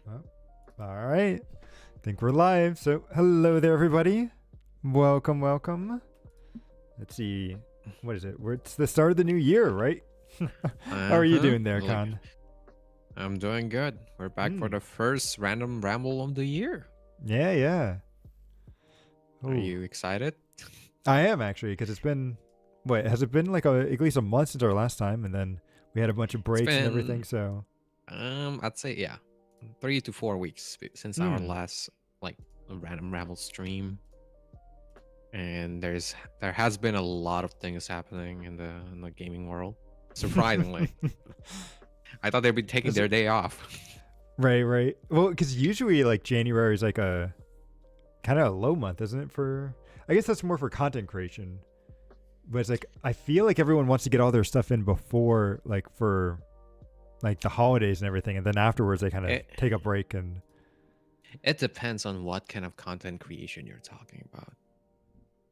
Well, all right. Think we're live. So, hello there, everybody. Welcome, welcome. Let's see. What is it? It's the start of the new year, right? How are you doing there, Khan? I'm doing good. We're back for Mm. the first random ramble of the year. Yeah, yeah. Are Oh, you excited? I am actually, because it's been, what, has it been like at least a month since our last time? And then we had a bunch of It's breaks and everything, been so. I'd say yeah, 3 to 4 weeks since our Mm. last like random ramble stream. And there has been a lot of things happening in the gaming world. Surprisingly. I thought they'd be taking Is their it, day off. right. Well, because usually like January is like a kind of a low month, isn't it? I guess that's more for content creation. But it's like I feel like everyone wants to get all their stuff in before, like for like the holidays and everything, and then afterwards they kind of it, take a break and. it depends on what kind of content creation you're talking about.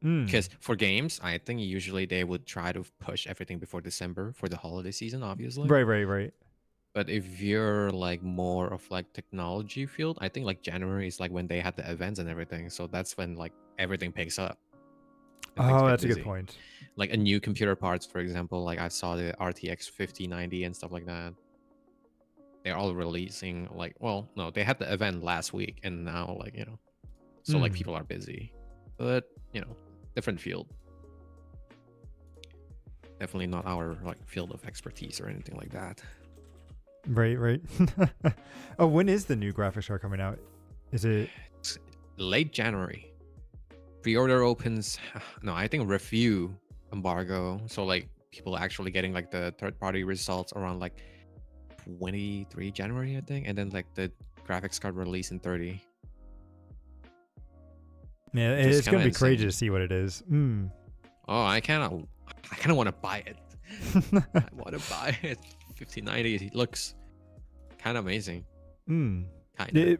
Mm. Because for games, I think usually they would try to push everything before December for the holiday season, obviously. Right. But if you're like more of like technology field, I think like January is like when they had the events and everything. So that's when like everything picks up and things Oh, get that's a good busy. point. Like a new computer parts, for example, like I saw the RTX 5090 and stuff like that. They're all releasing like, well, no, they had the event last week and now so like Mm. people are busy. But, different field. Definitely not our like field of expertise or anything like that. Right. Oh, when is the new graphics card coming out? Is it? It's late January. Pre-order opens. No, I think review embargo. So like people actually getting like the third-party results around like 23 January, I think, and then like the graphics card release in 30. Yeah, Which is it's kind gonna of be crazy insane. to see what it is. Mm. Oh, I kind of want to buy it. I want to buy it. 5090. It looks kind of amazing. Mm. Kind of. Did,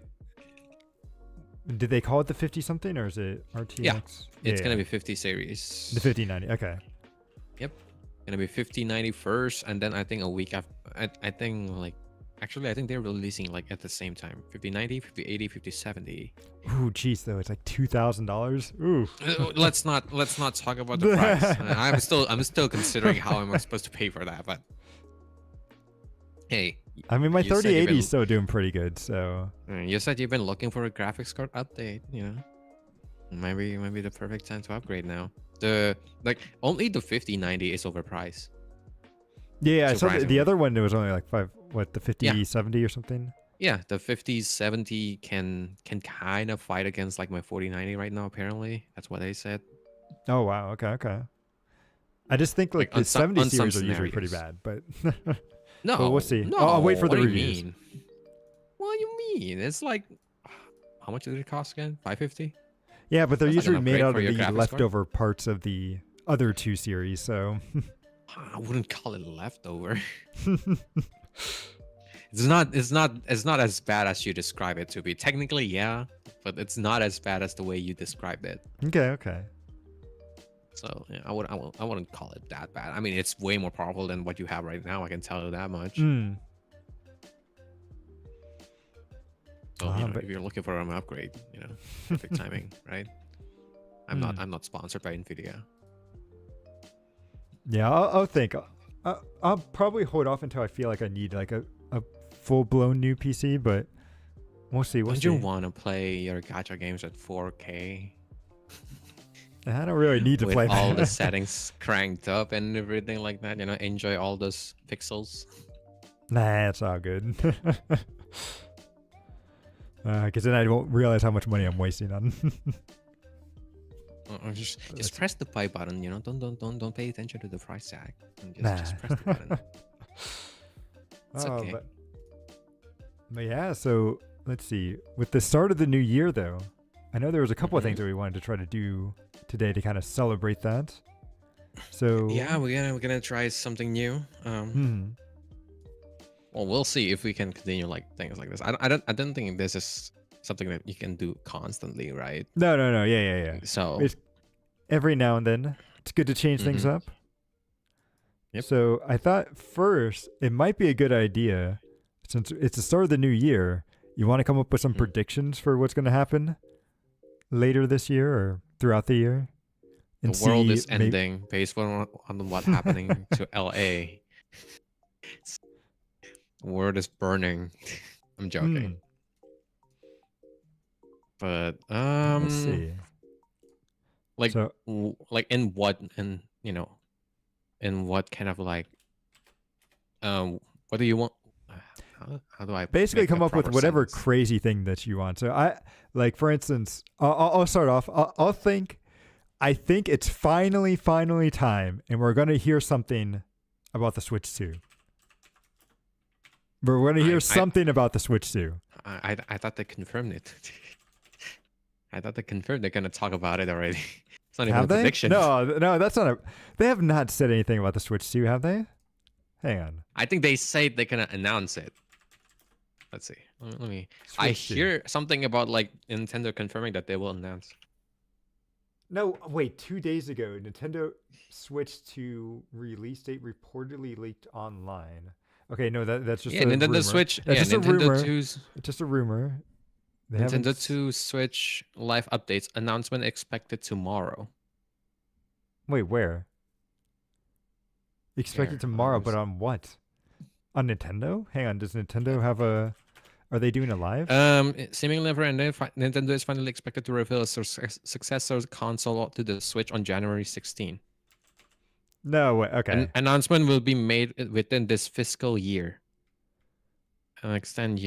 did they call it the 50 something or is it Yeah, RTX? it's Yeah. gonna be 50 series. The 5090. Okay. Yep. Gonna be 5090 first, and then I think a week after, I think like, actually, I think they're releasing like at the same time 5090, 5080, 5070. Ooh, jeez, though it's like $2,000. Ooh. Let's not talk about the price. I'm still considering how am I supposed to pay for that, but hey, I mean, my you said you've 3080 is been still doing pretty good, so. you said you've been looking for a graphics card update, maybe the perfect time to upgrade now. The like only the 5090 is overpriced. Yeah, I saw the Surprisingly. other one. It was only like the Yeah. 5070 or something. Yeah, the 5070 can kind of fight against like my 4090 right now. Apparently, that's what they said. Oh, wow. Okay. I just think like Like the 70 on some series are usually pretty scenarios. bad, but. But we'll No, see. I'll wait no. for What the do you reviews. mean? What do you mean? It's like, how much did it cost again? 550. Yeah, but they're That's like an usually made upgrade out for of your the graphics card. leftover parts of the other two series, so. I wouldn't call it leftover. It's not as bad as you describe it to be. Technically, yeah, but it's not as bad as the way you described it. Okay. So yeah, I wouldn't call it that bad. I mean, it's way more powerful than what you have right now. I can tell you that much. Mm. So But if you're looking for an upgrade, perfect timing, right? I'm not sponsored by Nvidia. yeah, I'll think. I'll probably hold off until I feel like I need like a full blown new PC, but we'll see. Don't you want to play your gacha games at 4K I don't really need to with play all the that. settings cranked up and everything like that? Enjoy all those pixels. Nah, it's all good. Because then I won't realize how much money I'm wasting on. Just press the buy button. Don't pay attention to the price tag. And Nah. just press the button. It's okay. But yeah, so let's see. With the start of the new year, though, I know there was a couple of things that we wanted to try to do today to kind of celebrate that. So Yeah, we're gonna try something new. Well, we'll see if we can continue like things like this. I don't think this is something that you can do constantly, right? No. Yeah. So It's every now and then. It's good to change things up. Yep. So I thought first it might be a good idea, since it's the start of the new year, You want to come up with some Hmm. predictions for what's going to happen later this year or throughout the year, The and world see is maybe. ending based on what happening to LA. The world is burning. I'm joking. Hmm. But Let's see. like So like in what, and in what kind of like what do you want? How do I basically, make a come up with proper whatever sentence? crazy thing that you want. So I like, for instance, I'll start off. I'll think. I think it's finally time, and we're gonna hear something about the Switch 2. We're gonna hear I I something about the Switch 2. I thought they confirmed it. I thought they confirmed they're gonna talk about it already. It's not even a Have they? prediction. No, that's not a. They have not said anything about the Switch 2, have they? Hang on. I think they say they're gonna announce it. Let's see. Let me. I Switch 2. hear something about like Nintendo confirming that they will announce. No, wait. 2 days ago, Nintendo Switch 2 release date reportedly leaked online. Okay, no, that's just Yeah, a Nintendo rumor. Switch. That's Yeah, just a Nintendo rumor. 2's It's just a rumor. They haven't. Nintendo 2 Switch live updates announcement expected tomorrow. Wait, where? Expected Here, tomorrow, but on what? On Nintendo? Hang on, does Nintendo have a? Are they doing a live? Seemingly never ended. Nintendo is finally expected to reveal a successor console to the Switch on January 16. No way. An Okay. announcement will be made within this fiscal year. Extends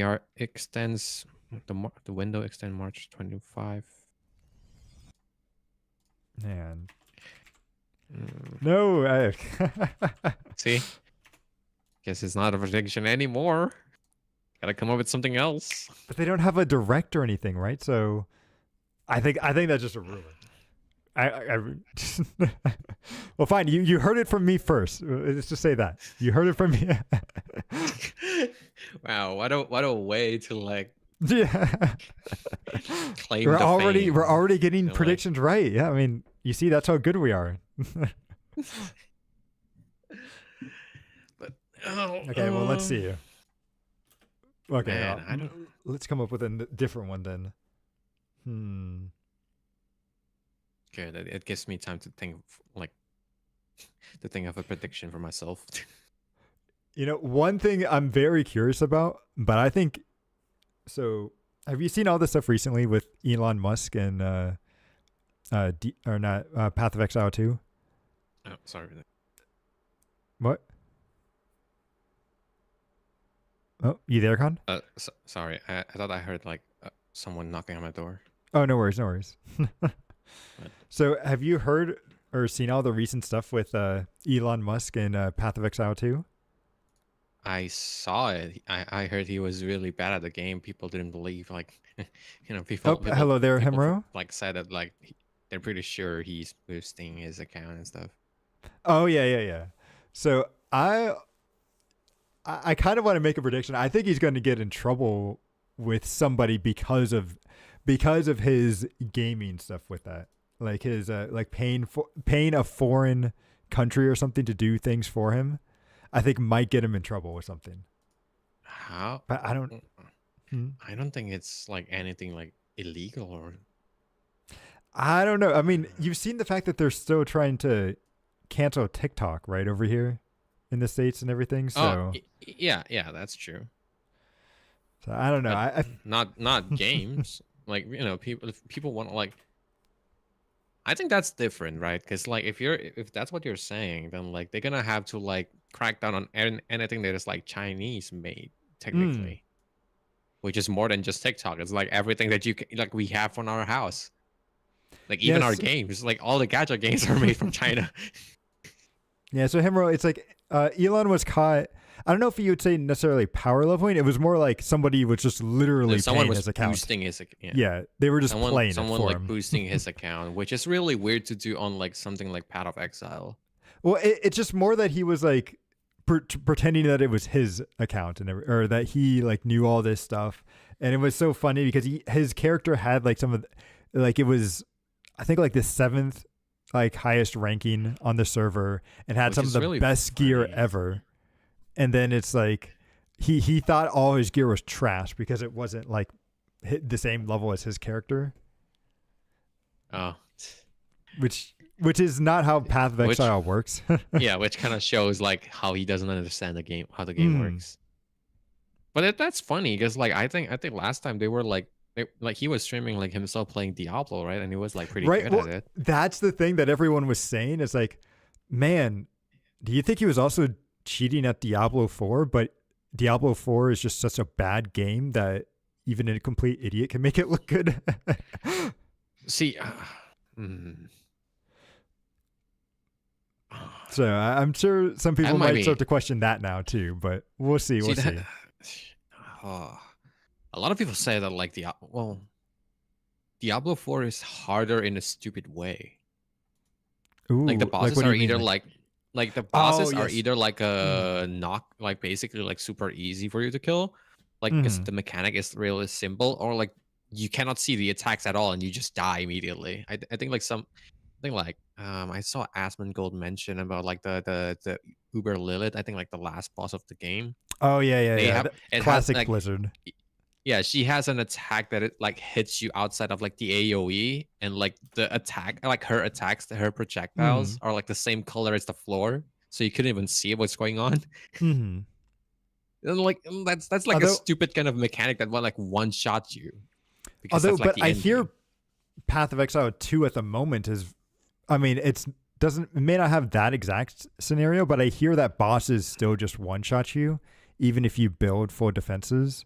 the window extend March 25. Man. Mm, No. see, guess it's not a prediction anymore. Gotta come up with something else. But they don't have a direct or anything, right? So, I think that's just a rumor. I well, fine. You heard it from me first. Let's just say that you heard it from me. Wow, what a way to like Yeah. claim the fame. We're already getting in a way. predictions right. Yeah, I mean, you see, that's how good we are. But Okay, well, let's see. Okay, man, I don't. let's come up with a different one then. Good. It gives me time to think, like, to think of a prediction for myself. You know, one thing I'm very curious about, but I think so. Have you seen all this stuff recently with Elon Musk and Path of Exile 2? Oh, sorry. What? Oh, you there, Con? Sorry. I thought I heard like someone knocking on my door. Oh, no worries, no worries. So, have you heard or seen all the recent stuff with Elon Musk and Path of Exile 2? I saw it. I heard he was really bad at the game. People didn't believe, like, people. Oh, hello there, people Hemro. like said that like they're pretty sure he's boosting his account and stuff. Oh yeah. So I kind of want to make a prediction. I think he's going to get in trouble with somebody because of his gaming stuff with that. Like his like paying a foreign country or something to do things for him. I think might get him in trouble with something. How? But I don't. I don't think it's like anything like illegal or. I don't know. I mean, you've seen the fact that they're still trying to cancel TikTok right over here in the States and everything. So yeah, that's true. so I don't know. But not games. Like, people want to like. I think that's different, right? Because like if that's what you're saying, then like they're gonna have to like crack down on anything that is like Chinese made technically, which is more than just TikTok. It's like everything that like we have on our house, like even our games, like all the gadget games are made from China. Yeah, so Hemro, it's like Elon was caught. I don't know if you would say necessarily power leveling. It was more like somebody was just literally Someone paying was his account. boosting his Yeah, they were just playing someone it for like him. boosting his account, which is really weird to do on like something like Path of Exile. Well, it's just more that he was like pretending that it was his account or that he like knew all this stuff, and it was so funny because his character had like some of like it was, I think like the 7th like highest ranking on the server and had some of the really best gear funny. ever. And then it's like he thought all his gear was trash because it wasn't like hit the same level as his character, Oh, which is not how Path of which Exile works. yeah, which kind of shows like how he doesn't understand the game, how the game works. But that's funny because like I think last time they were like he was streaming like himself playing Diablo, right? And he was like pretty good at it. That's the thing that everyone was saying is like, man, do you think he was also cheating at Diablo 4? But Diablo 4 is just such a bad game that even a complete idiot can make it look good. See, so I'm sure some people might be. start to question that now too, but we'll see. We'll see. A lot of people say that like Diablo 4 is harder in a stupid way. Ooh, like the bosses are either like the bosses are yes. either like a knock, like basically like super easy for you to kill, like because the mechanic is really simple, or like you cannot see the attacks at all and you just die immediately. I think like I saw Asmongold mention about like the Uber Lilith. I think like the last boss of the game. Oh yeah. It classic has, like, Blizzard. Yeah, she has an attack that it like hits you outside of like the AoE, and like the attack, like her attacks, her projectiles are like the same color as the floor, so you couldn't even see what's going on. Mm-hmm. And like that's like a stupid kind of mechanic that like one shots you. Although, but I hear Path of Exile 2 at the moment is, I mean, it may not have that exact scenario, but I hear that bosses still just one shot you, even if you build full defenses.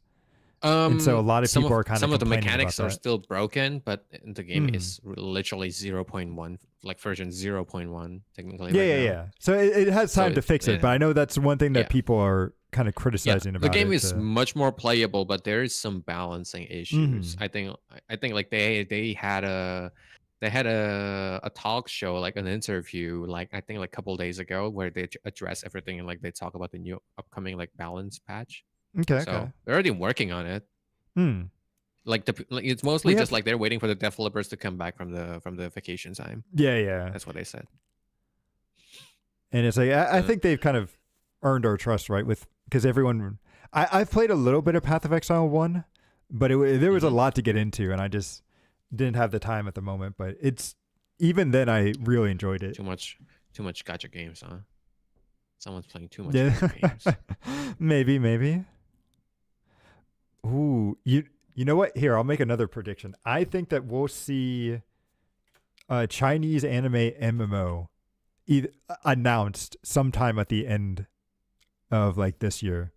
And so a lot of people are kind of some of the complaining mechanics about are that. still broken, but the game is literally 0.1, like version 0.1 technically. Yeah. So it has time to fix it, but I know that's one thing that people are kind of criticizing about it. The game is much more playable, but there is some balancing issues. I think like they had a talk show, like an interview, like I think like a couple days ago, where they address everything and like they talk about the new upcoming like balance patch. Okay. They're already working on it. Like it's mostly just like they're waiting for the developers to come back from the vacation time. Yeah. That's what they said. And it's like I think they've kind of earned our trust, right? Because everyone, I've played a little bit of Path of Exile 1, but there was a lot to get into, and I just didn't have the time at the moment. But even then I really enjoyed it. Too much gacha games, huh? Someone's playing too much games. Maybe. Ooh, you know what? Here, I'll make another prediction. I think that we'll see a Chinese anime MMO announced sometime at the end of like this year.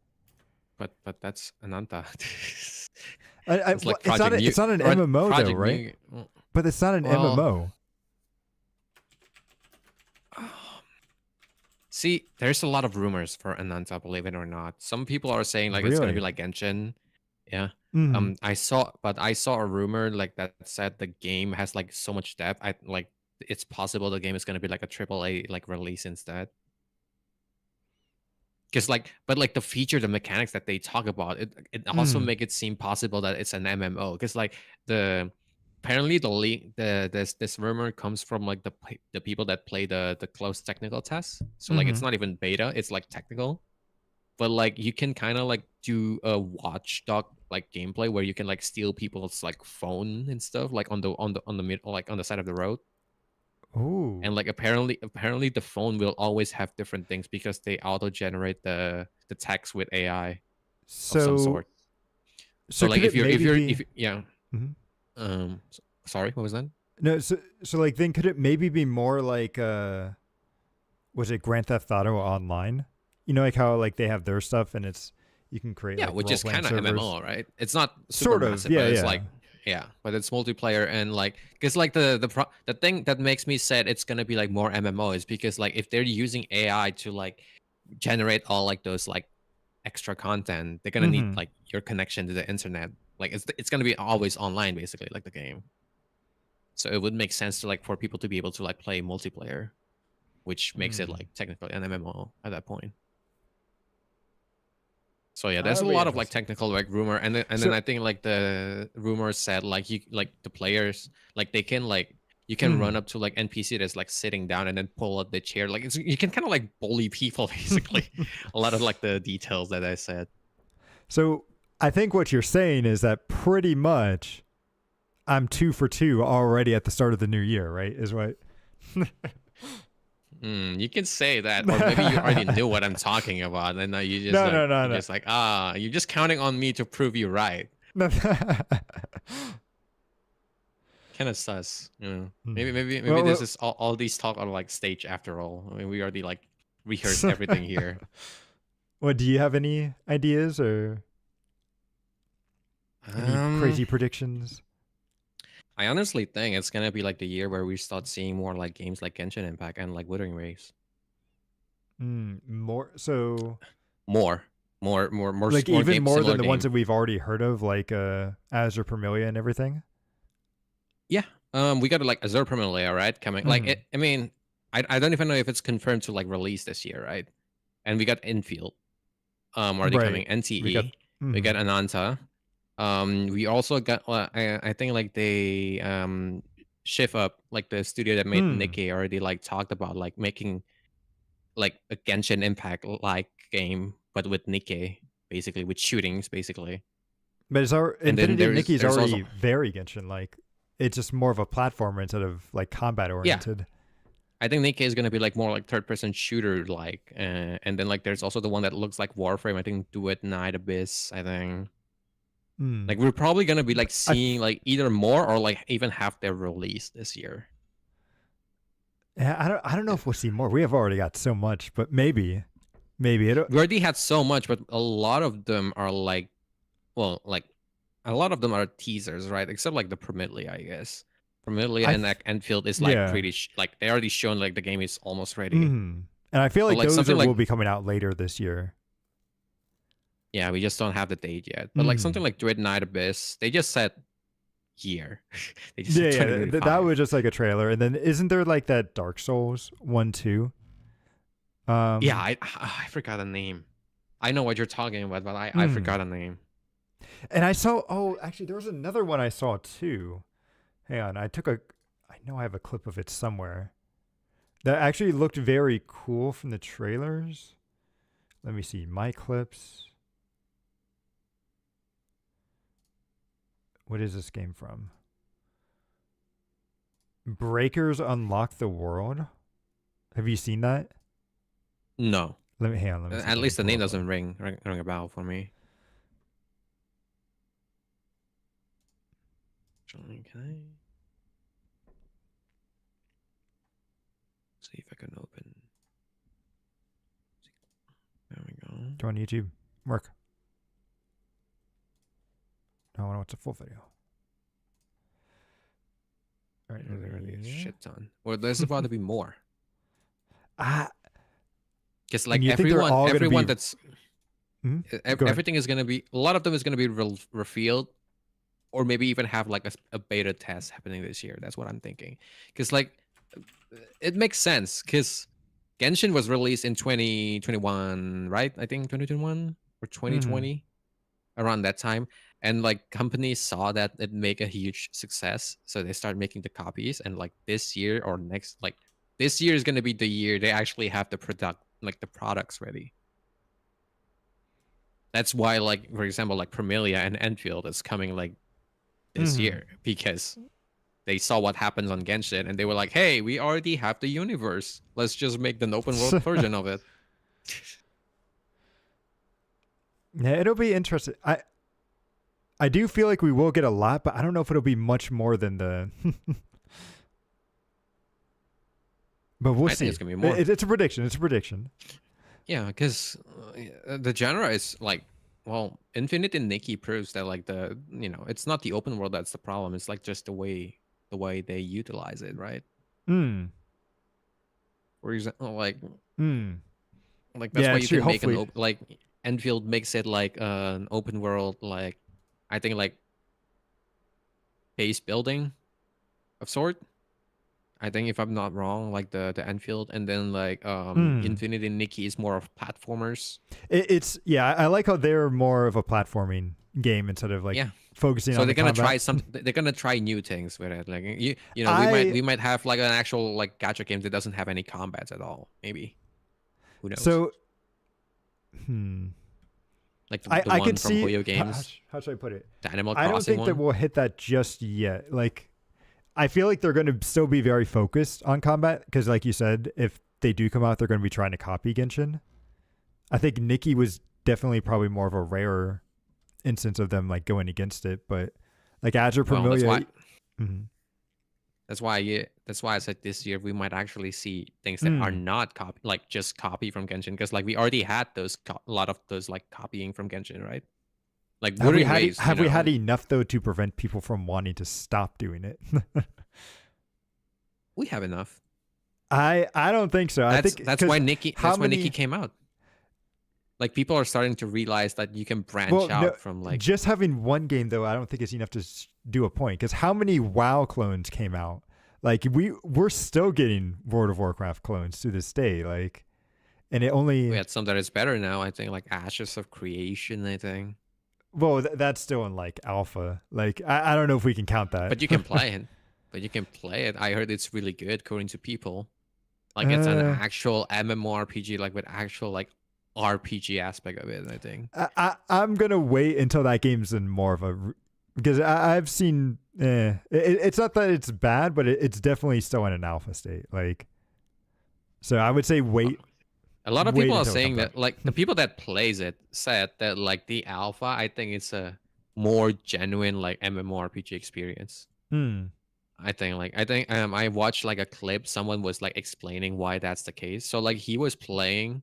But that's Ananta. It's not an MMO though, right? But it's not an MMO. See, there's a lot of rumors for Ananta, believe it or not. Some people are saying like it's gonna be like Genshin. Yeah. I saw a rumor like that said the game has like so much depth. It's possible the game is gonna be like a AAA like release instead. Because but the feature, the mechanics that they talk about, it also make it seem possible that it's an MMO. Because like apparently this rumor comes from like the people that play the closed technical tests. So like it's not even beta, it's like technical. But like you can kind of like do a watchdog like gameplay where you can like steal people's like phone and stuff like on the middle, like on the side of the road. Ooh. And like apparently the phone will always have different things because they auto generate the text with AI of some sort. So like if you're sorry, what was that? No, so like then could it maybe be more like was it Grand Theft Auto Online? You know, like how like they have their stuff and you can create like which is kind of MMO, right? It's not super sort of massive, but it's like but it's multiplayer. And like because like the thing that makes me said it's gonna be like more MMO is because like if they're using AI to like generate all like those like extra content, they're gonna need like your connection to the internet. Like it's gonna be always online basically, like the game. So it would make sense to like for people to be able to like play multiplayer, which makes it like technically an MMO at that point. So yeah, there's a lot of like technical like rumor, and then I think like the rumors said like the players like they can like you can run up to like NPC that's like sitting down and then pull up the chair, like you can kind of like bully people basically. A lot of like the details that I said. So I think what you're saying is that pretty much I'm 2 for 2 already at the start of the new year, right? Is what. You can say that, or maybe you already knew what I'm talking about, and now No, no, no, you're no. just like, you're just counting on me to prove you right. No. Kind of sus, you know. Hmm. Maybe Well, this is all these talk are like stage after all. I mean, we already like rehearsed everything here. what do you have any ideas or any Um, crazy predictions? I honestly think it's gonna be like the year where we start seeing more like games like Genshin Impact and like Wuthering Waves. More so, More, like more even game more than similar the ones game. that we've already heard of, like Azure Permilia and everything. Yeah. We got like Azure Permilia, right? Coming. Like Mm-hmm. it. I mean, I don't even know if it's confirmed to like release this year, right? And we got Infield. Already coming. Right. We got. NTE. We Mm-hmm. got Ananta. We also got. I think like they shift up like the studio that made Mm. Nikkei already like talked about like making like a Genshin Impact like game, but with Nikkei basically with shootings basically. But it's our And then Infinity Nikki's there's also already very Genshin like. It's just more of a platformer instead of like combat yeah. oriented. I think Nikkei is gonna be like more like third person shooter like, and then like there's also the one that looks like Warframe. I think Do It Night Abyss. I think Mm. like we're probably gonna be like I seeing like either more or like even half their release this year. yeah, I don't know Eh, if we'll see more. We have already got so much, but maybe it. We already had so much, but a lot of them are like, well, like a lot of them are teasers, right? Except like the Prometheus, I guess. Prometheus I and like Enfield is like yeah. pretty like they already shown like the game is almost ready. Mm-hmm. And I feel But like like those something will like be coming out later this year. yeah, we just don't have the date yet. But like Mm-hmm. something like Dread Night Abyss, they just said year. They just Yeah, said yeah, that 2025. was just like a trailer. And then isn't there like that Dark Souls one too? Yeah, Um, I forgot the name. I know what you're talking about, but I mm. forgot a name. And I saw. Oh, actually, there was another one I saw too. Hang on, I know I have a clip of it somewhere. That actually looked very cool from the trailers. Let me see my clips. What is this game from? Breakers Unlock the World. Have you seen that? No. Let me hang on. Let me see if At I can least the pull name up doesn't a. ring a bell for me. Can I see if I can open? There we go. Go on YouTube. Work. No, I want to watch a full video. All right, There's already a yeah. shit ton. Or there's about to be more. Ah, Because and like you think they're all going to everyone be? that's Go ahead. everything is gonna be a lot of them is gonna be revealed, or maybe even have like a beta test happening this year. That's what I'm thinking. Because like it makes sense. Because Genshin was released in 2021, right? I think 2021 or Mm-hmm. 2020, around that time. And like companies saw that it make a huge success, so they start making the copies. And like this year or next, like this year is gonna be the year they actually have the the products ready. That's why, like for example, like Promelia and Enfield is coming like this Mm-hmm. year because they saw what happens on Genshin and they were like, "Hey, we already have the universe. Let's just make an open world version of it." Yeah, it'll be interesting. I do feel like we will get a lot, but I don't know if it'll be much more than the. But we'll I think it's see. gonna be more. It's a prediction. It's a prediction. Yeah, because the genre is like, well, Infinite and Nikki proves that like it's not the open world that's the problem. It's like just the way they utilize it, right? Mm. For example, Mm. like that's Yeah, why it's you true. can make Hopefully. like Enfield makes it like an open world, like I think like base building of sort. I think if I'm not wrong, like the Enfield, and then like Mm. Infinity and Nikki is more of platformers. It's yeah. I like how they're more of a platforming game instead of like Yeah. focusing So on they're the gonna combat. try some. They're gonna try new things with it. Like you know, I we might have like an actual like gacha game that doesn't have any combats at all. Maybe, who knows? so hmm. like the I one could from see. Hoyo Games, How should I put it? the Animal I don't Crossing think that one. we'll hit that just yet. Like, I feel like they're going to still be very focused on combat because, like you said, if they do come out, they're going to be trying to copy Genshin. I think Nikki was definitely probably more of a rare instance of them like going against it, but like Azure Well, Familia. Mhm. that's why I said this year we might actually see things that are Mm. not copy, like just copy from Genshin, because like we already had those a lot of those like copying from Genshin, right? Like Wuthering Waves, Have we had enough though to prevent people from wanting to stop doing it? we have enough. I don't think so. I think That's why Nikki how that's why many Nikki came out. Like people are starting to realize that you can branch well out no, from like just having one game though I don't think is enough to do a point because how many WoW clones came out? Like we're still getting World of Warcraft clones to this day. Like and it only we had some that is better now. I think like Ashes of Creation. I think, well that's still in like alpha. Like I don't know if we can count that. but you can play it. But you can play it. I heard it's really good according to people. Like it's an actual MMORPG, like with actual like RPG aspect of it. I think. I'm gonna wait until that game's in more of a because I've seen. It's not that it's bad, but it's definitely still in an alpha state. Like, so I would say wait. A lot of wait people are until it saying comes that, like the people that plays it said that like the alpha, I think it's a more genuine like MMORPG experience. Hmm. I think I watched like a clip. Someone was like explaining why that's the case. So like he was playing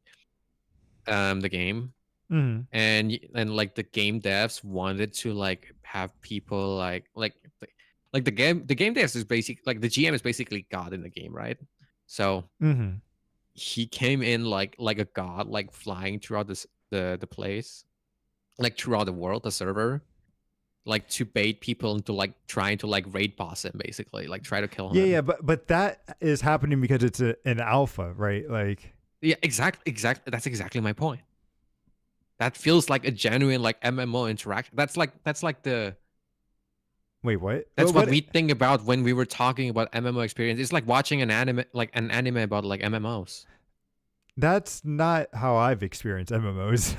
the game Mm. and like the game devs wanted to like have people like the game devs is basic like the GM is basically God in the game, right? So Hmm. he came in like a god, like flying throughout the place, like throughout the world, the server, like to bait people into like trying to like raid boss him, basically, like try to kill him. Yeah, but that is happening because it's an alpha, right? Like, Yeah, exactly. That's exactly my point. That feels like a genuine like MMO interaction. That's like the wait, what? that's what what we think about when we were talking about MMO experience. It's like watching an anime about like MMOs. That's not how I've experienced MMOs.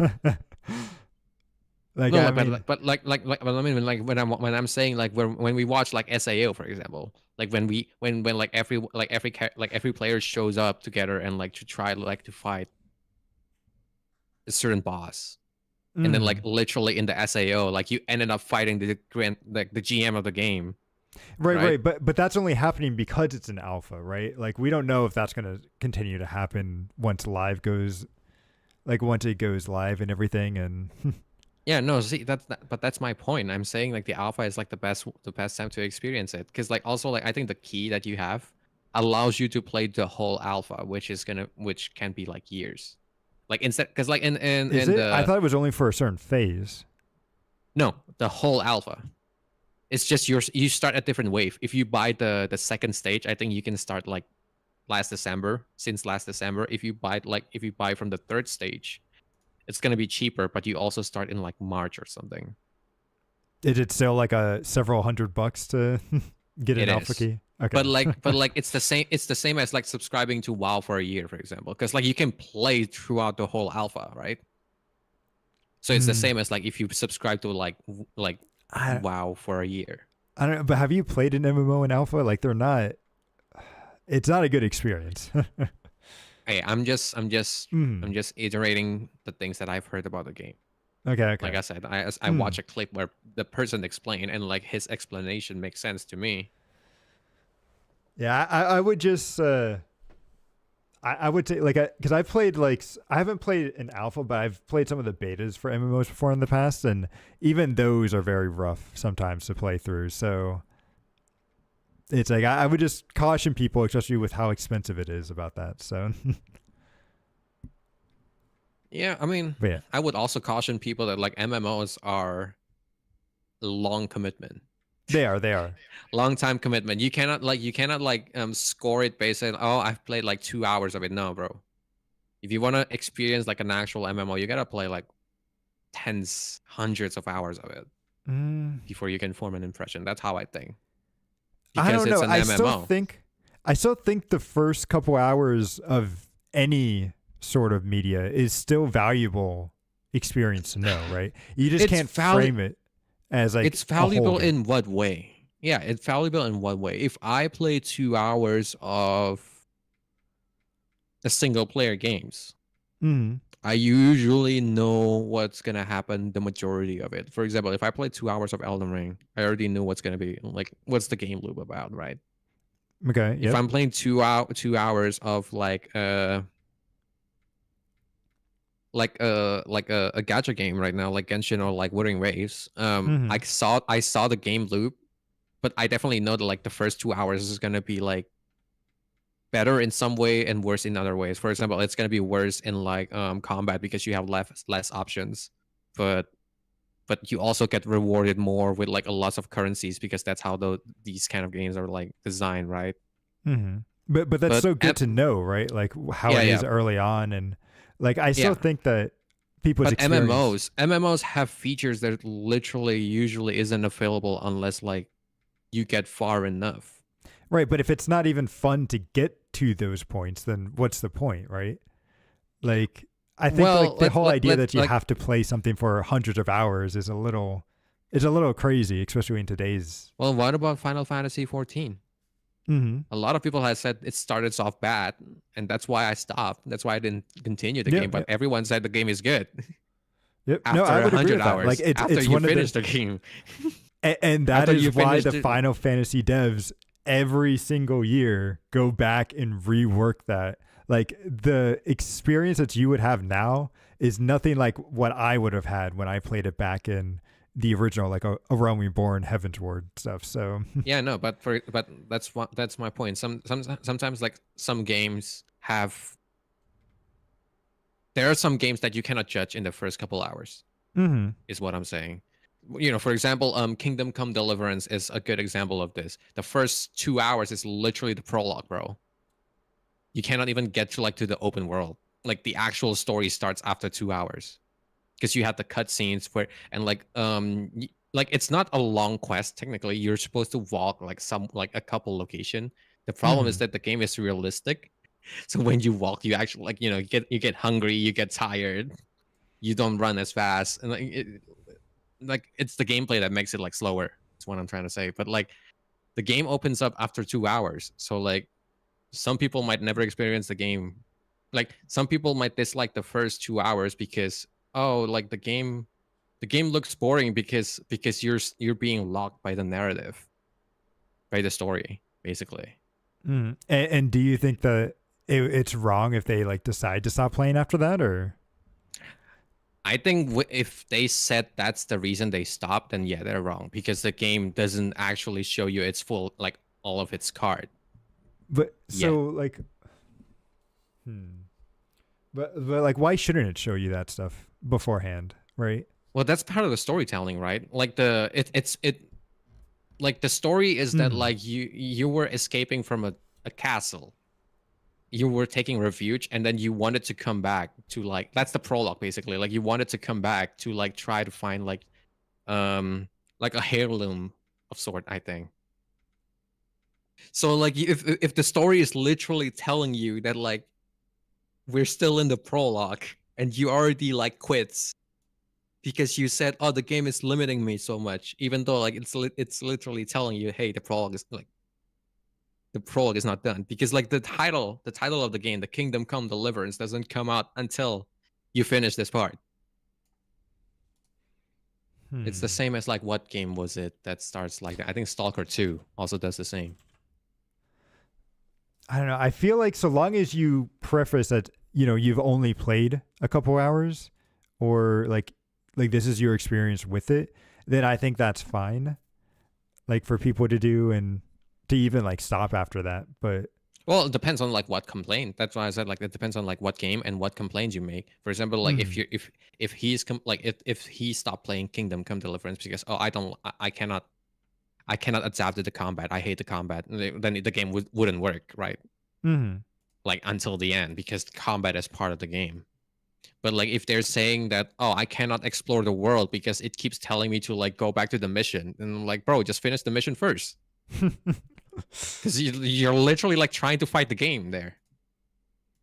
Like, No, I mean, but but I mean like when I'm saying like when we watch like SAO, for example, like when like every player shows up together and like to try like to fight a certain boss, and then like literally in the SAO, like you ended up fighting the grand like the GM of the game, right? right. But that's only happening because it's an alpha, right? Like, we don't know if that's going to continue to happen once live goes, like, once it goes live and everything. And Yeah, no, see but that's my point. I'm saying like the alpha is like the best time to experience it, because like also like I think the key that you have allows you to play the whole alpha, which can be like years, like instead because like is in it? I the thought it was only for a certain phase. no the whole alpha. It's just you start at different wave. If you buy the second stage, I think you can start like last December. If you buy from the third stage, it's gonna be cheaper, but you also start in like March or something. Is it still like a several $100 to get an It alpha is. key? Okay. But like it's the same as like subscribing to WoW for a year, for example, because like you can play throughout the whole alpha, right? So it's the same as like if you subscribe to like I WoW for a year. I don't know, but have you played an MMO in alpha? Like, they're not. It's not a good experience. Hey, I'm just iterating the things that I've heard about the game. Okay. Like I said, I watch a clip where the person explained, and like his explanation makes sense to me. Yeah, I would just I would say like because I've played like I haven't played an alpha, but I've played some of the betas for MMOs before in the past, and even those are very rough sometimes to play through. So it's like I would just caution people, especially with how expensive it is, about that. So Yeah, I mean, but yeah, I would also caution people that like MMOs are a long commitment. they are. Long time commitment. You cannot score it based on, oh, I've played like 2 hours of it. No, bro. If you want to experience like an actual MMO, you gotta play like tens, hundreds of hours of it before you can form an impression. That's how I think. I don't know. It's an MMO. I still think the first couple hours of any sort of media is still valuable experience to know, right? You just It's can't frame it as like it's a whole valuable game. in what way? Yeah, it's valuable in what way? If I play 2 hours of a single player games, Mm-hmm. I usually know what's gonna happen the majority of it. For example, if I play 2 hours of Elden Ring, I already know what's gonna be like what's the game loop about, right? Okay. If Yep. I'm playing 2 hours of like a gacha game right now, like Genshin or like Wuthering Waves, Mm-hmm. I saw the game loop, but I definitely know that like the first 2 hours is gonna be like better in some way and worse in other ways. For example, it's gonna be worse in like combat because you have less options, but you also get rewarded more with like a lot of currencies because that's how these kind of games are like designed, right? Mm-hmm. But that's But so good to know, right? Like how yeah, it is yeah, early on, and like I still yeah. think that people's But experience. MMOs have features that literally usually isn't available unless like you get far enough. Right, but if it's not even fun to get to those points, then what's the point, right? Like I think like Well, the whole idea let that you like have to play something for hundreds of hours is a little crazy, especially in today's. well, what about Final Fantasy 14? Mm-hmm. A lot of people have said it started off bad, and that's why I stopped. That's why I didn't continue the Yeah, game. But yeah, everyone said the game is good yep. No, I after a would agree hundred with that. Like hours. After it's you one of the finish the game, and that after is you why finish the it, Final Fantasy devs every single year go back and rework that. Like the experience that you would have now is nothing like what I would have had when I played it back in the original, like a Realm Reborn, Heavensward stuff. So, yeah, no, but that's my point. Sometimes like some games have there are some games that you cannot judge in the first couple hours. mm-hmm. Is what I'm saying. For example, Kingdom Come Deliverance is a good example of this. The first 2 hours is literally the prologue, bro. You cannot even get to the open world. Like the actual story starts after 2 hours because you have the cutscenes where and like it's not a long quest technically. You're supposed to walk like a couple location. The problem Mm-hmm. is that the game is realistic. So when you walk, you actually you get hungry, you get tired, you don't run as fast, and like it's the gameplay that makes it like slower. That's what I'm trying to say. But like the game opens up after 2 hours, so like some people might never experience the game. Like some people might dislike the first 2 hours because like the game looks boring because you're being locked by the narrative, by the story, basically. Mm-hmm. And do you think that it's wrong if they like decide to stop playing after that, or? I think if they said that's the reason they stopped, then yeah, they're wrong because the game doesn't actually show you its full like all of its card But yet. so like, hmm. But like, why shouldn't it show you that stuff beforehand, right? Well, that's part of the storytelling, right? Like it like the story is that Mm-hmm. like you were escaping from a castle. You were taking refuge and then you wanted to come back to like that's the prologue basically. Like you wanted to come back to like try to find um like a heirloom of sort, I think. So like if the story is literally telling you that like we're still in the prologue and you already like quits because you said, "Oh, the game is limiting me so much," even though like it's literally telling you, "Hey, the prologue is not done," because like the title of the game, the Kingdom Come Deliverance, doesn't come out until you finish this part. It's the Hmm. same as like what game was it that starts like that? I think Stalker 2 also does the same. I don't know. I feel like so long as you preface that, you know, you've only played a couple hours, or like this is your experience with it, then I think that's fine. Like for people to do and to even like stop after that. But Well, it depends on like what complaint. That's why I said like it depends on like what game and what complaints you make. For example, like if mm, you if he's like if he stopped playing Kingdom Come Deliverance because I cannot adapt to the combat. I hate the combat. Then the game wouldn't work, right? mm, Like until the end because combat is part of the game. But like if they're saying that, oh, I cannot explore the world because it keeps telling me to like go back to the mission, and I'm like, bro, just finish the mission first, because you're literally like trying to fight the game there.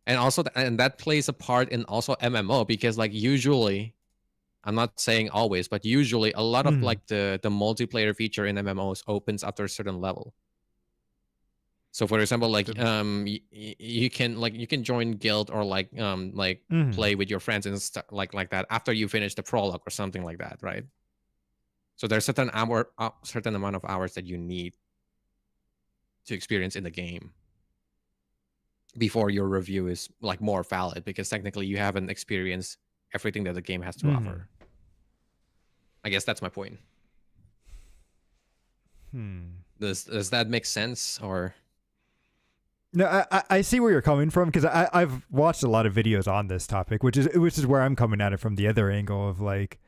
And also, and that plays a part in also MMO because like usually I'm not saying always, but usually a lot of Mm. like the multiplayer feature in MMOs opens after a certain level. So for example, like The, you can join guild or like mm. play with your friends and stuff like that after you finish the prologue or something like that, right? So there's certain amount of hours that you need to experience in the game before your review is like more valid, because technically you haven't experienced everything that the game has to Mm. offer. I guess that's my point. Does that make sense? Or No, I see where you're coming from, because I've watched a lot of videos on this topic, which is where I'm coming at it from the other angle of like,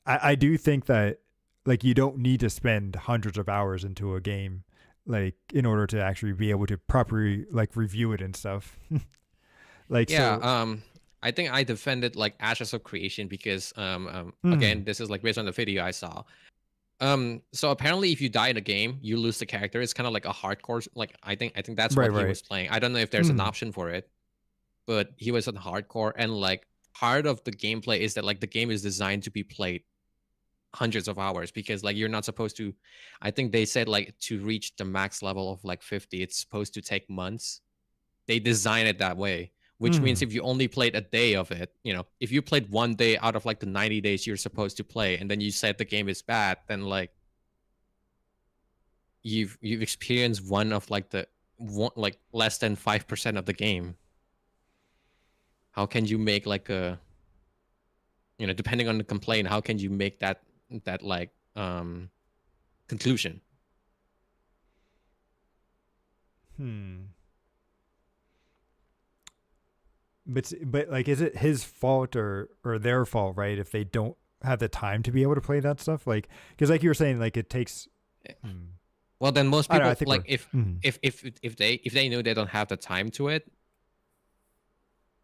I do think that like you don't need to spend hundreds of hours into a game like in order to actually be able to properly like review it and stuff. Like yeah, so. I think I defended like Ashes of Creation because Mm. again, this is like based on the video I saw. So apparently if you die in a game, you lose the character. It's kind of like a hardcore, like I think that's Right, what he right. was playing. I don't know if there's an Mm. option for it, but he was on hardcore, and like part of the gameplay is that like the game is designed to be played hundreds of hours, because like you're not supposed to, I think they said like to reach the max level of like 50, it's supposed to take months. They design it that way, which means Mm. if you only played a day of it, if you played one day out of like the 90 days you're supposed to play, and then you said the game is bad, then like you've experienced one of like the one, like less than 5% of the game. How can you make like a, depending on the complaint, how can you make that like conclusion? Hmm. But like, is it his fault or their fault, right? If they don't have the time to be able to play that stuff, like, because like you were saying, like it takes. Hmm. Well, then most I don't know. I people think like we're. Mm. if they knew they don't have the time to it,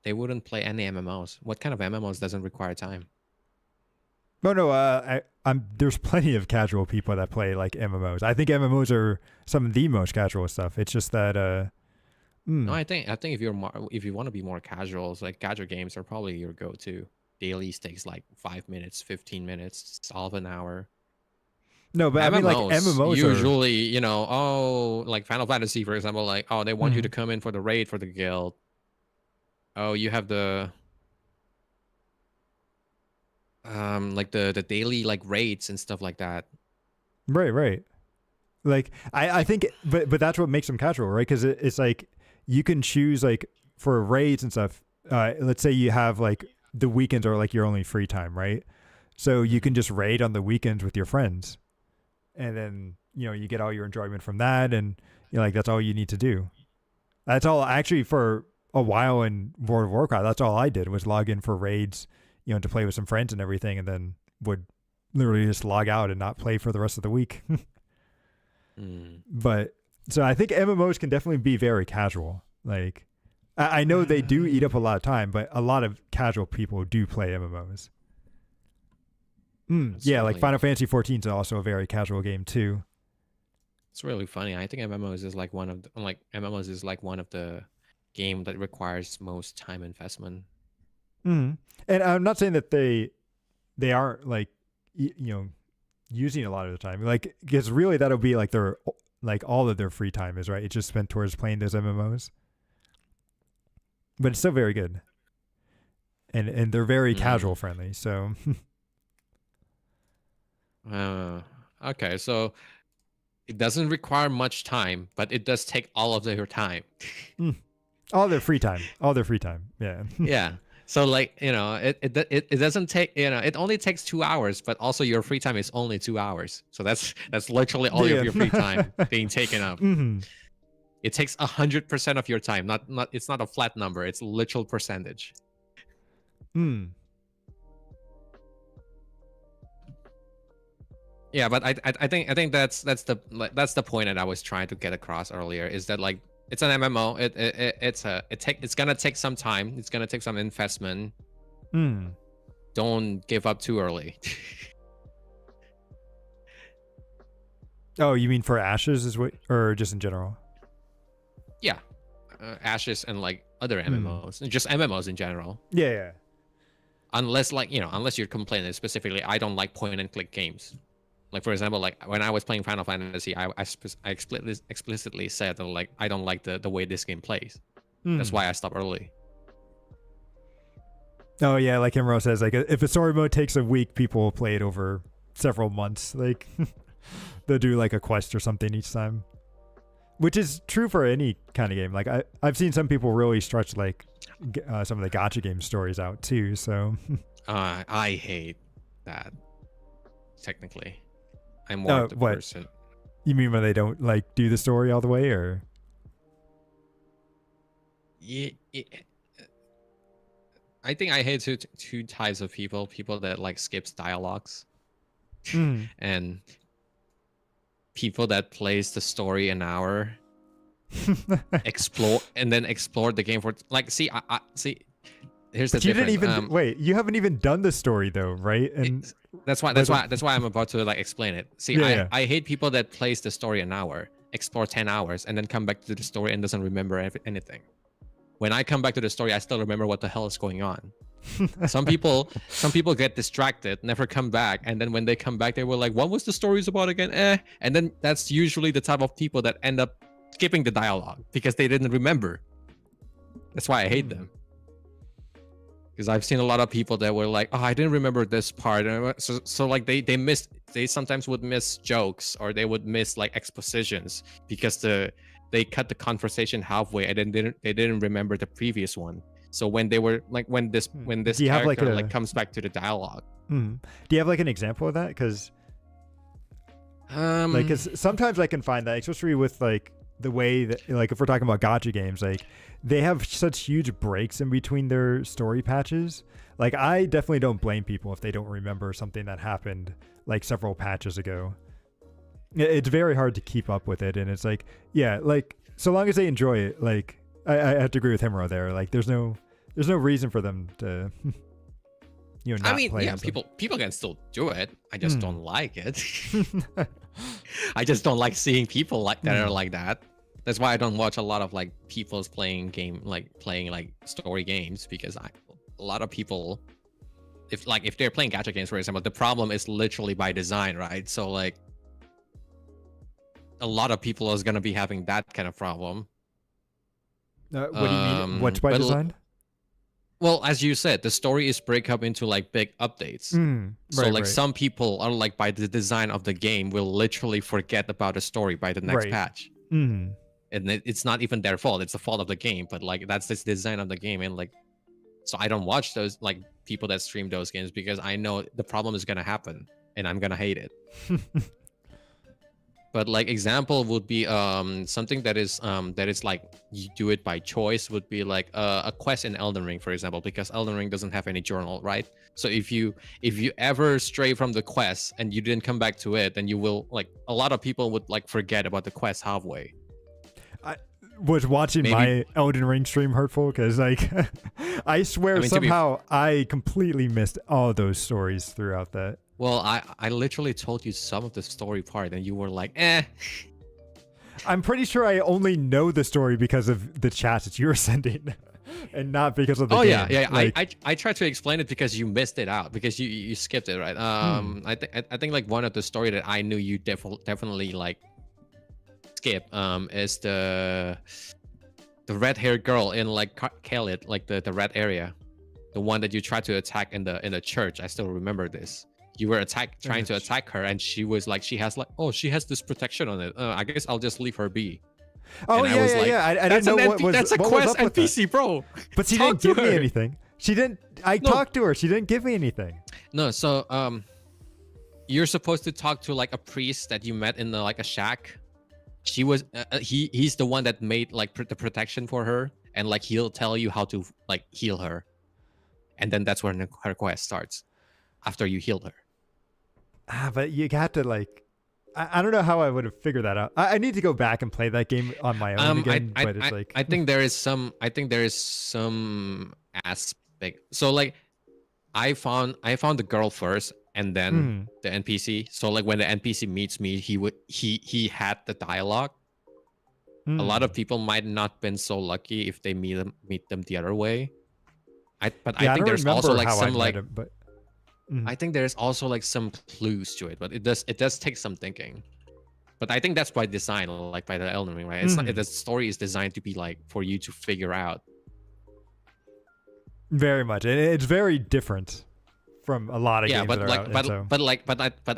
they wouldn't play any MMOs. What kind of MMOs doesn't require time? No, no. I'm. There's plenty of casual people that play like MMOs. I think MMOs are some of the most casual stuff. It's just that. No, Mm. I think if you want to be more casual, it's like casual games are probably your go-to. Dailies takes like 5 minutes, 15 minutes, solve an hour. No, but I mean, like MMOs MMOs are. usually, like Final Fantasy, for example, like, oh, they want you to Mm. come in for the raid for the guild. Oh, you have the like the daily like raids and stuff like that. Right, right. Like I think, but that's what makes them casual, right? Because it's like you can choose like for raids and stuff. Let's say you have like the weekends are like your only free time, right? So you can Mhm. just raid on the weekends with your friends, and then you get all your enjoyment from that, and like that's all you need to do. That's all actually for a while in World of Warcraft. That's all I did was log in for raids, to play with some friends and everything, and then would literally just log out and not play for the rest of the week. Mm. But so I think MMOs can definitely be very casual. Like I know they do eat up a lot of time, but a lot of casual people do play MMOs. It's Yeah, like really Final Fantasy 14 is also a very casual game too. it's really funny. I think MMOs is like one of the game that requires most time investment. Mm. And I'm not saying that they aren't like using a lot of the time. Like because really that'll be like their like all of their free time is right. It's just spent towards playing those MMOs. But it's still very good. And they're very casual Mm. friendly. So Okay, so it doesn't require much time, but it does take all of your time. all their free time. All their free time. Yeah. Yeah. So like, it doesn't take, it only takes 2 hours, but also your free time is only 2 hours. So that's literally all of Yeah. your free time being taken up. Mm-hmm. It takes 100% of your time. Not it's not a flat number. It's literal percentage. Mm. Yeah, but I think that's the point that I was trying to get across earlier, is that like it's an MMO. It's gonna take some time. It's gonna take some investment. Mm. Don't give up too early. Oh, you mean for Ashes is what, or just in general? Yeah, Ashes and like other Mm. MMOs, and just MMOs in general. Yeah, yeah. unless like unless you're complaining specifically, I don't like point and click games. Like for example, like when I was playing Final Fantasy, I explicitly said that like I don't like the way this game plays. That's why I stopped early. Oh yeah, like Himro says, like if a story mode takes a week, people will play it over several months. Like they'll do like a quest or something each time, which is true for any kind of game. Like I've seen some people really stretch like some of the gacha game stories out too. So I hate that. Technically, I'm more of the person. You mean when they don't like do the story all the way, or? Yeah, I think I hate two types of people: people that like skips dialogues, and people that plays the story an hour, explore the game for like. See, I see. Here's the difference. You didn't even wait. You haven't even done the story though, right? And that's why I'm about to like explain it. See, I hate people that plays the story an hour, explore 10 hours, and then come back to the story and doesn't remember anything. When I come back to the story, I still remember what the hell is going on. Some people get distracted, never come back, and then when they come back, they were like, "What was the story about again?" And then that's usually the type of people that end up skipping the dialogue because they didn't remember. That's why I hate them. Because I've seen a lot of people that were like, "Oh, I didn't remember this part," so like they sometimes would miss jokes or they would miss like expositions because they cut the conversation halfway and then they didn't remember the previous one. So when they were like when this character like comes back to the dialogue. Do you have like an example of that? Because like, cause sometimes I can find that, especially with like the way that like if we're talking about gacha games, like they have such huge breaks in between their story patches. Like I definitely don't blame people if they don't remember something that happened like several patches ago. It's very hard to keep up with it, and it's like, yeah, like so long as they enjoy it, like I have to agree with Himro there. Like there's no reason for them to not I mean, play yeah, people can still do it. I just don't like it. I just don't like seeing people like that are like that. That's why I don't watch a lot of like people's playing story games, because a lot of people, if they're playing gacha games, for example, the problem is literally by design, right? So like a lot of people is gonna be having that kind of problem. What do you mean? What's by design? Well, as you said, the story is break up into like big updates. Some people are like, by the design of the game, will literally forget about the story by the next patch. And it's not even their fault; it's the fault of the game. But like that's this design of the game, and like, so I don't watch those like people that stream those games because I know the problem is gonna happen and I'm gonna hate it. But like example would be something that is like you do it by choice, would be like a quest in Elden Ring, for example, because Elden Ring doesn't have any journal, right? So if you ever stray from the quest and you didn't come back to it, then you will, like, a lot of people would like forget about the quest halfway. Was watching my Elden Ring stream hurtful? Because like I swear somehow I completely missed all those stories throughout that. Well, I literally told you some of the story part and you were like, eh. I'm pretty sure I only know the story because of the chats that you were sending and not because of the game. Yeah. Like, I tried to explain it because you missed it out, because you skipped it, right? I think like one of the story that I knew you definitely like skip is the red-haired girl in like Khalid, like the red area, the one that you tried to attack in the church. I still remember this. You were trying to attack her, and she was like, she has this protection on it. I guess I'll just leave her be. Oh, and yeah. I didn't know what was. That's a quest NPC, bro. But she didn't give me anything. She didn't. I talked to her. She didn't give me anything. No, so you're supposed to talk to like a priest that you met in like a shack. She was he's the one that made like the protection for her, and like he'll tell you how to like heal her, and then that's when her quest starts after you healed her. But you got to like, I don't know how I would have figured that out. I need to go back and play that game on my own again. But it's like, I think there is some aspect. So like, I found the girl first, and then the NPC. So like when the NPC meets me, he had the dialogue. A lot of people might not been so lucky if they meet them the other way. But Yeah, I I think don't there's also remember like how I some met like him, but mhm. I think there's also like some clues to it, but it does take some thinking. But I think that's by design, like by the Elden Ring, right? It's not Mhm. the story is designed to be like for you to figure out. Very much. And it's very different from a lot of Yeah, games that but are like, out, and so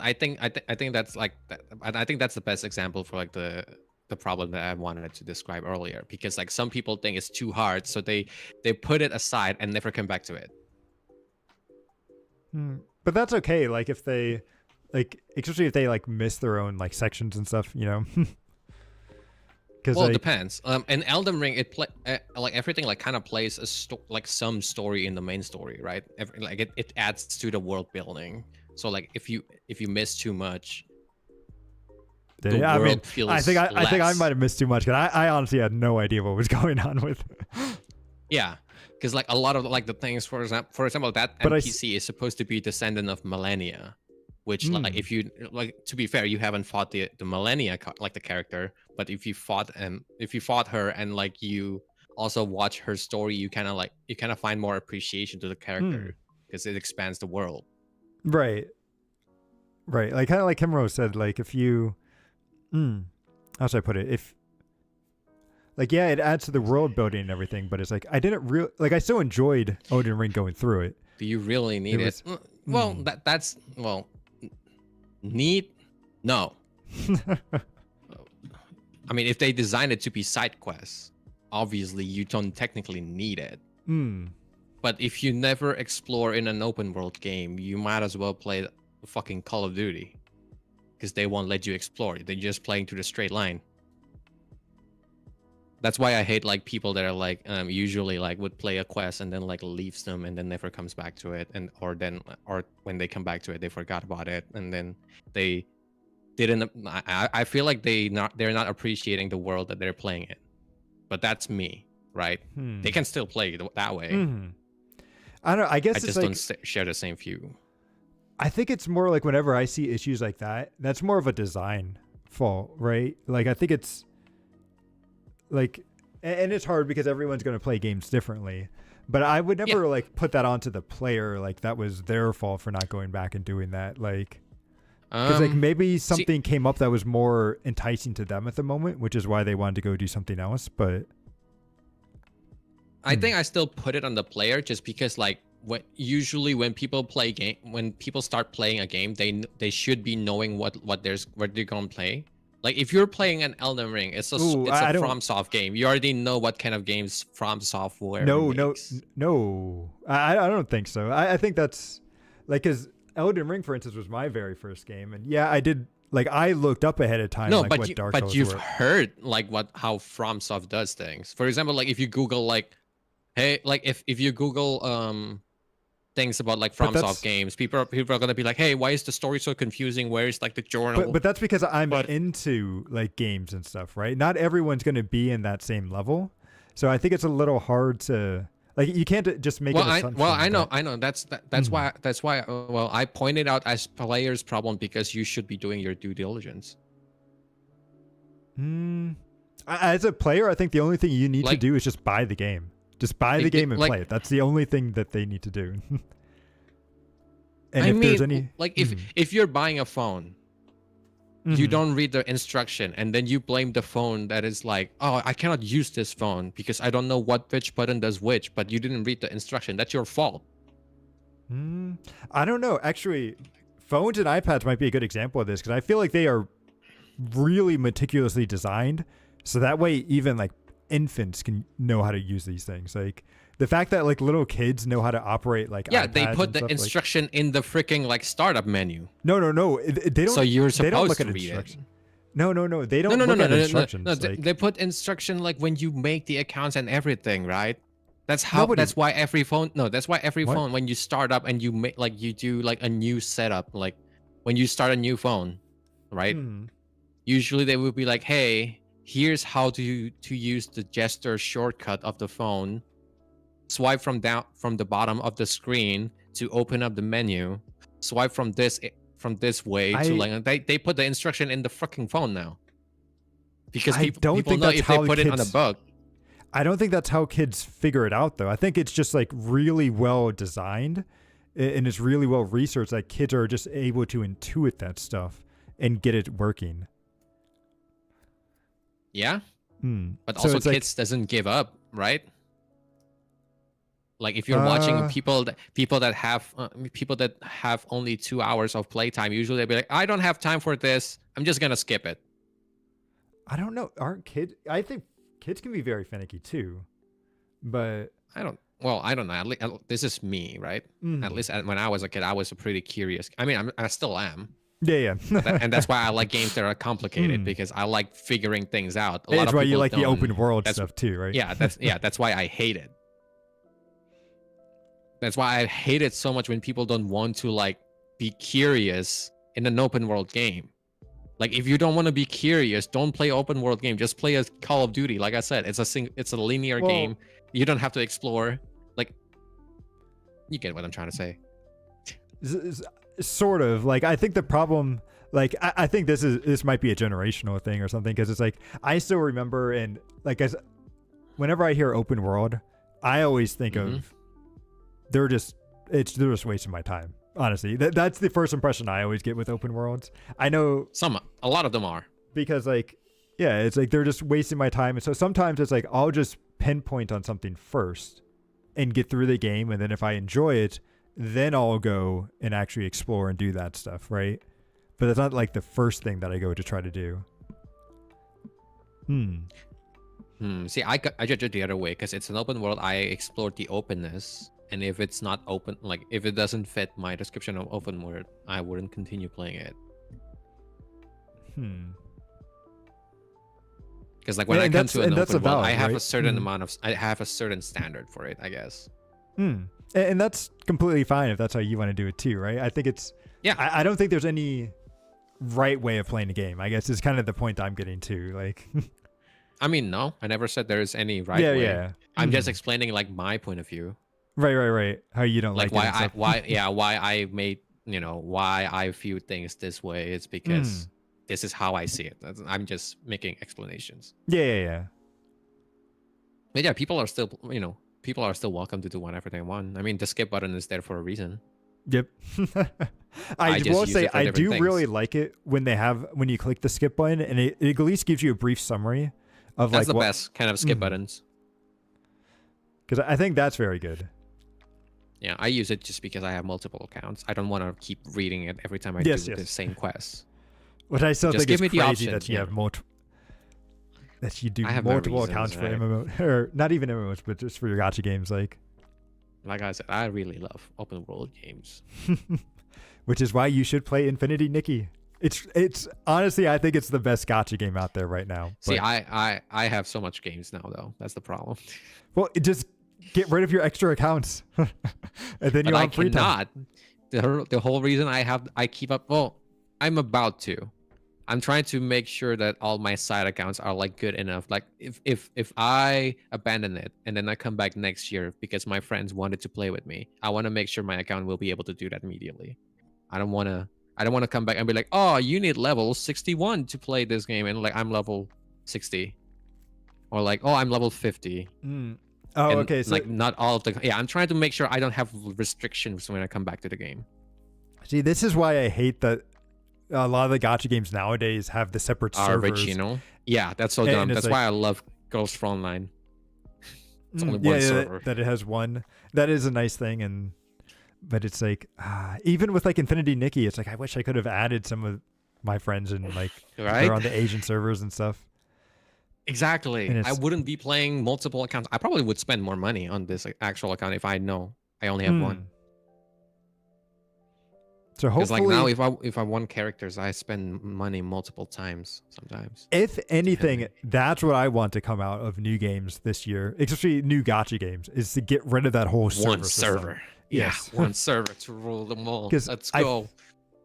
I think I think that's like that, I think that's the best example for like the problem that I wanted to describe earlier, because like some people think it's too hard, so they put it aside and never come back to it. but that's okay. Like if they like, especially if they like miss their own like sections and stuff, because Well, it like depends. In Elden Ring, like everything like kind of plays like some story in the main story, right? Like it adds to the world building. So like if you miss too much, the yeah, I mean, world feels I think I might less. have missed too much because I honestly had no idea what was going on with. Yeah, because like a lot of like the things, for example, that But NPC is supposed to be descendant of Millennia, which like if you like, to be fair, you haven't fought the Millennia like the character, but if you fought her and like you also watch her story, you kind of find more appreciation to the character because it expands the world. right, right, like kind of like Kimro said, like if you, how should I put it? If like yeah, it adds to the world building and everything, but it's like I didn't real like I still enjoyed Odin Ring going through it. Do you really It need it? was, Well, that's well, need no. I mean, if they design it to be side quests, obviously you don't technically need it. But if you never explore in an open world game, you might as well play fucking Call of Duty, because they won't let you explore. They're just playing to the straight line. That's why I hate like people that are like usually like would play a quest and then like leaves them and then never comes back to it, or when they come back to it they forgot about it, and then they didn't. I feel like they're not appreciating the world that they're playing in. But that's me, right? They can still play that way. I don't know. I guess I it's just like, don't share the same view. I think it's more like whenever I see issues like that, that's more of a design fault, right? Like I think it's like, and it's hard because everyone's going to play games differently. But I would never like put that onto the player, like that was their fault for not going back and doing that. Like, because like maybe something came up that was more enticing to them at the moment, which is why they wanted to go do something else. But I think I still put it on the player, just because like usually when people start playing a game, they should be knowing what they're gonna play. Like if you're playing an Elden Ring, it's a FromSoft game. You already know what kind of games From Software makes. No. I don't think so. I think that's like, because Elden Ring, for instance, was my very first game, and yeah, I did like I looked up ahead of time. No, like, what Dark Souls you've were. heard like how FromSoft does things. For example, like if you Google like, hey, like if you Google things about like FromSoft games, people are gonna be like, hey, why is the story so confusing? Where is like the journal? But that's because I'm into like games and stuff, right? Not everyone's gonna be in that same level, so I think it's a little hard to like. You can't just make an assumption. I know. That's why. Well, I pointed out as player's problem, because you should be doing your due diligence. As a player, I think the only thing you need to do is just buy the game. Just buy the game and play it. That's the only thing that they need to do. And there's any like if you're buying a phone, you don't read the instruction, and then you blame the phone that is like, oh, I cannot use this phone because I don't know which button does which, but you didn't read the instruction. That's your fault. I don't know. Actually, phones and iPads might be a good example of this, because I feel like they are really meticulously designed, so that way even like infants can know how to use these things. Like the fact that like little kids know how to operate like iPads, they put the instruction in the freaking like startup menu. No, they don't. So you're supposed they don't look to at read instruction. it. No, they don't look at instructions. No, they put instruction like when you make the accounts and everything, right? That's how. That's why every phone. No, that's why every phone, when you start up and you make like you do like a new setup, like when you start a new phone, right? Usually they would be like, hey, here's how to use the gesture shortcut of the phone. Swipe from the bottom of the screen to open up the menu. Swipe from this way to like they put the instruction in the fucking phone now. Because people know if they put it on a book. I don't think that's how kids figure it out, though. I think it's just like really well designed and it's really well researched that kids are just able to intuit that stuff and get it working. Yeah. But So also it's like- kids doesn't give up, right? Like if you're watching people that have only 2 hours of playtime, usually they'll be like, I don't have time for this. I'm just gonna skip it. I don't know. Aren't kids? I think kids can be very finicky too, but I don't know. This is me, right? At least when I was a kid, I was a pretty curious. I mean, I still am. Yeah. And that's why I like games that are complicated because I like figuring things out. A lot That's of why you people like the don't. open world stuff too, right? Yeah, that's why I hate it. That's why I hate it so much when people don't want to like be curious in an open world game. Like if you don't want to be curious, don't play open world game. Just play a Call of Duty. Like I said, it's a linear game. You don't have to explore. Like, you get what I'm trying to say. Sort of. Like I think the problem, like I think this might be a generational thing or something, because it's like I still remember, and like whenever I hear open world, I always think of they're just wasting my time. Honestly, that's the first impression I always get with open worlds. I know a lot of them are, because like, yeah, it's like they're just wasting my time. And so sometimes it's like I'll just pinpoint on something first and get through the game, and then if I enjoy it, then I'll go and actually explore and do that stuff, right? But that's not like the first thing that I go to try to do. See, I judge it the other way, because it's an open world. I explored the openness, and if it's not open, like if it doesn't fit my description of open world, I wouldn't continue playing it. Because like when I come to an open world, I have a certain amount of, I have a certain standard for it, I guess. And that's completely fine if that's how you want to do it too, right? I think it's, yeah. I don't think there's any right way of playing a game, I guess, is kind of the point I'm getting to. Like, I mean, no, I never said there's any right way. Yeah. I'm just explaining like my point of view. Right. How you don't like why I made, why I view things this way. It's because this is how I see it. I'm just making explanations. Yeah. But yeah, people are still welcome to do whatever they want. I mean, the skip button is there for a reason. Yep. I will say I do really like it when you click the skip button and it at least gives you a brief summary of that's like the best kind of skip buttons. Because I think that's very good. Yeah, I use it just because I have multiple accounts. I don't want to keep reading it every time I do the same quest. Which I still just think is crazy option, that you have multiple. That you do I have multiple accounts for MMO, or not even MMOs, but just for your gacha games, like I said, I really love open world games. Which is why you should play Infinity Nikki. It's honestly, I think it's the best gacha game out there right now. See, I have so much games now, though. That's the problem. Well, just get rid of your extra accounts, and then you have free time. The whole reason I keep up. Well, I'm about to. I'm trying to make sure that all my side accounts are like good enough. Like if I abandon it and then I come back next year because my friends wanted to play with me, I want to make sure my account will be able to do that immediately. I don't want to come back and be like, oh, you need level 61 to play this game, and like I'm level 60, or like, oh, I'm level 50. Oh, and okay. So like not all of the I'm trying to make sure I don't have restrictions when I come back to the game. See, this is why I hate that a lot of the gacha games nowadays have the separate servers. Original. Yeah, that's so dumb. That's why I love Girls Frontline. It's only one server. That it has one. That is a nice thing, but it's like even with like Infinity Nikki, it's like I wish I could have added some of my friends and like they're on the Asian servers and stuff. Exactly. I wouldn't be playing multiple accounts. I probably would spend more money on this actual account if I know I only have one. So hopefully, like now, if I want characters, I spend money multiple times sometimes. If anything, that's what I want to come out of new games this year, especially new gacha games, is to get rid of that whole server. One server. Yes. Yeah, one server to rule them all. Let's go.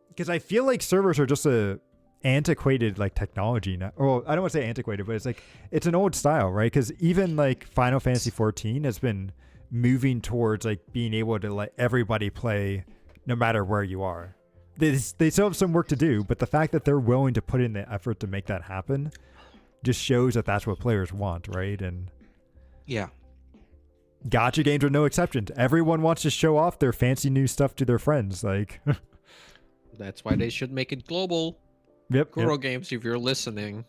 Because I feel like servers are just a antiquated like technology now. Well, I don't want to say antiquated, but it's like it's an old style, right? Because even like Final Fantasy 14 has been moving towards like being able to let everybody play no matter where you are. They still have some work to do, but the fact that they're willing to put in the effort to make that happen just shows that that's what players want, right? And Yeah. Gotcha games are no exception. Everyone wants to show off their fancy new stuff to their friends. Like, That's why they should make it global. yep. Kuro Games, if you're listening.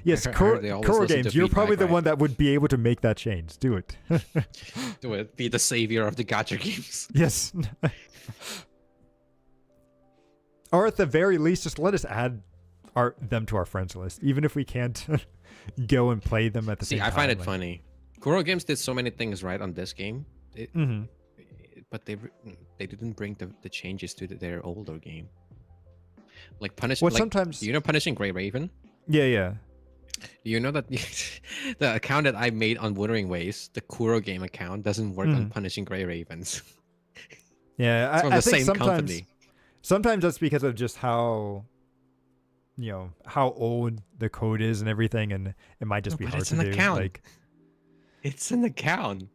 Yes, I heard they always Kuro listen to Games. You're probably feedback, the right? one that would be able to make that change. Do it. Do it. Be the savior of the gacha games. Yes. Or at the very least, just let us add them to our friends list, even if we can't go and play them at the same See, time. I find it funny. Kuro Games did so many things right on this game, but they didn't bring the changes to their older game. Like Well, sometimes you know, Punishing Grey Raven. Yeah. You know that the account that I made on Wuthering Waves, the Kuro game account, doesn't work on Punishing Grey Ravens. Yeah, It's from I the think same company. Sometimes that's because of just how old the code is and everything, and it might just be hard to do. Account. Like, it's an account.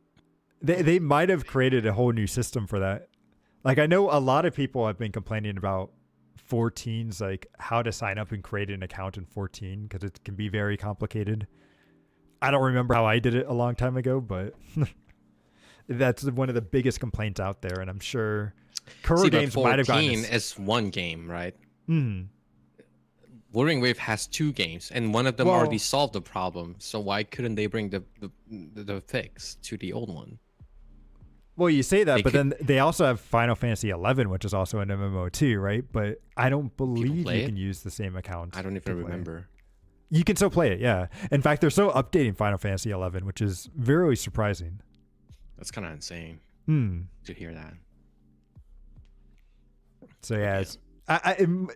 They might have created a whole new system for that. Like, I know a lot of people have been complaining about 14's, like how to sign up and create an account in 14, because it can be very complicated. I don't remember how I did it a long time ago, but that's one of the biggest complaints out there, and I'm sure Kuro Games might have gotten this. Is one game, right? Mm-hmm. Wuthering Wave has 2 games, and one of them already solved the problem. So why couldn't they bring the fix to the old one? Well, you say that, but then they also have Final Fantasy 11, which is also an MMO too, right? But I don't believe you can use the same account. I don't even remember. You can still play it, yeah. In fact, they're still updating Final Fantasy 11, which is very surprising. That's kind of insane to hear that. So yeah,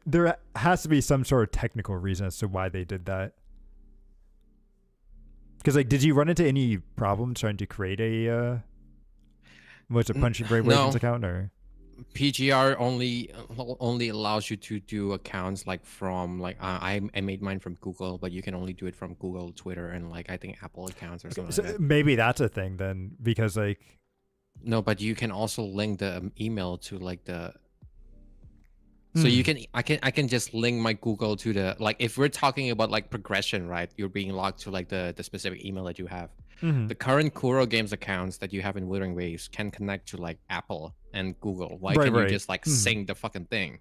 there has to be some sort of technical reason as to why they did that. Because, like, did you run into any problems trying to create a Punching Grey Ravens account? Or PGR only allows you to do accounts like from I made mine from Google, but you can only do it from Google, Twitter, and like I think Apple accounts or something. So like that. Maybe that's a thing then, because like no, but you can also link the email to like the. So you can I can just link my Google to the, like, if we're talking about like progression, right? You're being logged to like the specific email that you have. The current Kuro Games accounts that you have in Wuthering Waves can connect to like Apple and Google. Why can't you just like sync the fucking thing?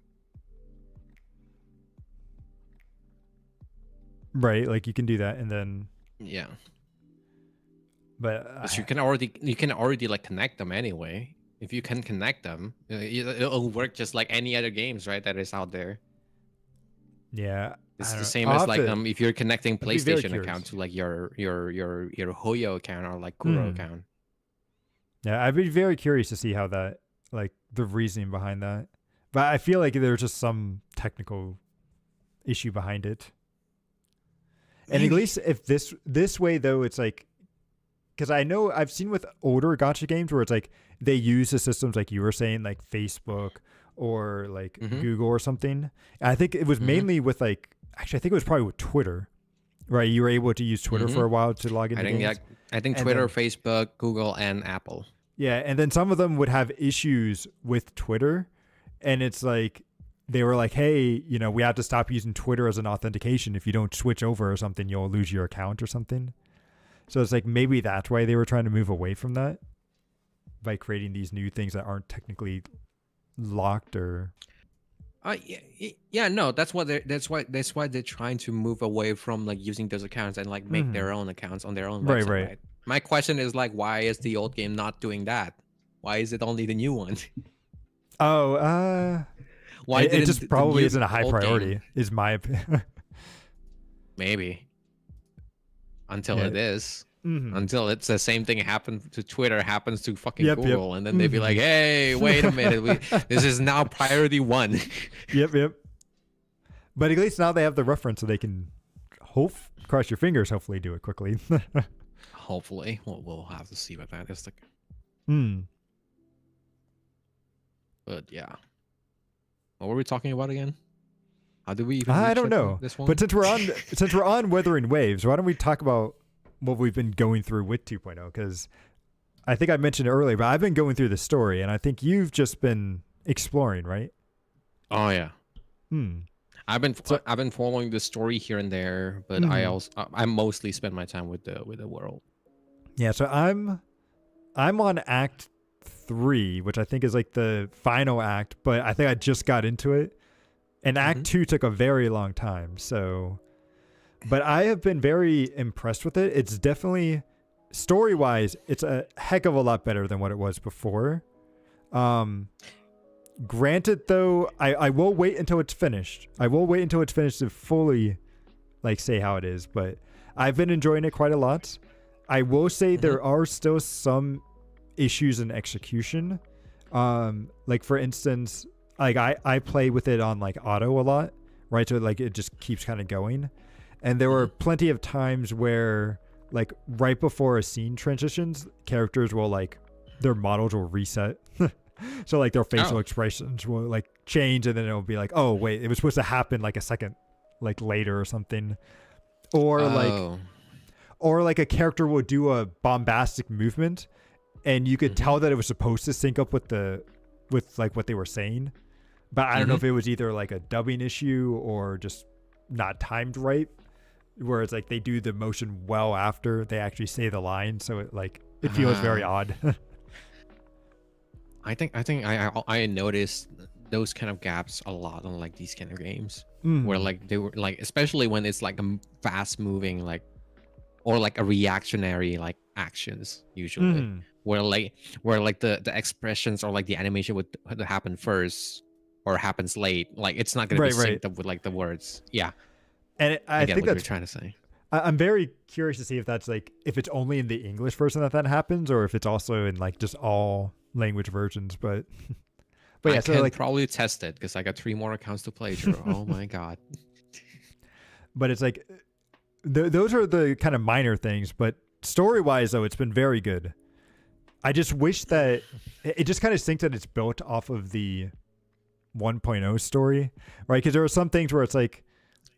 Right, like you can do that, and then yeah. But you can already like connect them anyway. If you can connect them, it'll work just like any other games, right? That is out there. Yeah, it's the same as like if you're connecting PlayStation account to like your Hoyo account or like Kuro account. Yeah, I'd be very curious to see how that, like, the reasoning behind that. But I feel like there's just some technical issue behind it. And at least if this way though, it's like, because I know I've seen with older gacha games where it's like they use the systems like you were saying, like Facebook or like Google or something. And I think it was mainly with like, actually I think it was probably with Twitter, right? You were able to use Twitter for a while to log into games. I think Twitter, Facebook, Google, and Apple. Yeah, and then some of them would have issues with Twitter, and it's like they were like, hey, we have to stop using Twitter as an authentication. If you don't switch over or something, you'll lose your account or something. So it's like maybe that's why they were trying to move away from that by creating these new things that aren't technically locked or. No, that's why they're trying to move away from like using those accounts and like make their own accounts on their own website. Right. My question is like, why is the old game not doing that? Why is it only the new one? Why it just probably isn't a high priority, is my opinion. Maybe. Until it is. Until it's the same thing happened to Twitter happens to fucking Google. And then they'd be like, hey, wait a minute. This is now priority 1. Yep. But at least now they have the reference so they can cross your fingers, hopefully do it quickly. Hopefully. We'll have to see what that is. But yeah. What were we talking about again? How did we even I don't know. This one? But since we're on Wuthering Waves, why don't we talk about what we've been going through with 2.0? Because I think I mentioned it earlier, but I've been going through the story, and I think you've just been exploring, right? Oh yeah. I've been following the story here and there, but I mostly spend my time with the world. Yeah, so I'm on act 3, which I think is like the final act, but I think I just got into it. And act 2 took a very long time. So but I have been very impressed with it. It's definitely story-wise, it's a heck of a lot better than what it was before. Granted though, I will wait until it's finished. I will wait until it's finished to fully like say how it is, but I've been enjoying it quite a lot. I will say there are still some issues in execution. Like for instance, like I play with it on like auto a lot, right? So like it just keeps kind of going. And there were plenty of times where like right before a scene transitions, characters will like their models will reset. So like their facial expressions will like change, and then it'll be like, oh wait, it was supposed to happen like a second like later or something. Or like a character will do a bombastic movement and you could tell that it was supposed to sync up with like what they were saying. But I don't know if it was either like a dubbing issue or just not timed right, where it's like they do the motion well after they actually say the line, so it feels very odd. I think I noticed those kind of gaps a lot on like these kind of games where like they were like, especially when it's like a fast moving like or like a reactionary like actions usually where like the expressions or like the animation would happen first or happens late, like it's not going to be synced up with like the words. Yeah. And I think what that's you're trying to say. I'm very curious to see if that's like if it's only in the English version that happens, or if it's also in like just all language versions. But yeah, I so can like probably test it because I got 3 more accounts to play through. Oh my god. But it's like those are the kind of minor things. But story wise, though, it's been very good. I just wish that it just kind of stinks that it's built off of the 1.0 story, right? Because there are some things where it's like,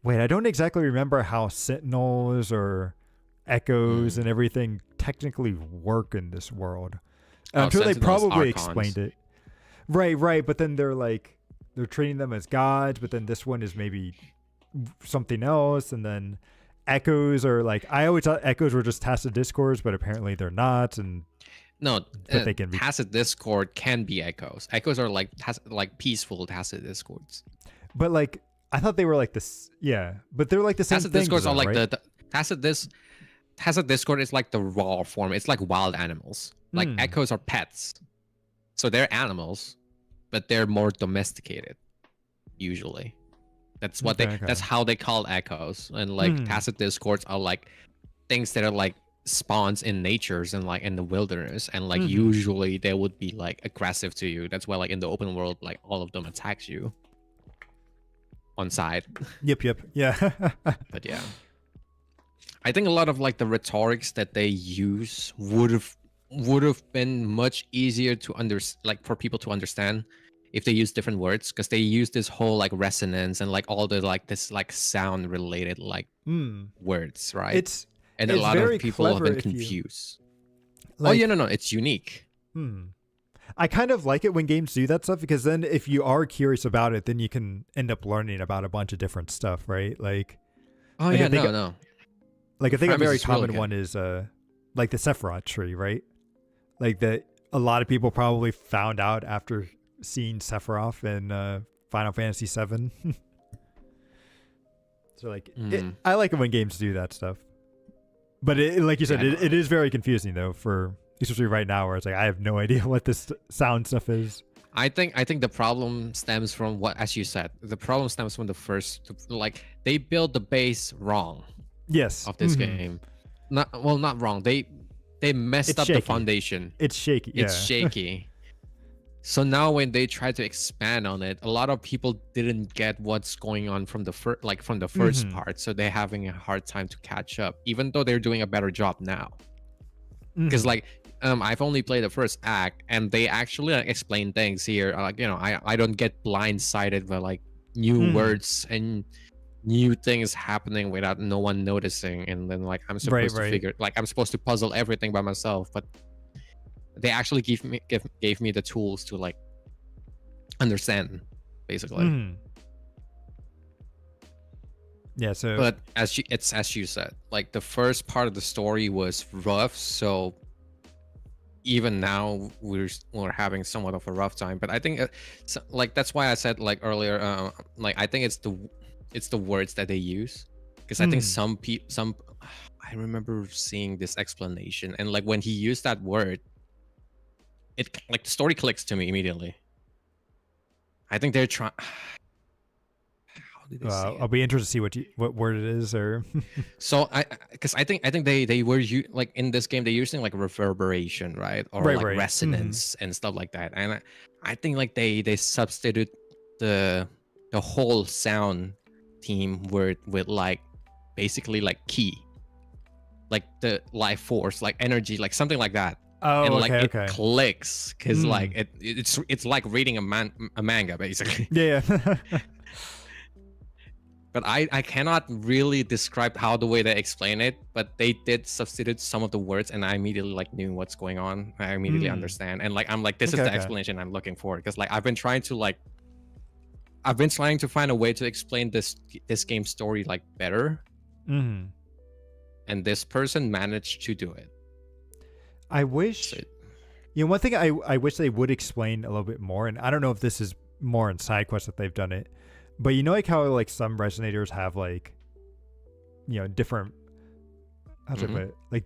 wait, I don't exactly remember how Sentinels or Echoes and everything technically work in this world. I'm sure they probably explained it. Right. But then they're treating them as gods, but then this one is maybe something else. And then Echoes are like, I always thought Echoes were just tacit discords, but apparently they're not. And no, they can be. Tacit discord can be Echoes. Echoes are like peaceful tacit discords. But like, I thought they were like this, yeah. But they're like the same tacit things. Discords though, are like right? the tacit discord is like the raw form. It's like wild animals. Like Echoes are pets, so they're animals, but they're more domesticated. Usually, that's what that's how they call Echoes. And like tacit discords are like things that are like spawns in natures and like in the wilderness, and like usually they would be like aggressive to you. That's why like in the open world, like all of them attacks you on side. Yep. Yeah. But yeah, I think a lot of like the rhetorics that they use would have been much easier to like for people to understand if they use different words, because they use this whole like resonance and like all the like this like sound related like words, right? And a lot of people have been confused. Oh yeah, no, it's unique. I kind of like it when games do that stuff, because then if you are curious about it, then you can end up learning about a bunch of different stuff, right? Like, oh yeah, no. Like I think a very common one is like the Sephiroth tree, right? Like that a lot of people probably found out after seeing Sephiroth in Final Fantasy VII. So like, I like it when games do that stuff. But like you said, it is very confusing though, for especially right now, where it's like I have no idea what this sound stuff is. I think the problem stems from what, as you said, the problem stems from the first, like they built the base wrong. Yes. Of this game, not wrong. They messed up the foundation. It's shaky. Yeah. It's shaky. So now when they try to expand on it, a lot of people didn't get what's going on from the first part, so they're having a hard time to catch up, even though they're doing a better job now. Because like I've only played the first act, and they actually like explain things here. Like, you know, I don't get blindsided by like new words and new things happening without no one noticing, and then like I'm supposed to figure, like I'm supposed to puzzle everything by myself. But they actually gave me the tools to like understand, basically. Yeah. So But as you said, like the first part of the story was rough, so even now we're having somewhat of a rough time. But I think like that's why I said like earlier, like I think it's the words that they use, because I think mm, some I remember seeing this explanation, and like when he used that word, it like the story clicks to me immediately. I think they're trying. How did they say I'll it? be interested to see what word it is or. So because I think they were like in this game they're using like reverberation, right, or Right. like Right. resonance and stuff like that, and I think like they substitute the whole sound theme word with like basically like key, like the life force, like energy, like something like that, and Oh. like Okay. it Okay. clicks because like Mm. it's like reading a manga basically. Yeah. Yeah. But I cannot really describe how the way they explain it, but they did substitute some of the words, and I immediately like knew what's going on. I immediately mm. understand, and like I'm like, this is Okay. the Okay. explanation I'm looking for, because like I've been trying to find a way to explain this game's story like better, Mm. and this person managed to do it. I So wish. You know, one thing I wish they would explain a little bit more, and I don't know if this is more in side quests that they've done it, but you know, like how like some resonators have like, you know, different, how's it mhm. put it? Like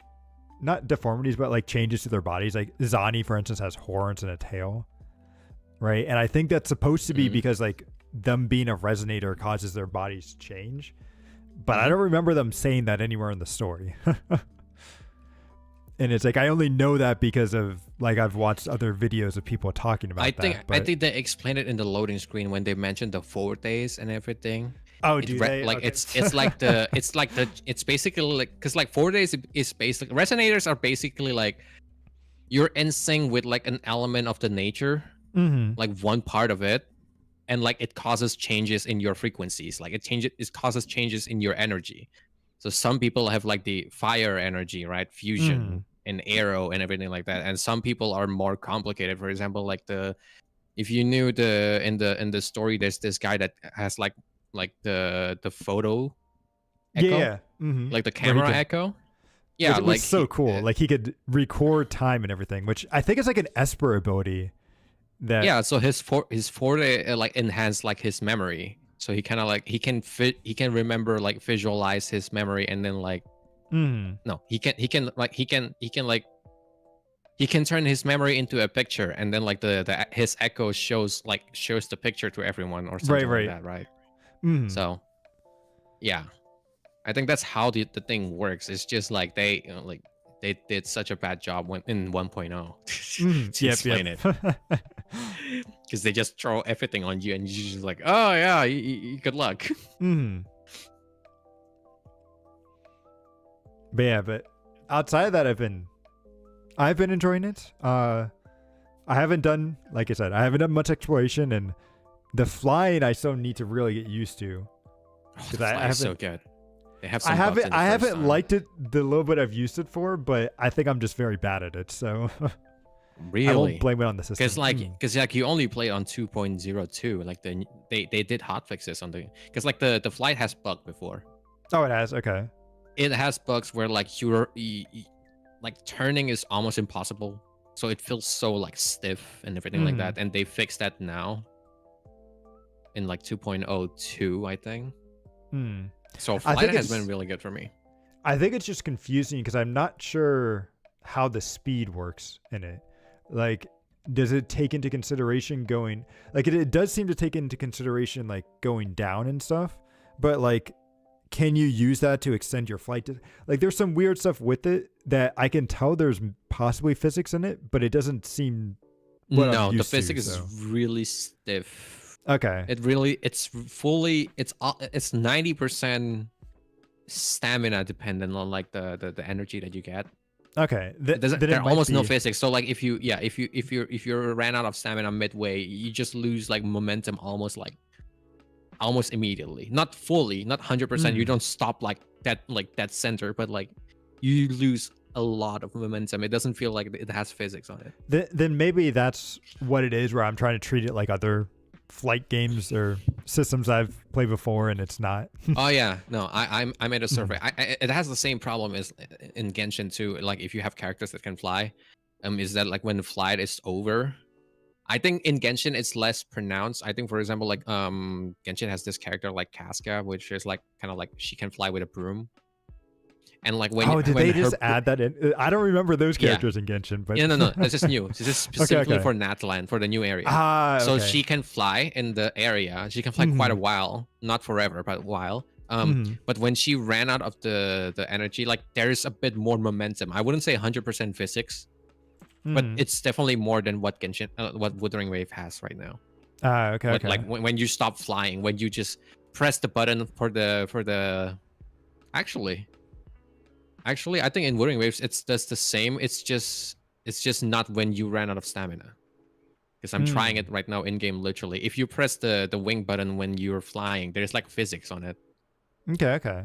not deformities, but like changes to their bodies. Like Zani, for instance, has horns and a tail, right? And I think that's supposed to be Mhm. because like them being a resonator causes their bodies to change, but I Mhm. don't remember them saying that anywhere in the story. And it's like I only know that because of like I've watched other videos of people talking about that. I But think they explained it in the loading screen when they mentioned the 4 days and everything. oh, do they? Like Okay. it's basically like, because like 4 days is basically, resonators are basically like you're in sync with like an element of the nature, Mm-hmm. like one part of it, and like it causes changes in your frequencies, like it causes changes in your energy. So some people have like the fire energy, right, Mm-hmm. fusion and arrow and everything like that, and some people are more complicated. For example, like the if you knew in the story, there's this guy that has like the photo Yeah, echo, yeah. Mm-hmm. like the Where he camera can, echo. Yeah, which was like so he cool. Like he could record time and everything, which I think is like an Esper ability. That yeah, so his forte like enhance like his memory, so he kind of like he can remember, like visualize his memory, and then like mm, no, he can like he can turn his memory into a picture, and then like the his echo shows the picture to everyone or right, something like right. that, right? Mm, So yeah, I think that's how the thing works. It's just like they like they did such a bad job when in 1.0 mm, to yep, yep. explain it, because they just throw everything on you and you're just like, oh yeah, good luck. Mm. But yeah, but outside of that, I've been enjoying it. I haven't done, like I said, I haven't done much exploration, and the flying I still need to really get used to Oh, the because fly I is so haven't. good. They have I some buffs haven't in the I first haven't time. liked it the little bit I've used it for, but I think I'm just very bad at it, so I won't Really? blame it on the system. Because like you only play on 2.02, like they did hot fixes on the, because like the flight has bugged before. Oh, it has. Okay. It has bugs where like like turning is almost impossible, so it feels so like stiff and everything like Mm. that, and they fixed that now in like 2.02, I think. Mm. So I flight think has been it's really good for me. I think it's just confusing because I'm not sure how the speed works in it. Like, does it take into consideration going like it does seem to take into consideration like going down and stuff, but like can you use that to extend your flight to, like there's some weird stuff with it that I can tell there's possibly physics in it, but it doesn't seem what I'm No, the used to. physics is So really stiff. okay. It's 90% stamina dependent on like the energy that you get. Okay. Then it There might almost no be physics. So like if you ran out of stamina midway, you just lose like momentum almost immediately. Not fully, not 100%. You mm. don't stop like that center, but like you lose a lot of momentum. It doesn't feel like it has physics on it. Then maybe that's what it is where I'm trying to treat it like other flight games or systems I've played before, and it's not. Oh yeah, no, I made a survey. Mhm. It has the same problem as in Genshin too. Like if you have characters that can fly, is that like when the flight is over? I think in Genshin it's less pronounced. I think for example, like Genshin has this character like Casca, which is like kind of like she can fly with a broom, and like Oh, did when they her just add that in? I don't remember those yeah. characters in Genshin, but Yeah, no, this is new. This is specifically okay. for Natlan, for the new area. So Okay. she can fly in the area. She can fly quite a Mhm. while, not forever, but a while. Mhm. But when she ran out of the energy, like there's a bit more momentum. I wouldn't say 100% physics, but Mhm. it's definitely more than what Genshin, what Wuthering Wave has right now. Okay. But Okay. like when you stop flying, when you just press the button for the actually. Actually, I think in Wuthering Waves it's just the same. It's just not when you ran out of stamina. Because I'm trying it Mm. right now in game literally. If you press the wing button when you're flying, there's like physics on it. Okay. Okay.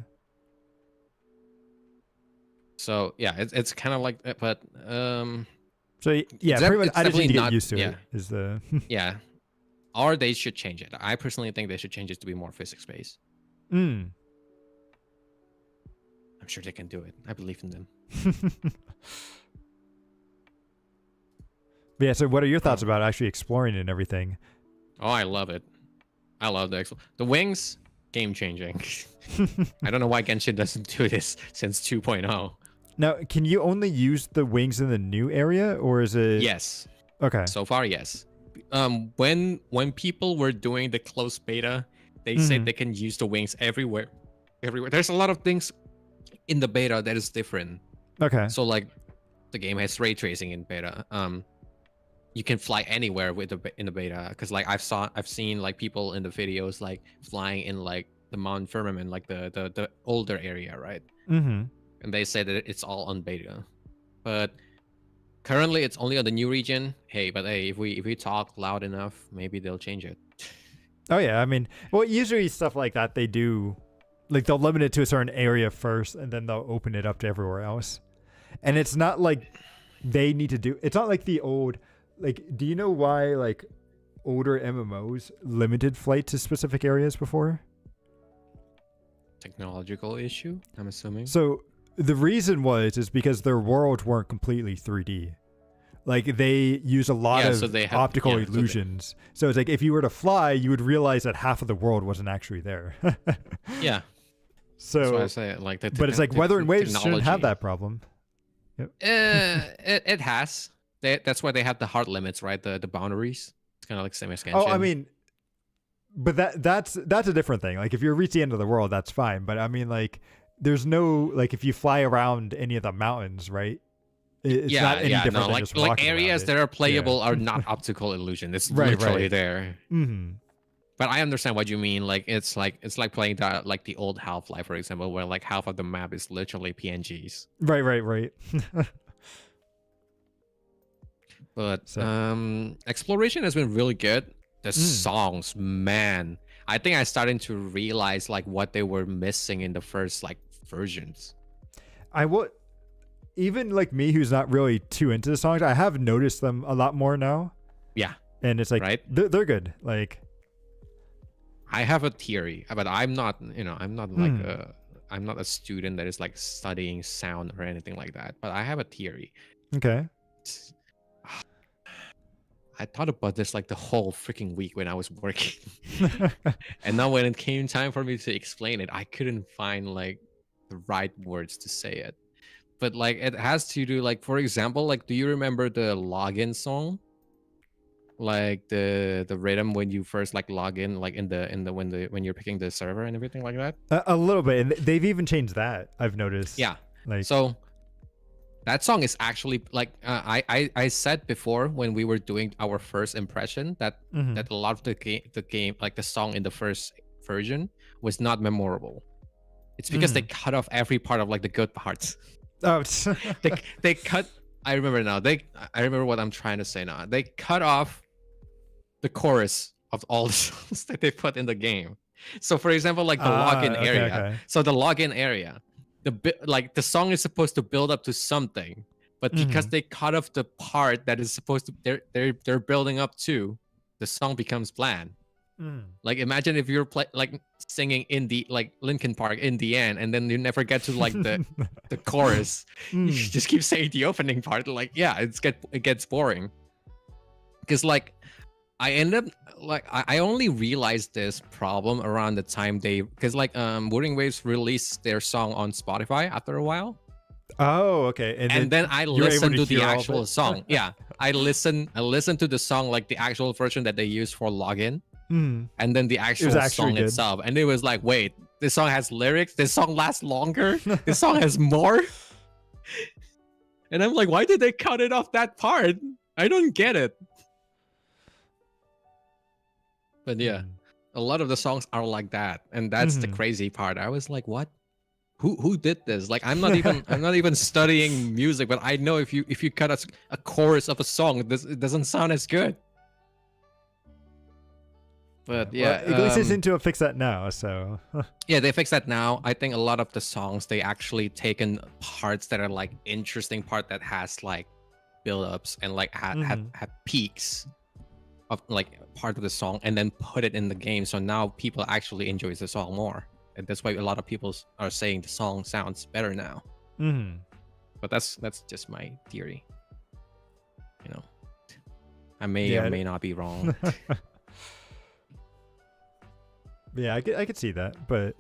So yeah, it's kind of like that, but So yeah, pretty much. it's I just need definitely to get not. used to Yeah, it. Is the yeah. Or they should change it. I personally think they should change it to be more physics based. mm. I'm sure they can do it. I believe in them. But yeah. So what are your thoughts Oh, about actually exploring it and everything? oh, I love it. I love the wings. Game changing. I don't know why Genshin doesn't do this since 2.0. Now, can you only use the wings in the new area, or is it? Yes. Okay. So far, yes. When people were doing the closed beta, they said Mhm. they can use the wings everywhere. Everywhere. There's a lot of things in the beta that is different. Okay. So like the game has ray tracing in beta. You can fly anywhere with in the beta because like I've seen like people in the videos like flying in like the Mount Firmament, like the older area, right? Mm-hmm. And they say that it's all on beta, but currently it's only on the new region. Hey, but hey, if we talk loud enough, maybe they'll change it. Oh yeah. I mean, well, usually stuff like that they do, like they'll limit it to a certain area first, and then they'll open it up to everywhere else. And it's not like they need to do. It's not like the old. Like, do you know why like older MMOs limited flight to specific areas before? Technological issue, I'm assuming. So the reason is because their worlds weren't completely 3D. Like they use a lot Yeah, of so they have optical yeah, so they, illusions. So it's like if you were to fly, you would realize that half of the world wasn't actually there. yeah. That's why I So, say it. Like but it's like weather and waves shouldn't have technology. that problem. Yep. It has. That's why they have the hard limits, right? The boundaries. It's kind of like same as Oh, I Genshin. mean, but that's a different thing. Like if you reach the end of the world, that's fine. But I mean, like there's no like if you fly around any of the mountains, right? It's not any different no, than just like walking around areas it. that are playable Yeah. are not optical illusion. It's Right, literally right. there. Mm-hmm. But I understand what you mean. Like it's like playing that like the old Half-Life, for example, where like half of the map is literally PNGs. Right, right, right. But So, exploration has been really good. The songs, man. I think I started to realize like what they were missing in the first like versions. I would even like me, who's not really too into the songs. I have noticed them a lot more now, Yeah, and it's like right. they're good. Like, I have a theory, but I'm not, I'm not like I'm not a student that is like studying sound or anything like that. But I have a theory. okay. I thought about this like the whole freaking week when I was working. And now when it came time for me to explain it, I couldn't find like the right words to say it. But like it has to do like, for example, like do you remember the login song? Like the rhythm when you first like log in, like in the when you're picking the server and everything like that? A little bit, and they've even changed that. I've noticed. Yeah. Like, So that song is actually like I said before when we were doing our first impression that mhm. a lot of the game like the song in the first version was not memorable. It's because they cut off every part of like the good parts. Oh, They cut. I remember now. I remember what I'm trying to say now. They cut off the chorus of all the songs that they put in the game. So for example, like the login okay, area. okay. So the login area, like the song is supposed to build up to something, but because they cut off the part that is supposed to they're building up to, the song becomes bland. Mm. Like imagine if you're like singing in the like Linkin Park in the end, and then you never get to like the chorus. You Mm. just keep saying the opening part. Like yeah, it gets boring. Because like I end up like I only realized this problem around the time because like Wuthering Waves released their song on Spotify after a while, Oh, okay. and then I you're able listened to the hear all of actual it? song. Yeah, I listened to the song like the actual version that they used for login, Mm. and then the was actual actually song good. itself, and it was like, wait, this song has lyrics. This song lasts longer. This song has more. And I'm like, why did they cut it off that part? I don't get it. But yeah, Mm. a lot of the songs are like that, and that's the Mhm. crazy part. I was like, what? Who did this? Like, I'm not even studying music, but I know if you cut a chorus of a song, it doesn't sound as good. But Well, yeah, at least they seem to have fixed that now. So yeah, they fixed that now. I think a lot of the songs they actually taken parts that are like interesting part that has like build-ups and like had peaks of like part of the song, and then put it in the game. So now people actually enjoy the song more, and that's why a lot of people are saying the song sounds better now. Mhm. But that's just my theory. You know, I may or may not be wrong. Yeah, I could see that, but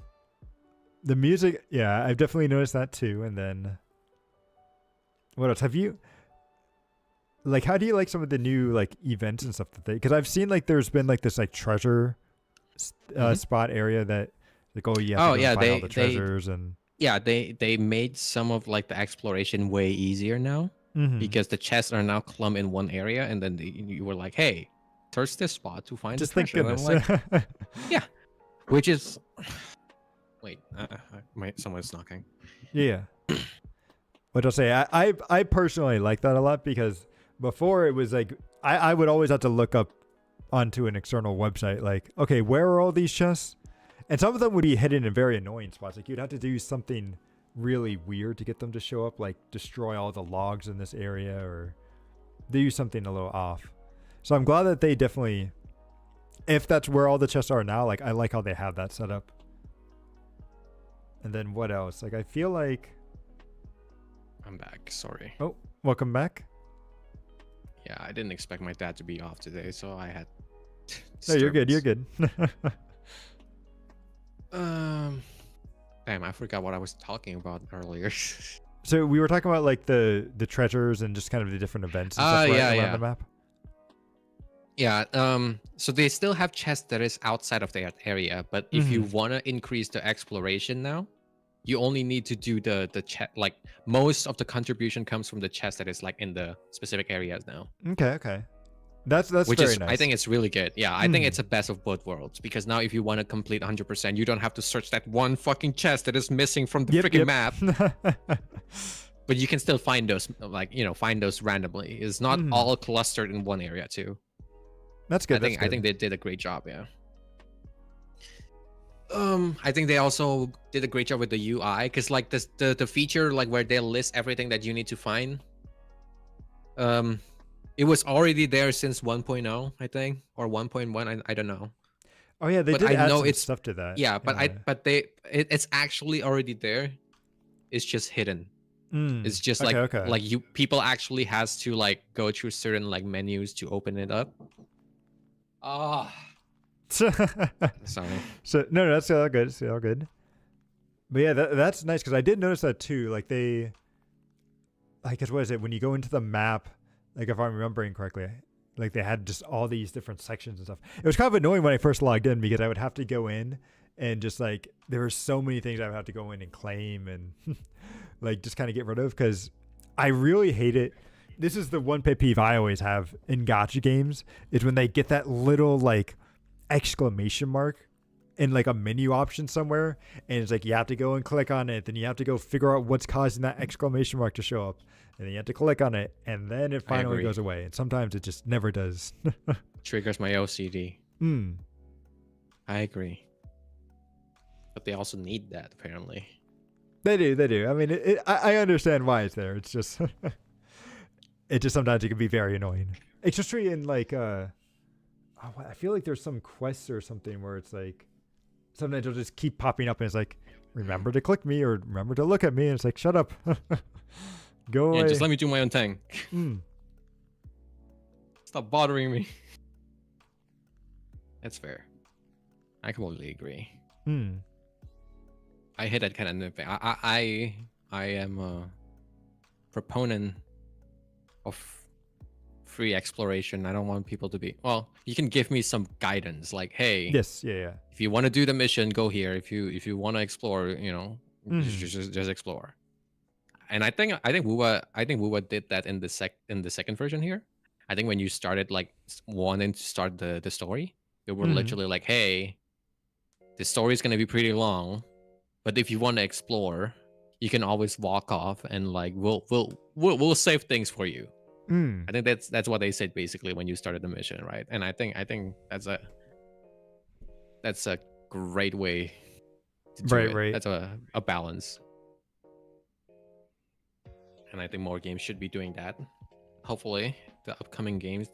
the music, yeah, I've definitely noticed that too. And then what else have you like? How do you like some of the new like events and stuff that they? Because I've seen like there's been like this like treasure spot area that like, oh, you have to go and find all the treasures and yeah, they made some of like the exploration way easier now, because the chests are now clumped in one area, and then you were like, hey, search this spot to find just the thank treasure. goodness. And I'm like, yeah, which is wait, someone's knocking. Yeah. What I'll say, I personally like that a lot, because before it was like I would always have to look up onto an external website like, okay, where are all these chests? And some of them would be hidden in very annoying spots. Like you'd have to do something really weird to get them to show up, like destroy all the logs in this area or do something a little off. So I'm glad that they definitely, if that's where all the chests are now, like I like how they have that set up. And then what else? Like I feel like I'm back. Sorry. Oh, welcome back. Yeah, I didn't expect my dad to be off today, so I had. No, you're good. You're good. Damn, I forgot what I was talking about earlier. So we were talking about like the treasures and just kind of the different events and stuff around the map. Yeah. So they still have chests that is outside of that area, but if you want to increase the exploration now, you only need to do the chest. Like most of the contribution comes from the chest that is like in the specific areas now. Okay. That's which very is nice. I think it's really good. Yeah, I think it's a best of both worlds, because now if you want to complete 100%, you don't have to search that one fucking chest that is missing from the freaking map. But you can still find those, like, find those randomly. It's not all clustered in one area too. That's good. I think they did a great job. Yeah. I think they also did a great job with the UI, because like the feature like where they list everything that you need to find. It was already there since 1.0, I think, or 1.1. I don't know. Oh yeah, they did add some stuff to that. Yeah, but it's actually already there. It's just hidden. It's just like people actually has to like go through certain like menus to open it up. Sorry. So no, that's all good. It's all good. But yeah, that's nice, because I did notice that too. Like they, like, what is it? When you go into the map, like if I'm remembering correctly, like they had just all these different sections and stuff. It was kind of annoying when I first logged in, because I would have to go in and just like there were so many things I would have to go in and claim and like just kind of get rid of, because I really hate it. This is the one pet peeve I always have in gacha games, is when they get that little like exclamation mark in like a menu option somewhere, and it's like you have to go and click on it, then you have to go figure out what's causing that exclamation mark to show up, and then you have to click on it, and then it finally goes away, and sometimes it just never does. Triggers my OCD. I agree, but they also need that apparently. They do. I mean, I understand why it's there. It's just it just sometimes it can be very annoying, especially in like I feel like there's some quests or something where it's like sometimes it'll just keep popping up and it's like, remember to click me or remember to look at me, and it's like, shut up. Go Yeah, away. just let me do my own thing. Mm. Stop bothering me. That's fair. I completely agree. Mm. I hate that kind of thing. I am a proponent of free exploration. I don't want people to be, well, you can give me some guidance, like, hey, Yes, yeah. if you want to do the mission, go here. If you want to explore, Mm. just explore. And I think Wuwa did that in the second version here. I think when you started like wanting to start the story, they were literally like, hey, the story is gonna be pretty long, but if you want to explore, you can always walk off and like we'll save things for you. Mm. I think that's what they said basically when you started the mission, right? And I think that's a great way to do it. Right. That's a balance. And I think more games should be doing that. Hopefully, the upcoming games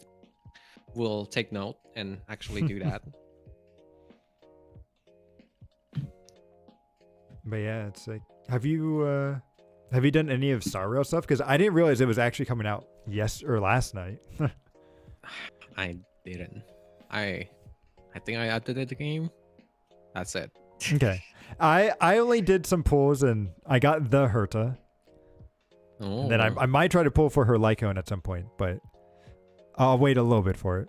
will take note and actually do that. But yeah, it's like, have you done any of Star Rail stuff? Because I didn't realize it was actually coming out last night. I didn't. I think I updated the game. That's it. Okay. I only did some pulls and I got the Herta. Oh. And then I might try to pull for her Lycone at some point, but I'll wait a little bit for it.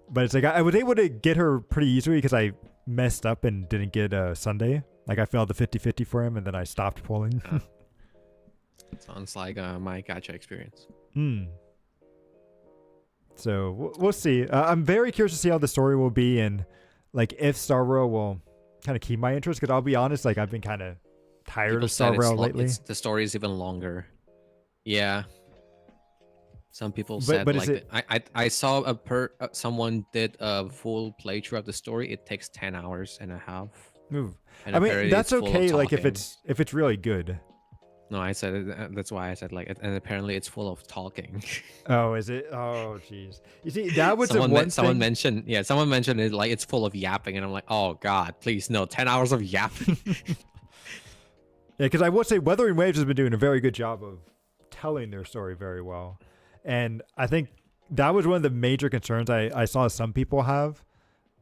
But it's like I was able to get her pretty easily because I messed up and didn't get Sunday. Like I failed the 50-50 for him and then I stopped pulling. Sounds like my gacha experience. So we'll see. I'm very curious to see how the story will be and like if Star Rail will kind of keep my interest. Because I'll be honest, like I've been kind of tired People of Star Rail lately. The story is even longer. Yeah. Some people said but like I saw someone did a full playthrough of the story. It takes 10 hours and a half. Ooh. And I mean apparently that's it's full of okay. Like if talking. it's really good. No, I said it, that's why I said like, and apparently it's full of talking. Oh, is it? Oh, jeez. You see, that was someone mentioned it like it's full of yapping, and I'm like, oh god, please no, 10 hours of yapping. Yeah, because I will say Wuthering Waves has been doing a very good job of telling their story very well. And I think that was one of the major concerns I saw some people have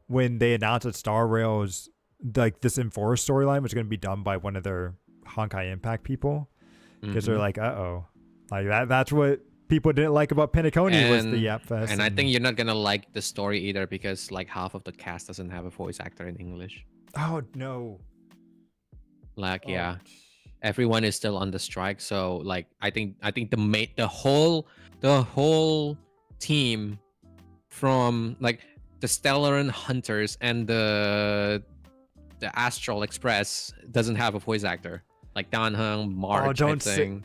when they announced that Star Rail's, like this Enforced storyline was going to be done by one of their Honkai Impact people. Because they're like, uh-oh. Like that's what people didn't like about Penacony was the Yap Fest. And I think you're not going to like the story either because like half of the cast doesn't have a voice actor in English. Oh, no. Like, yeah. Everyone is still on the strike, so like I think the whole team from like the Stellar Hunters and the Astral Express doesn't have a voice actor. Like Dan Heng, March, don't I think.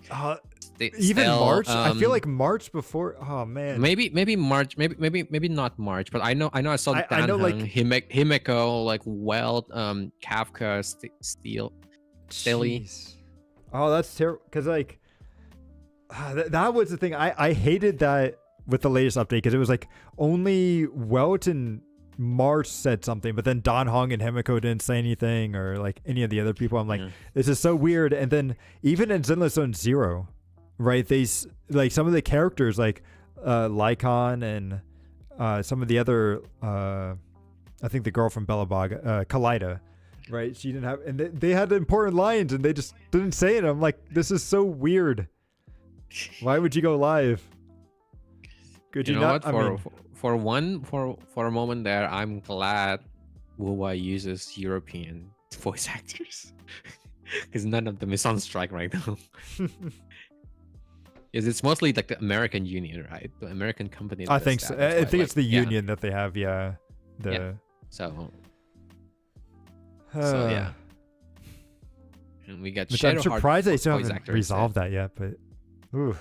Even March? I feel like March before. Oh man. Maybe March. Maybe not March. But I know I saw Dan Heng, like Himeko, like Weld, Kafka, Stilly. Oh, that's terrible. Because like that was the thing. I hated that with the latest update because it was like only Welt and March said something, but then Don Hong and Himiko didn't say anything, or like any of the other people. I'm like, this is so weird. And then even in Zenless Zone Zero, right? They like some of the characters like Lycon and some of the other I think the girl from Belabaga, Kalida. Right, she didn't have, and they had important lines, and they just didn't say it. I'm like, this is so weird. Why would you go live? Could you not? For a moment there, I'm glad Wuwa uses European voice actors because none of them is on strike right now. It's mostly like the American union, right? The American company. I think so. I think it's the union that they have. Yeah. So yeah, and we got. I'm surprised they still haven't resolved that yet, but. Ooh.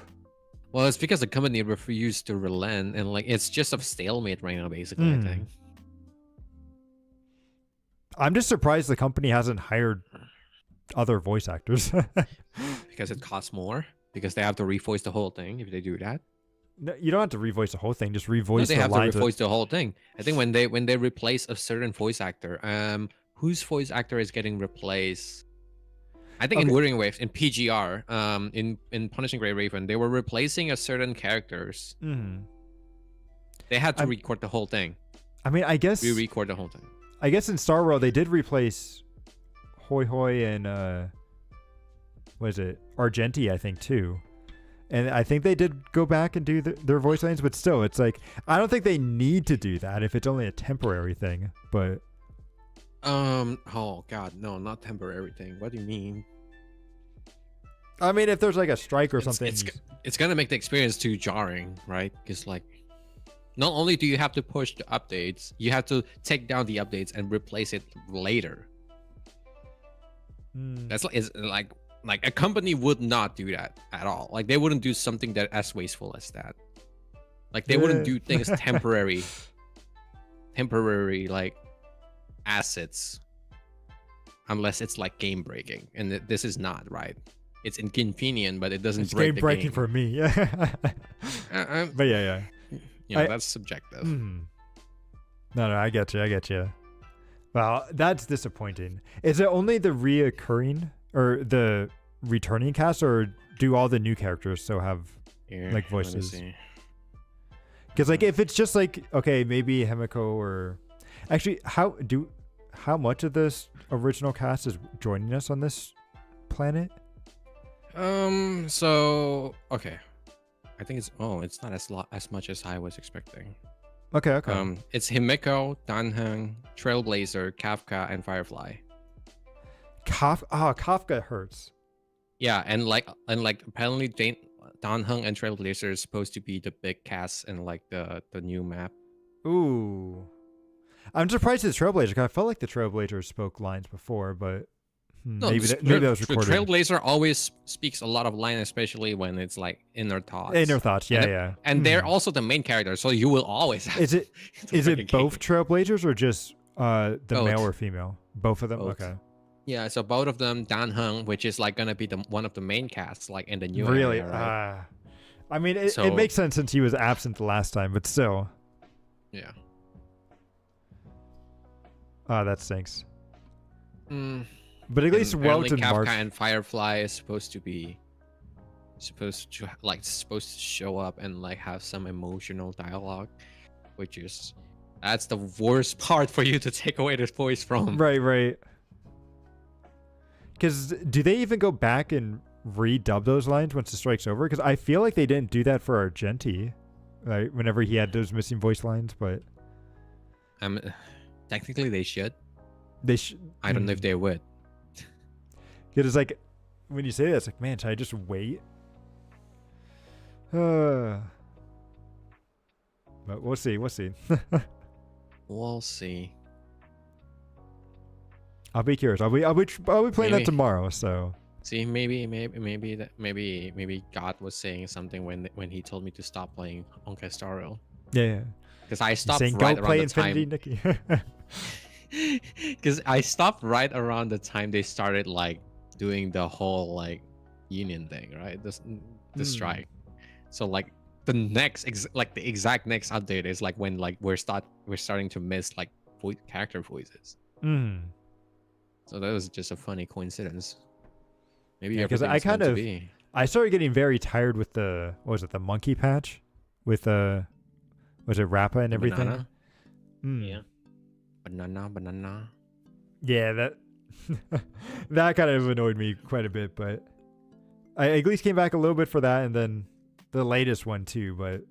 Well, it's because the company refused to relent, and like it's just a stalemate right now, basically. I think. I'm just surprised the company hasn't hired other voice actors. Because it costs more. Because they have to revoice the whole thing if they do that. No, you don't have to revoice the whole thing. Just No, revoice they the have to lines. revoice the whole thing. I think when they replace a certain voice actor, whose voice actor is getting replaced? I think in Okay. Wuthering Waves, in PGR, in Punishing Gray Raven, they were replacing a certain characters. Mhm. They had to I'm- record the whole thing. I mean, I guess Re-record the whole thing. I guess in Star World they did replace Hoi Hoi and what is it? Argenti, I think too. And I think they did go back and do their voice lines, but still, it's like I don't think they need to do that if it's only a temporary thing. But oh god, no, not temporary thing. What do you mean? I mean, if there's like a strike or something, It's gonna make the experience too jarring, right? Because like, not only do you have to push the updates, you have to take down the updates and replace it later. That's like a company would not do that at all. Like they wouldn't do something that as wasteful as that. Like they wouldn't do things temporary like assets, unless it's like game breaking, and this is not, right? It's inconvenient, but it doesn't it's break game the breaking game. for me. Yeah. But yeah. You know, that's subjective. No, I get you. Well, that's disappointing. Is it only the reoccurring or the returning cast, or do all the new characters still have Here, like let me voices? see. Because like if it's just like, okay, maybe Himiko, or actually how much of this original cast is joining us on this planet? So okay, I think it's not as much as I was expecting. Okay. It's Himiko, Danheng, Trailblazer, Kafka, and Firefly. Kafka hurts. Yeah, and like apparently Danheng and Trailblazer is supposed to be the big cast in like the new map. Ooh, I'm surprised it's Trailblazer. 'Cause I felt like the Trailblazer spoke lines before, but No, maybe that was recorded. Trailblazer always speaks a lot of line, especially when it's like inner thoughts. Inner thoughts, yeah. And they're also the main character, so you will always have. Is it the is it freaking both king. Trailblazers or just the Both. male or female? Both of them. Both. Okay. Yeah, so both of them, Danheng, which is like gonna be one of the main casts, like in the new Really? area, right? I mean, it So- makes sense since he was absent the last time, but still. Yeah. That stinks. Mm. But at least And apparently Welt and Kafka Mark. and Firefly is supposed to show up and like have some emotional dialogue, which is that's the worst part for you to take away the voice from. Right. Because do they even go back and redub those lines once the strike's over? Because I feel like they didn't do that for Argenti, right? Whenever he had those missing voice lines, but Technically they should. they I don't know if they would. Because it's like, when you say that, it's like, man, should I just wait? But we'll see. We'll see. I'll be curious. I'll be playing that Maybe. tomorrow. So See, maybe God was saying something when he told me to stop playing Honkai Star Rail. yeah. Because I stopped Saying right go around play the Infinity, time. Nikki. Because I stopped right around the time they started like doing the whole like union thing, right? The strike. So like the exact next update is like when like we're starting to miss like character voices. So that was just a funny coincidence. Maybe Yeah, 'cause everything I was meant kind to of- be. I started getting very tired with the monkey patch, with was it Rappa and everything? Banana? Mm. Yeah. Banana. Yeah, that that kind of annoyed me quite a bit, but I at least came back a little bit for that, and then the latest one too, but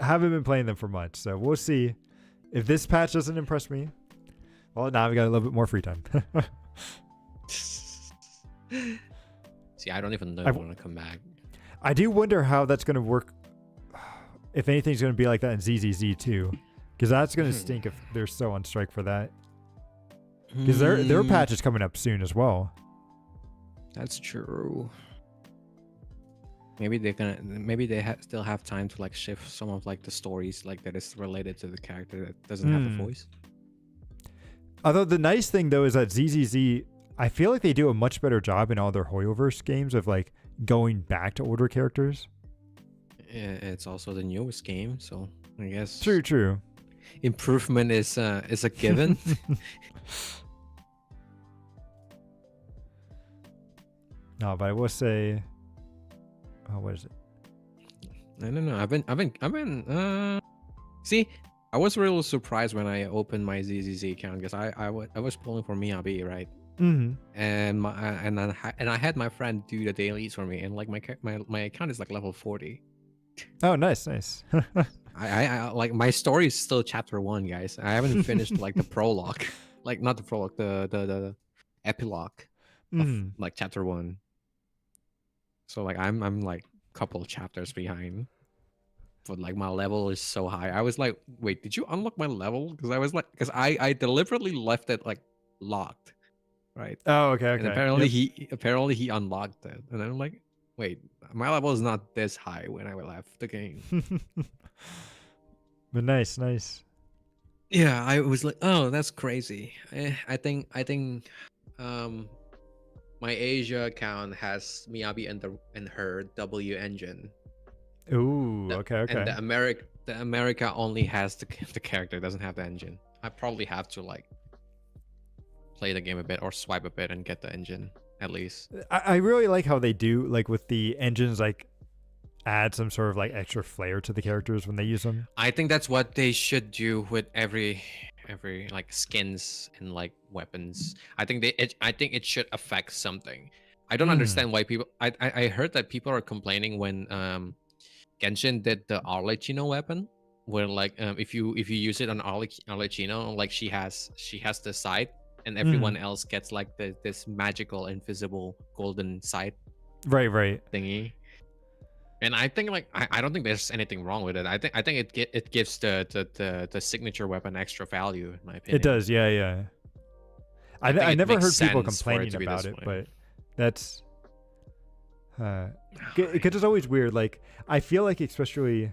haven't been playing them for much, so we'll see. If this patch doesn't impress me, well, now we got a little bit more free time. See, I don't even know if I want to come back. I do wonder how that's going to work, if anything's going to be like that in ZZZ too, because that's going to stink if they're still on strike for that. Because their patch is coming up soon as well. That's true. Maybe they still have time to like shift some of like the stories like that is related to the character that doesn't have a voice. Although the nice thing though is that ZZZ, I feel like they do a much better job in all their Hoyoverse games of like going back to older characters. It's also the newest game, so I guess True. improvement is a given. No, but I will say, oh, what is it? I don't know. See, I was really surprised when I opened my ZZZ account because I was pulling for Miyabi, right? Mm-hmm. And I had my friend do the dailies for me, and like my account is like level 40. Oh, nice. I like my story is still chapter 1, guys. I haven't finished like the prologue, like not the prologue, the epilogue of Mm-hmm. like chapter 1. So like I'm like a couple of chapters behind, but like my level is so high. I was like, wait, did you unlock my level? Because I was like, because I deliberately left it like locked, right? Oh, okay. And Yep. apparently he unlocked it, and I'm like, wait, my level is not this high when I left the game. But nice. Yeah, I was like, oh, that's crazy. I think my Asia account has Miyabi and her W engine. Ooh, The- okay. And the America only has the character, doesn't have the engine. I probably have to like play the game a bit or swipe a bit and get the engine at least. I really like how they do, like, with the engines, like, add some sort of, like, extra flair to the characters when they use them. I think that's what they should do with every like skins and like weapons. I think I think it should affect something. I don't understand why people. I heard that people are complaining when Genshin did the Arlecchino weapon, where like if you use it on Arlecchino, like she has the sight, and everyone else gets like this magical invisible golden sight Right. thingy. And I think like I don't think there's anything wrong with it. I think it gives the signature weapon extra value in my opinion. It does, yeah. I think it never makes heard people sense for it complaining to be about this it, way. but that's because it's always weird. Like, I feel like, especially,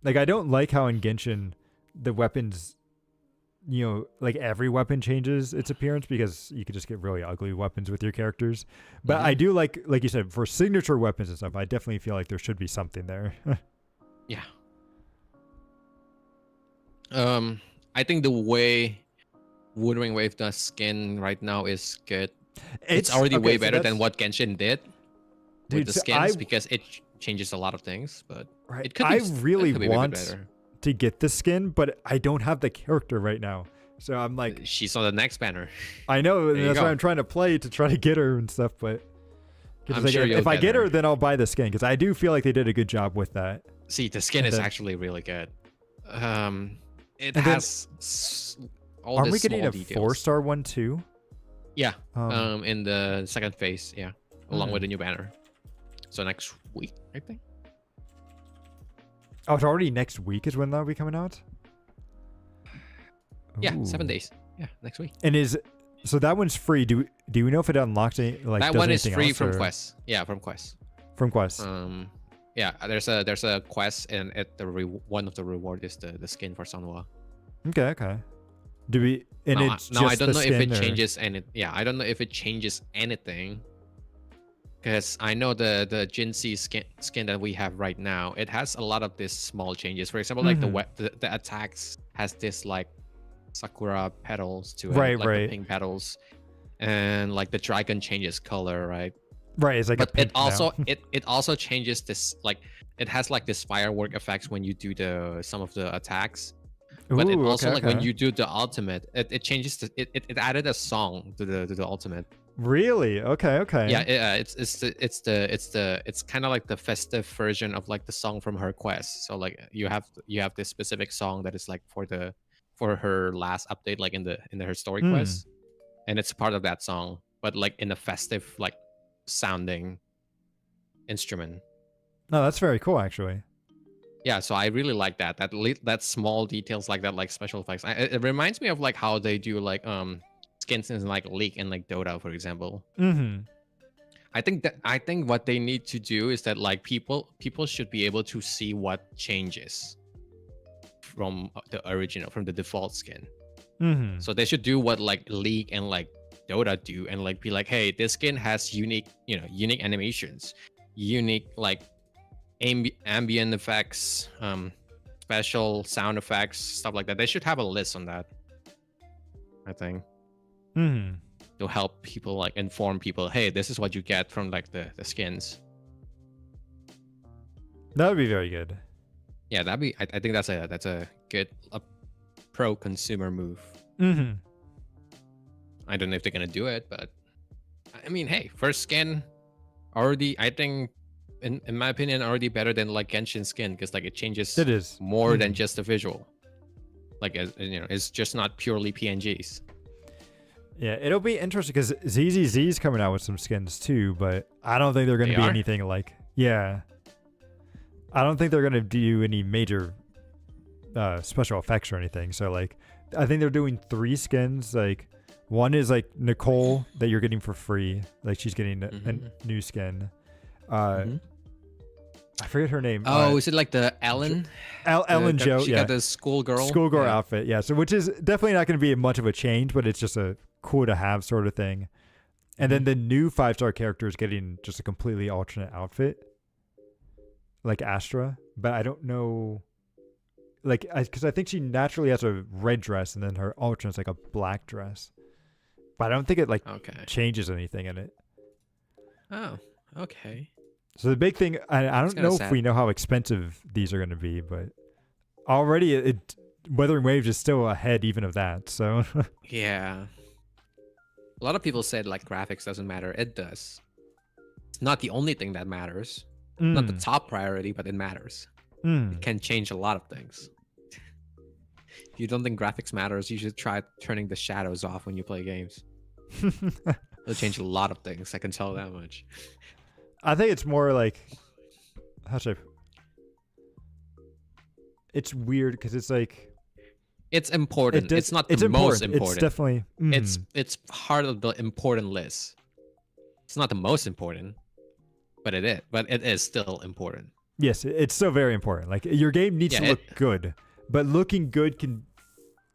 like, I don't like how in Genshin the weapons, like, every weapon changes its appearance because you could just get really ugly weapons with your characters. But I do like you said, for signature weapons and stuff, I definitely feel like there should be something there. Yeah. I think the way Wuthering Wave does skin right now is good. It's already way better than what Genshin did with the skins because it changes a lot of things. But right, it could I be, really it could be a bit want better. to get the skin, but I don't have the character right now. So I'm like, she's on the next banner. I know, that's why I'm trying to play to try to get her and stuff. But I'm sure if I get her, then I'll buy the skin because I do feel like they did a good job with that. See, the skin is actually really good. It has all the small details. Are we getting a 4-star one too? Yeah. In the second phase, yeah, along with the new banner. So next week, I think. Oh, it's already next week is when that'll be coming out? Yeah, 7 days. Yeah, next week. And so that one's free. Do we know if it unlocks any, like, that one is free from quests? Yeah, from quests. From quests. Yeah, there's a quest, and one of the reward is the skin for Sanhua. Okay. Do we? And it's no, I don't know if it changes any. Yeah, I don't know if it changes anything. Because I know the Jinxie skin that we have right now, it has a lot of these small changes. For example, like the attacks has this like sakura petals to it, like the pink petals, and like the dragon changes color, right? Right, it's like but a pink it also now. it also changes this, like it has like this firework effects when you do some of the attacks. But it also when you do the ultimate, it changes it added a song to the ultimate. Really? Okay. Yeah, it's kind of like the festive version of like the song from her quest. So like you have this specific song that is like for her last update, like in her story quest, and it's part of that song, but like in a festive like sounding instrument. No, that's very cool actually. Yeah, so I really like that small details like that, like special effects. It reminds me of like how they do like skins in like League and like Dota, for example. I think what they need to do is that like people should be able to see what changes from the default skin. So they should do what like League and like Dota do, and like be like, hey, this skin has unique animations, unique like ambient effects, special sound effects, stuff like that. They should have a list on that, I think, Hmm. to help people, like inform people, hey, this is what you get from like the skins. That would be very good. Yeah, that'd be. I think that's a good pro consumer move. Hmm. I don't know if they're gonna do it, but I mean, hey, first skin already. I think, in my opinion, already better than like Genshin skin, because like it changes It is. more than Mhm. just the visual. Like you know, it's just not purely PNGs. Yeah, it'll be interesting because ZZZ's coming out with some skins too, but I don't think they're going They to be are? anything like. Yeah, I don't think they're going to do any major special effects or anything. So like, I think they're doing 3 skins. Like, one is like Nicole that you're getting for free. Like she's getting a new skin. Mhm. I forget her name. Oh, is it like the Ellen? Ellen Joe. She Yeah, got the schoolgirl. schoolgirl Yeah. outfit. Yeah, so which is definitely not going to be much of a change, but it's just a cool to have sort of thing. And then the new 5-star character is getting just a completely alternate outfit, like Astra. But I don't know, like, because I think she naturally has a red dress, and then her alternate's like a black dress. But I don't think it like Okay. changes anything in it. Oh, okay. So the big thing, I don't kinda know if sad. we know how expensive these are going to be, but already it Wuthering Waves is still ahead even of that. So Yeah. A lot of people said like graphics doesn't matter. It does. It's not the only thing that matters. Not the top priority, but it matters. It can change a lot of things. If you don't think graphics matters, you should try turning the shadows off when you play games. It'll change a lot of things. I can tell that much. I think it's more like, how should I? It's weird because it's like It's important. It's not the it's most It's important. definitely It's part of the important list. It's not the most important, but it is. But it is still important. yes, it's still very important. Like your game needs Yeah, to look good, but looking good can,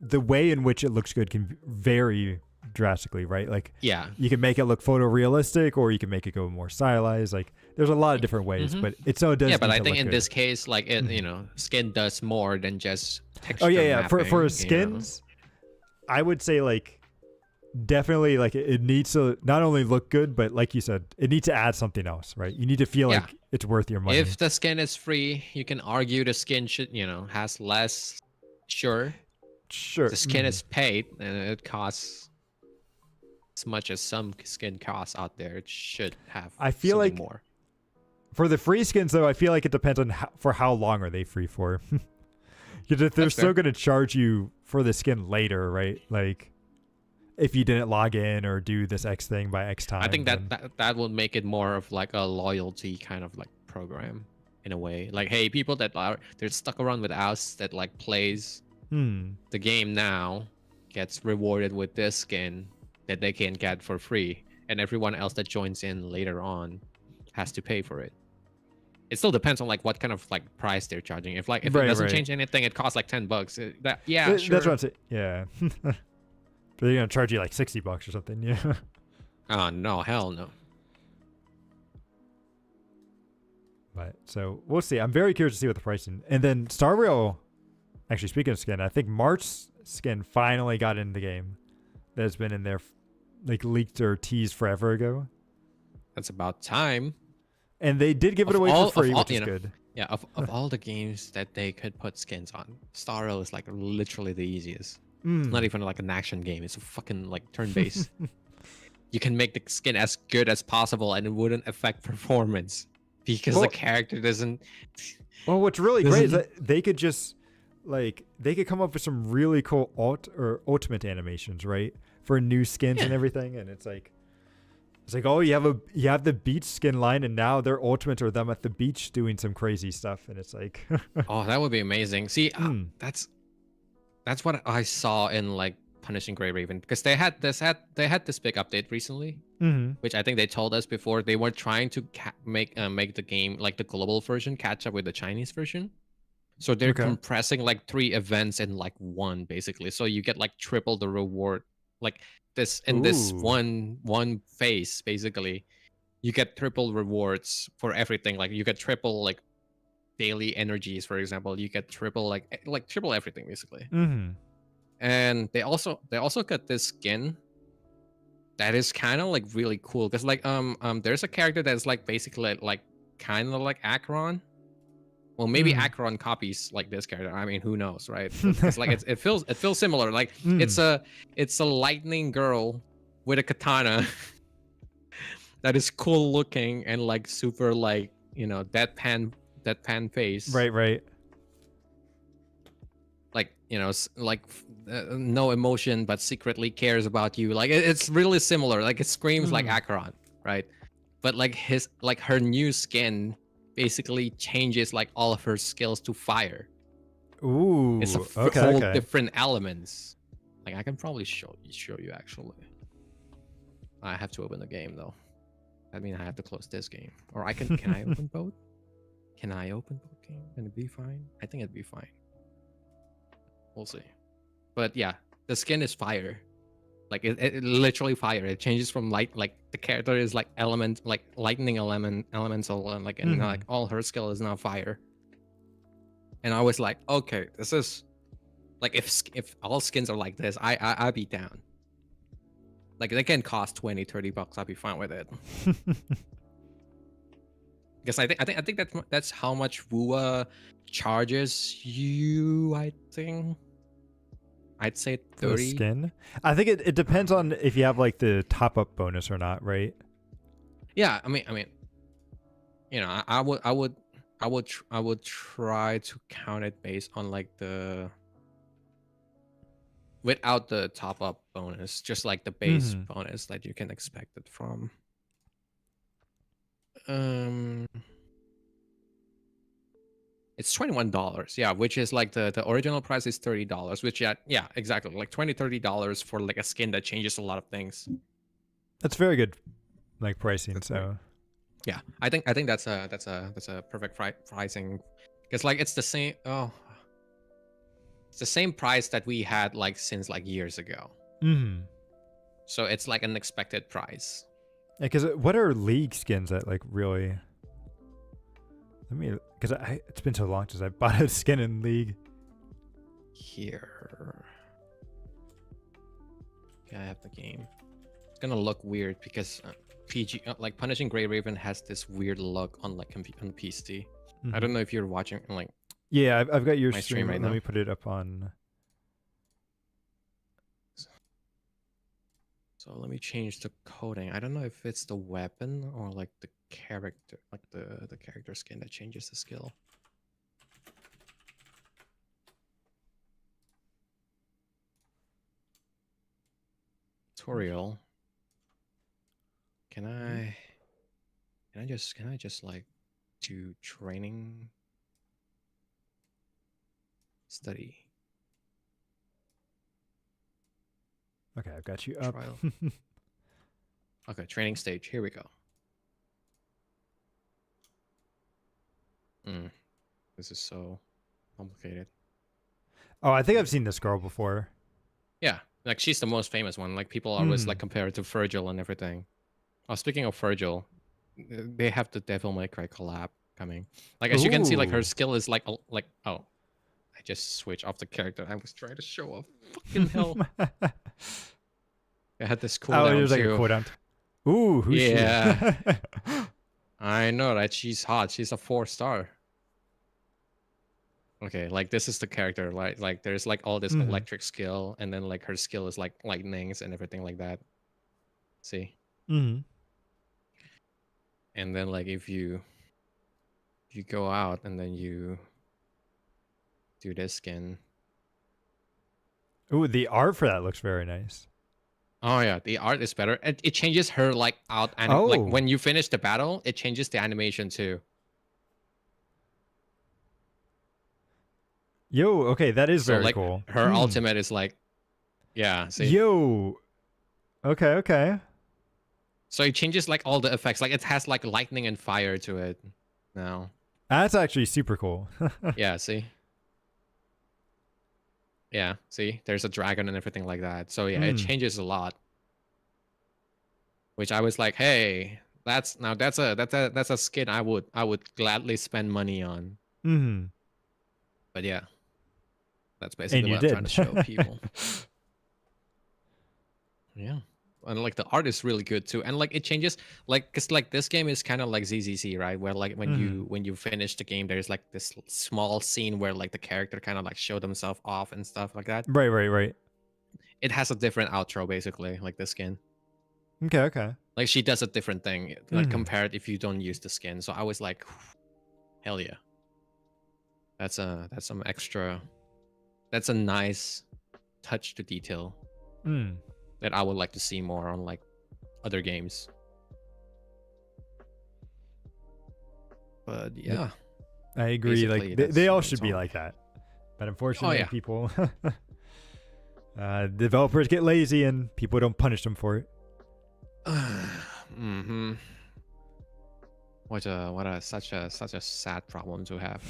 the way in which it looks good can vary drastically, right? Like Yeah. you can make it look photorealistic, or you can make it go more stylized. Like there's a lot of different ways, but it so does. Yeah, but need I to think look in good. this case, like it, you know, skin does more than just texture. Oh yeah. Mapping, For you know? skins, I would say like definitely like it needs to not only look good, but like you said, it needs to add something else, right? You need to feel Yeah. like it's worth your money. If the skin is free, you can argue the skin should, you know, has less. Sure, Sure. the skin is paid and it costs as much as some skin costs out there. It should have. I feel something like more. For the free skins, though, I feel like it depends on for how long are they free for. Because if they're That's still fair. going to charge you for the skin later, right? Like if you didn't log in or do this X thing by X time. I think then- that would make it more of like a loyalty kind of like program in a way. Like, hey, people that are they're stuck around with us that like plays the game now gets rewarded with this skin that they can get for free, and everyone else that joins in later on has to pay for it. It still depends on like what kind of like price they're charging. If like if Right, it doesn't right. change anything, it costs like $10. Yeah, Th- sure. That's what I'm saying. Yeah. But they're going to charge you like $60 or something. Yeah. Oh no, hell no. But so we'll see. I'm very curious to see what the pricing. And then Star Rail, actually speaking of skin, I think March's skin finally got in the game. That's been in there, like leaked or teased forever ago. That's about time. And they did give it Of away all- for free, of all- which is you know, good. Yeah, of all the games that they could put skins on, Star Rail is like literally the easiest. It's not even like an action game. It's a fucking like turn-based. You can make the skin as good as possible and it wouldn't affect performance because Well- the character doesn't. Well, what's really great is Doesn't- that they could just like they could come up with some really cool ultimate animations, right? For new skins and Yeah. everything, and it's like oh, you have the beach skin line, and now their ultimates are them at the beach doing some crazy stuff, and it's like Oh, that would be amazing. See, Hmm. that's what I saw in like Punishing Grey Raven, because they had this big update recently, which I think they told us before. They were trying to make the game, like the global version, catch up with the Chinese version. So they're Okay. compressing like 3 events in like one, basically. So you get like triple the reward, like this in this Ooh. one phase, basically. You get triple rewards for everything. Like you get triple like daily energies, for example, you get triple like triple everything basically. Mm-hmm. And they also got this skin that is kind of like really cool because like there's a character that's like basically like kind of like Acheron. Well, maybe Mm-hmm. Acheron copies like this character. I mean, who knows, right? But because like it feels similar. Like it's Mm. a lightning girl with a katana that is cool looking and like super like deadpan face. Right, right. Like no emotion but secretly cares about you. Like it's really similar. Like it screams like Mm. Acheron, right? But like her new skin basically changes like all of her skills to fire. It's a Ooh, okay, whole okay. different elements. Like I can probably show you actually. I have to open the game though. That means I have to close this game. Or can I open both? Can I open both games? Can it be fine? I think it'd be fine. We'll see. But yeah, the skin is fire. Like it literally fire. It changes from light, like the character is like lightning elemental, and like and like all her skill is now fire. And I was like, okay, this is like if all skins are like this, I'd be down. Like they can cost $20-$30, I'd be fine with it. Because I think that's how much WUA charges you. I think I'd say For the 30. skin? I think it depends on if you have like the top up bonus or not, right? Yeah, I mean, I would try to count it based on like the without the top up bonus, just like the base bonus that you can expect it from. It's $21, yeah, which is like the original price is $30, which yeah, exactly, like $20-$30 for like a skin that changes a lot of things. That's very good, like pricing. That's So yeah, I think that's a perfect pricing, because like it's the same. Oh, it's the same price that we had like since like years ago. So it's like an expected price. Yeah, because what are League skins that like really? Let me, because it's been so long since I bought a skin in League. Here, okay, I have the game. It's gonna look weird because PG like Punishing Grey Raven has this weird look on like on PC. I don't know if you're watching like. Yeah, I've got your my stream right Let now. me put it up on. So let me change the coding. I don't know if it's the weapon or like the character, like the character skin that changes the skill. Tutorial. Can I just like do training study? Okay, I've got you up. Trial. Okay, training stage. Here we go. This is so complicated. Oh, I think I've seen this girl before. Yeah, like she's the most famous one. Like people always like compare it to Virgil and everything. Oh, speaking of Virgil, they have the Devil May Cry collab coming. Like as you can see, like her skill is like oh, I just switched off the character. I was trying to show off. Fucking hell. I had this cooldown. Oh, there's like a cooldown. Ooh, who's she? I know, right? She's hot. She's a 4-star. Okay, like this is the character. Like there's like all this electric skill, and then like her skill is like lightnings and everything like that. See? And then like if you go out and then you do this skin. Ooh, the art for that looks very nice. Oh yeah, the art is better. It changes her like out and like when you finish the battle, it changes the animation too. Yo, okay, that is very like, cool. Her ultimate is like, yeah. See? Yo, okay. So it changes like all the effects. Like it has like lightning and fire to it now. That's actually super cool. Yeah, see? Yeah, see? There's a dragon and everything like that. So yeah, it changes a lot. Which I was like, hey, that's a skin I would gladly spend money on. Mm-hmm. But yeah, that's And basically you what I'm trying did. to show people. Yeah. And like the art is really good too. And like it changes like cuz like this game is kind of like ZZC, right? Where like Mm-hmm. when you finish the game there's like this small scene where like the character kind of like show themselves off and stuff like that. Right, right, right. It has a different outro basically, like the skin. Okay, okay. Like she does a different thing like Mm-hmm. compared if you don't use the skin. So I was like hell yeah. That's some extra that's a nice touch to detail Mm. that I would like to see more on like other games. But yeah, I agree. basically Like that's they all that's should be all. like that. But Oh unfortunately, yeah. people, developers get lazy and people don't punish them for it. Mm-hmm. What a such a sad problem to have.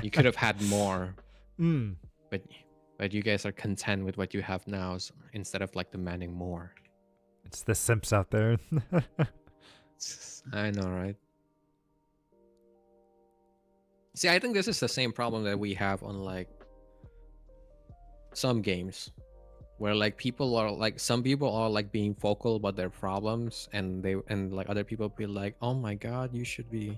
You could have had more, Mm. but you guys are content with what you have now instead of like demanding more. It's the simps out there. I know, right? See, I think this is the same problem that we have on like some games where like people are like some people are like being vocal about their problems and like other people be like, "Oh my god, you should be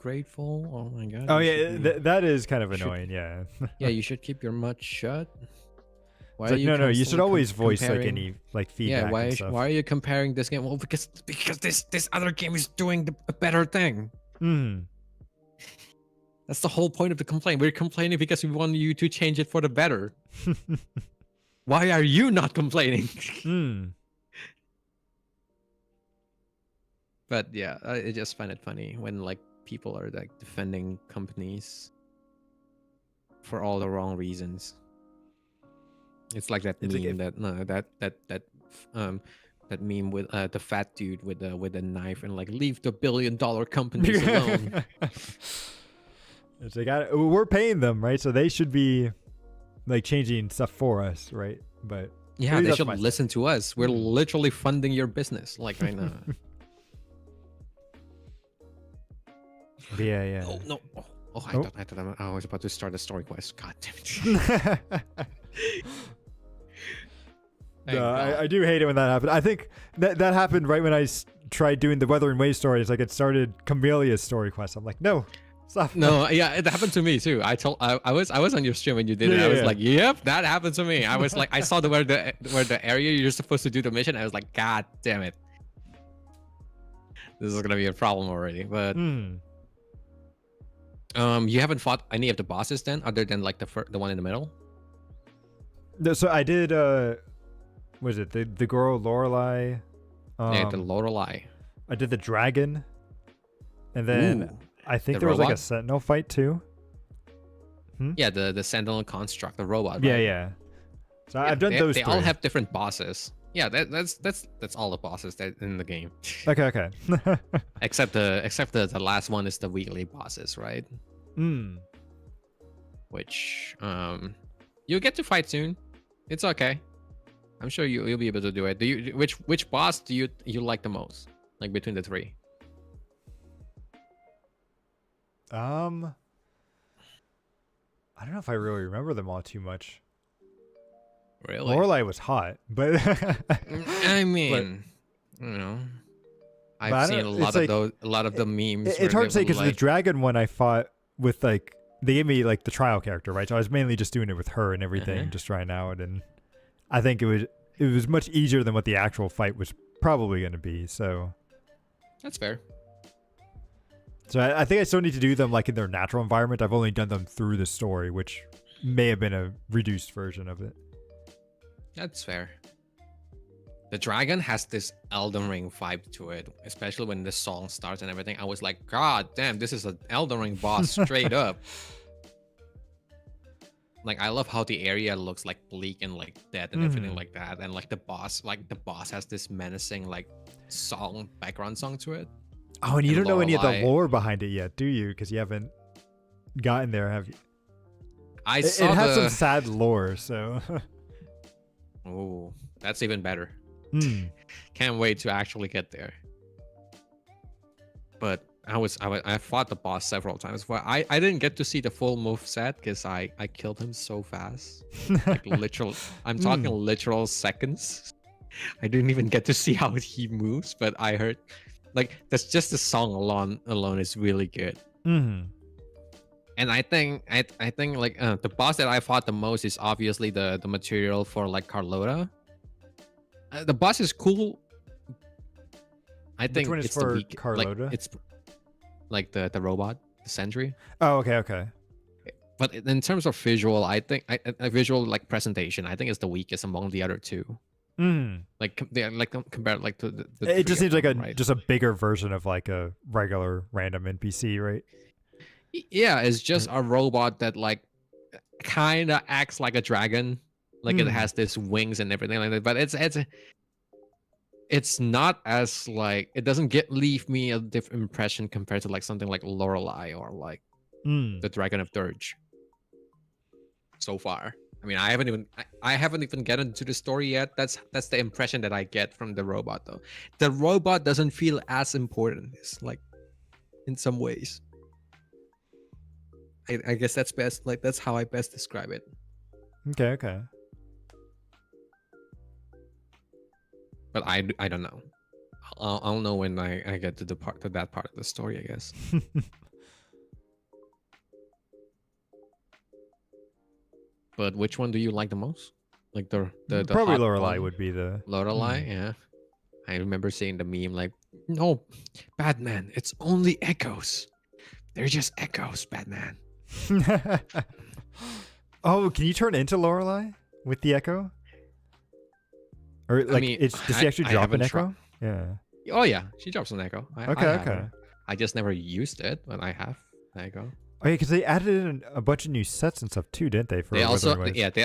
grateful. Oh my god, Oh you should yeah, be that is kind of you should annoying. Yeah. yeah, you should keep your mouth shut. Why It's are like you no, you should constantly always voice like comparing any like yeah, feedback and stuff. why are you comparing this game? Well, because this other game is doing a better thing. Mm. That's the whole point of the complaint. We're complaining because we want you to change it for the better. Why are you not complaining? Mm. But yeah, I just find it funny when like people are like defending companies for all the wrong reasons. It's like that It's like meme that meme with the fat dude with the knife and like leave the billion-dollar companies alone. It's like we're paying them, right? So they should be like changing stuff for us, right? But Yeah, maybe they that's should my listen to us. We're Mm. literally funding your business like right now. Yeah, yeah. Oh no! Oh, Oh. I thought I was about to start a story quest. God damn it! Thank No, God. I do hate it when that happened. I think that happened right when I tried doing the Weather and Wave story. It's like it started Camellia's story quest. I'm like, no, stop. No, yeah, it happened to me too. I was on your stream when you did it. I was like, yep, that happened to me. I was like, I saw where the area you're supposed to do the mission. I was like, God damn it, this is gonna be a problem already. But Mm. you haven't fought any of the bosses then, other than like the one in the middle. So I did. Was it the girl Lorelai? Yeah, the Lorelei. I did the dragon, and then Ooh, I think the there was like a robot? sentinel fight too. Yeah, the Sentinel construct, the robot. Yeah, right? yeah. So Yeah, I've done they, those They three. all have different bosses. Yeah, that's all the bosses that in the game. Okay, okay. except the last one is the weekly bosses, right? Mm. Which you'll get to fight soon. It's okay. I'm sure you'll be able to do it. Do you which boss do you like the most? Like between the three? I don't know if I really remember them all too much. Really? Lorelai was hot, but I mean, you know, But I've I seen don't- a it's lot like- of those, a lot of the memes. it's hard to say because the dragon one I fought with like they gave me like the trial character, right? So I was mainly just doing it with her and everything, Uh-huh. just trying out, and I think it was much easier than what the actual fight was probably going to be. So That's fair. I think I still need to do them like in their natural environment. I've only done them through the story, which may have been a reduced version of it. That's fair. The dragon has this Elden Ring vibe to it, especially when the song starts and everything. I was like, God damn, this is an Elden Ring boss straight up. Like, I love how the area looks like bleak and like dead and everything Mhm. like that. And like the boss has this menacing like song, background song to it. Oh, and you And don't know any of the Lorelei- lore behind it yet, do you? Because you haven't gotten there, have you? I It saw has some the. sad lore, so. Oh, that's even better. Hmm. Can't wait to actually get there. But I fought the boss several times, but I didn't get to see the full move set because I killed him so fast, like literal. I'm talking Mm. literal seconds. I didn't even get to see how he moves, but I heard, like, that's just the song alone is really good. Mm. And I think like the boss that I fought the most is obviously the material for like Carlota. The boss is cool. I Which think one is it's the for weak, like Carlota? it's like the robot, the sentry. Oh, okay, okay. But in terms of visual, I think a visual like presentation, I think it's the weakest among the other two. Mm. Like they're like compared like to the It three just of seems like them, right? just a bigger version of like a regular random NPC, right? Yeah, it's just Right. a robot that like kind of acts like a dragon, like it Mm. has this wings and everything like that. But it's not as like, it doesn't get leave me a different impression compared to like something like Lorelei or like Mm. the Dragon of Dirge so far. I mean, I haven't even gotten to the story yet. That's the impression that I get from the robot though. The robot doesn't feel as important. It's like in some ways. I guess that's best, like that's how I best describe it. Okay, okay. But I don't know. I'll know when I get to that part of the story, I guess. But which one do you like the most? Like the Probably hot Lorelei one? would be the Lorelei, yeah. I remember seeing the meme like, no, Batman, it's only echoes. They're just echoes, Batman. Oh, can you turn into Lorelei with the echo? Or like, I mean, does she actually I drop haven't an tried. echo? Yeah. Oh yeah, she drops an echo. Okay, I have okay. her. I just never used it, but I have an echo. Oh yeah, because they added in a bunch of new sets and stuff too, didn't they? For They also, Wuthering Waves? yeah, they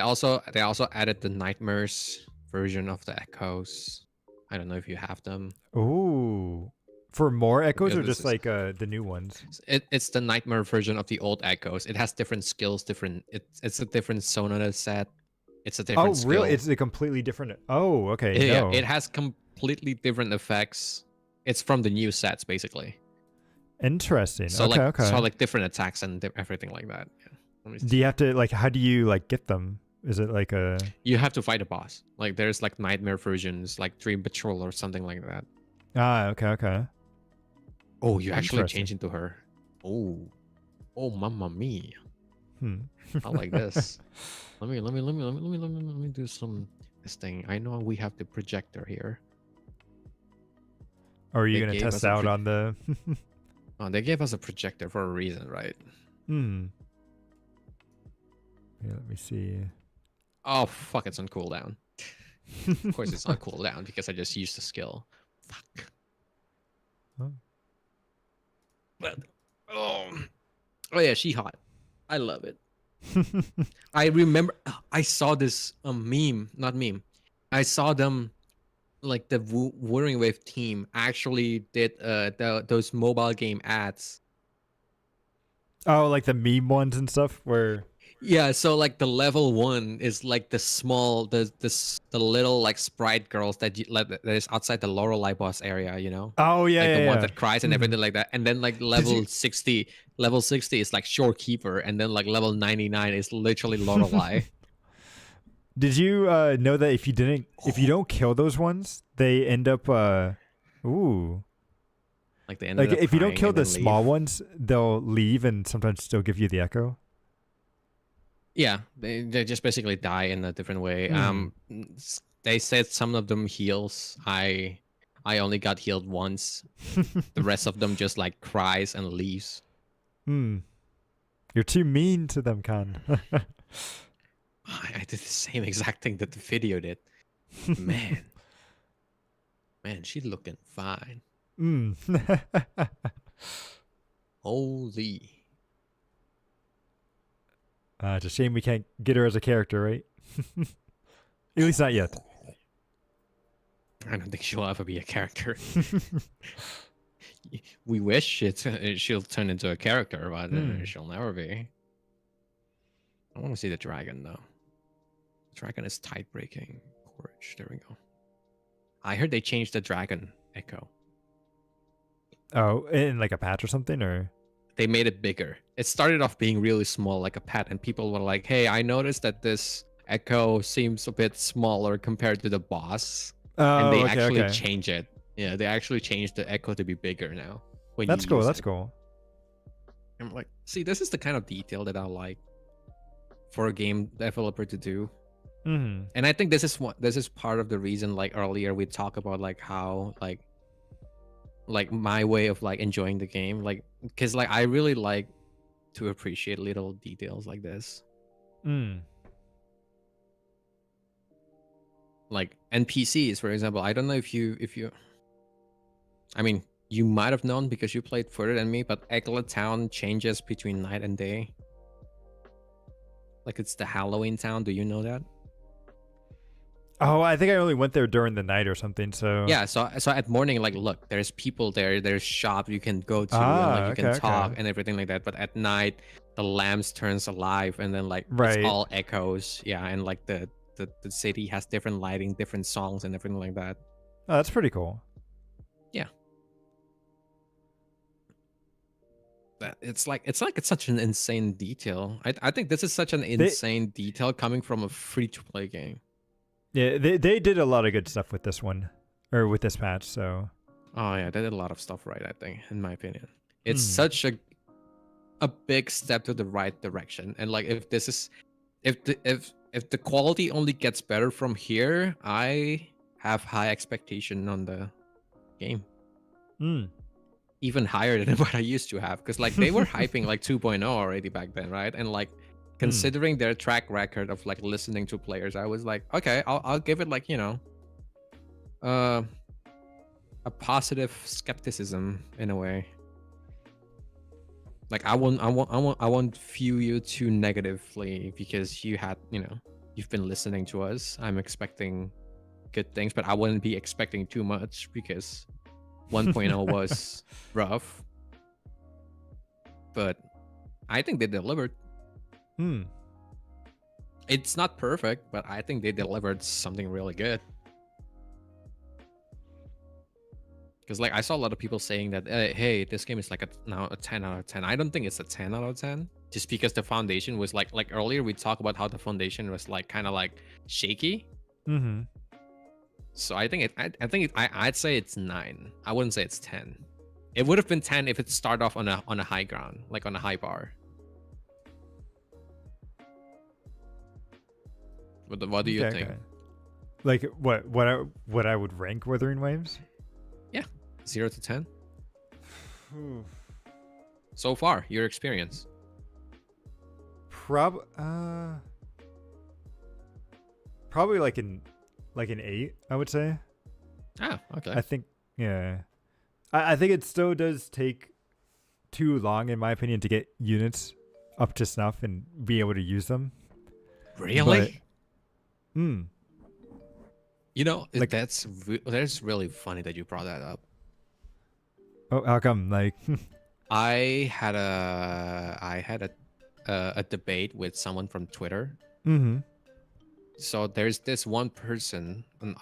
also added the nightmares version of the echoes. I don't know if you have them. Ooh, for more echoes Yeah, or this just is like the new ones? it's the nightmare version of the old echoes. It has different skills, it's a different Sonata set. It's a Oh, different really? skill. It's a completely different. Oh, okay. Yeah, No, it has completely different effects. It's from the new sets basically. interesting. So Okay, so okay. like different attacks and everything like that. Yeah. Let me Do you see. have to like? How do you like get them? Is it like a? You have to fight a boss. Like there's like nightmare versions, like Dream Patrol or something like that. Ah, okay, okay. Oh, you actually Interesting. change into her. Oh, oh, mamma mia! Hmm. I like this. Let me do some this thing. I know we have the projector here. Or are you They gonna gave test us a out on the? oh, they gave us a projector for a reason, right? Hmm. Yeah, let me see. Oh fuck! It's on cooldown. Of course, it's on cooldown because I just used the skill. Fuck. Oh. But oh, oh yeah, she hot. I love it. I remember I saw this meme, not meme. I saw them like the Wuthering Wave team actually did those mobile game ads. Oh, like the meme ones and stuff where. Yeah, so like the level 1 is like the small the little like sprite girls that that is outside the Lorelei boss area, you know? Oh yeah, Like the yeah, one yeah. that cries and Mhm. everything like that. And then like Did you? level 60 is like Shorekeeper, and then like level 99 is literally Lorelei. Did you know that if you don't kill those ones, they end up ooh. Like they ended Like up if you don't crying kill and the then leave. small ones, they'll leave and sometimes still give you the echo. Yeah, they just basically die in a different way. Hmm. They said some of them heals. I only got healed once. The rest of them just like cries and leaves. Hmm. You're too mean to them, Khan. I did the same exact thing that the video did. Man, man, she's looking fine. Hmm. Holy. It's a shame we can't get her as a character, right? At least not yet. I don't think she'll ever be a character. We wish she'll turn into a character, but she'll never be. I want to see the dragon though. The dragon is tide breaking. Courage. There we go. I heard they changed the dragon echo. Oh, in like a patch or something, or They made it bigger. It started off being really small, like a pet, and people were like, "Hey, I noticed that this echo seems a bit smaller compared to the boss," and oh, they okay, actually okay, change it. Yeah, they actually changed the echo to be bigger now when you that's cool. use That's it. cool. I'm like, see, this is the kind of detail that I like for a game developer to do. Hmm. And I think this is part of the reason, like earlier we talk about like how like my way of like enjoying the game, like because like I really like to appreciate little details like this, Mm. like NPCs, for example. I don't know if you I mean, you might have known because you played further than me, but Eglet Town changes between night and day. Like it's the Halloween town. Do you know that? Oh, I think I only went there during the night or something. So Yeah, so at morning, like, look, there's people there, there's shops you can go to, and like you okay, can okay, talk and everything like that. But at night, the lamps turns alive, and then like it's right. all echoes. Yeah, and like the city has different lighting, different songs, and everything like that. Oh, that's pretty cool. Yeah, it's such an insane detail. I think this is such an They insane detail coming from a free to play game. Yeah, they did a lot of good stuff with this one, or with this patch. So, Oh yeah, they did a lot of stuff right. I think, in my opinion, it's mm. such a big step to the right direction. And like if this is if the quality only gets better from here, I have high expectation on the game. Mm. Even higher than what I used to have, because like they were hyping like 2.0 already back then, right? And like Mm. considering their track record of like listening to players, I was like, okay, I'll give it like, uh a positive skepticism in a way. Like I won't view you too negatively because you've been listening to us. I'm expecting good things, but I wouldn't be expecting too much because 1.0 was rough. But I think they delivered. Mm. It's not perfect, but I think they delivered something really good. Because like I saw a lot of people saying that, hey, this game is like now a 10 out of 10. I don't think it's a 10 out of 10, just because the foundation was like earlier we talked about how the foundation was like kind of like shaky. Hmm. So I think I'd say it's 9. I wouldn't say it's 10. It would have been 10 if it started off on a high ground, like on a high bar. What do you Okay, think? okay. Like what I would rank Wuthering Waves? Yeah, 0 to 10 so far. Your experience? Prob Probably like an 8, I would say. Ah, okay. I think, yeah. I think it still does take too long, in my opinion, to get units up to snuff and be able to use them. But Really? like, That's really funny that you brought that up. oh, how come? Like, I had a debate with someone from Twitter. mm-hmm. So there's this one person, an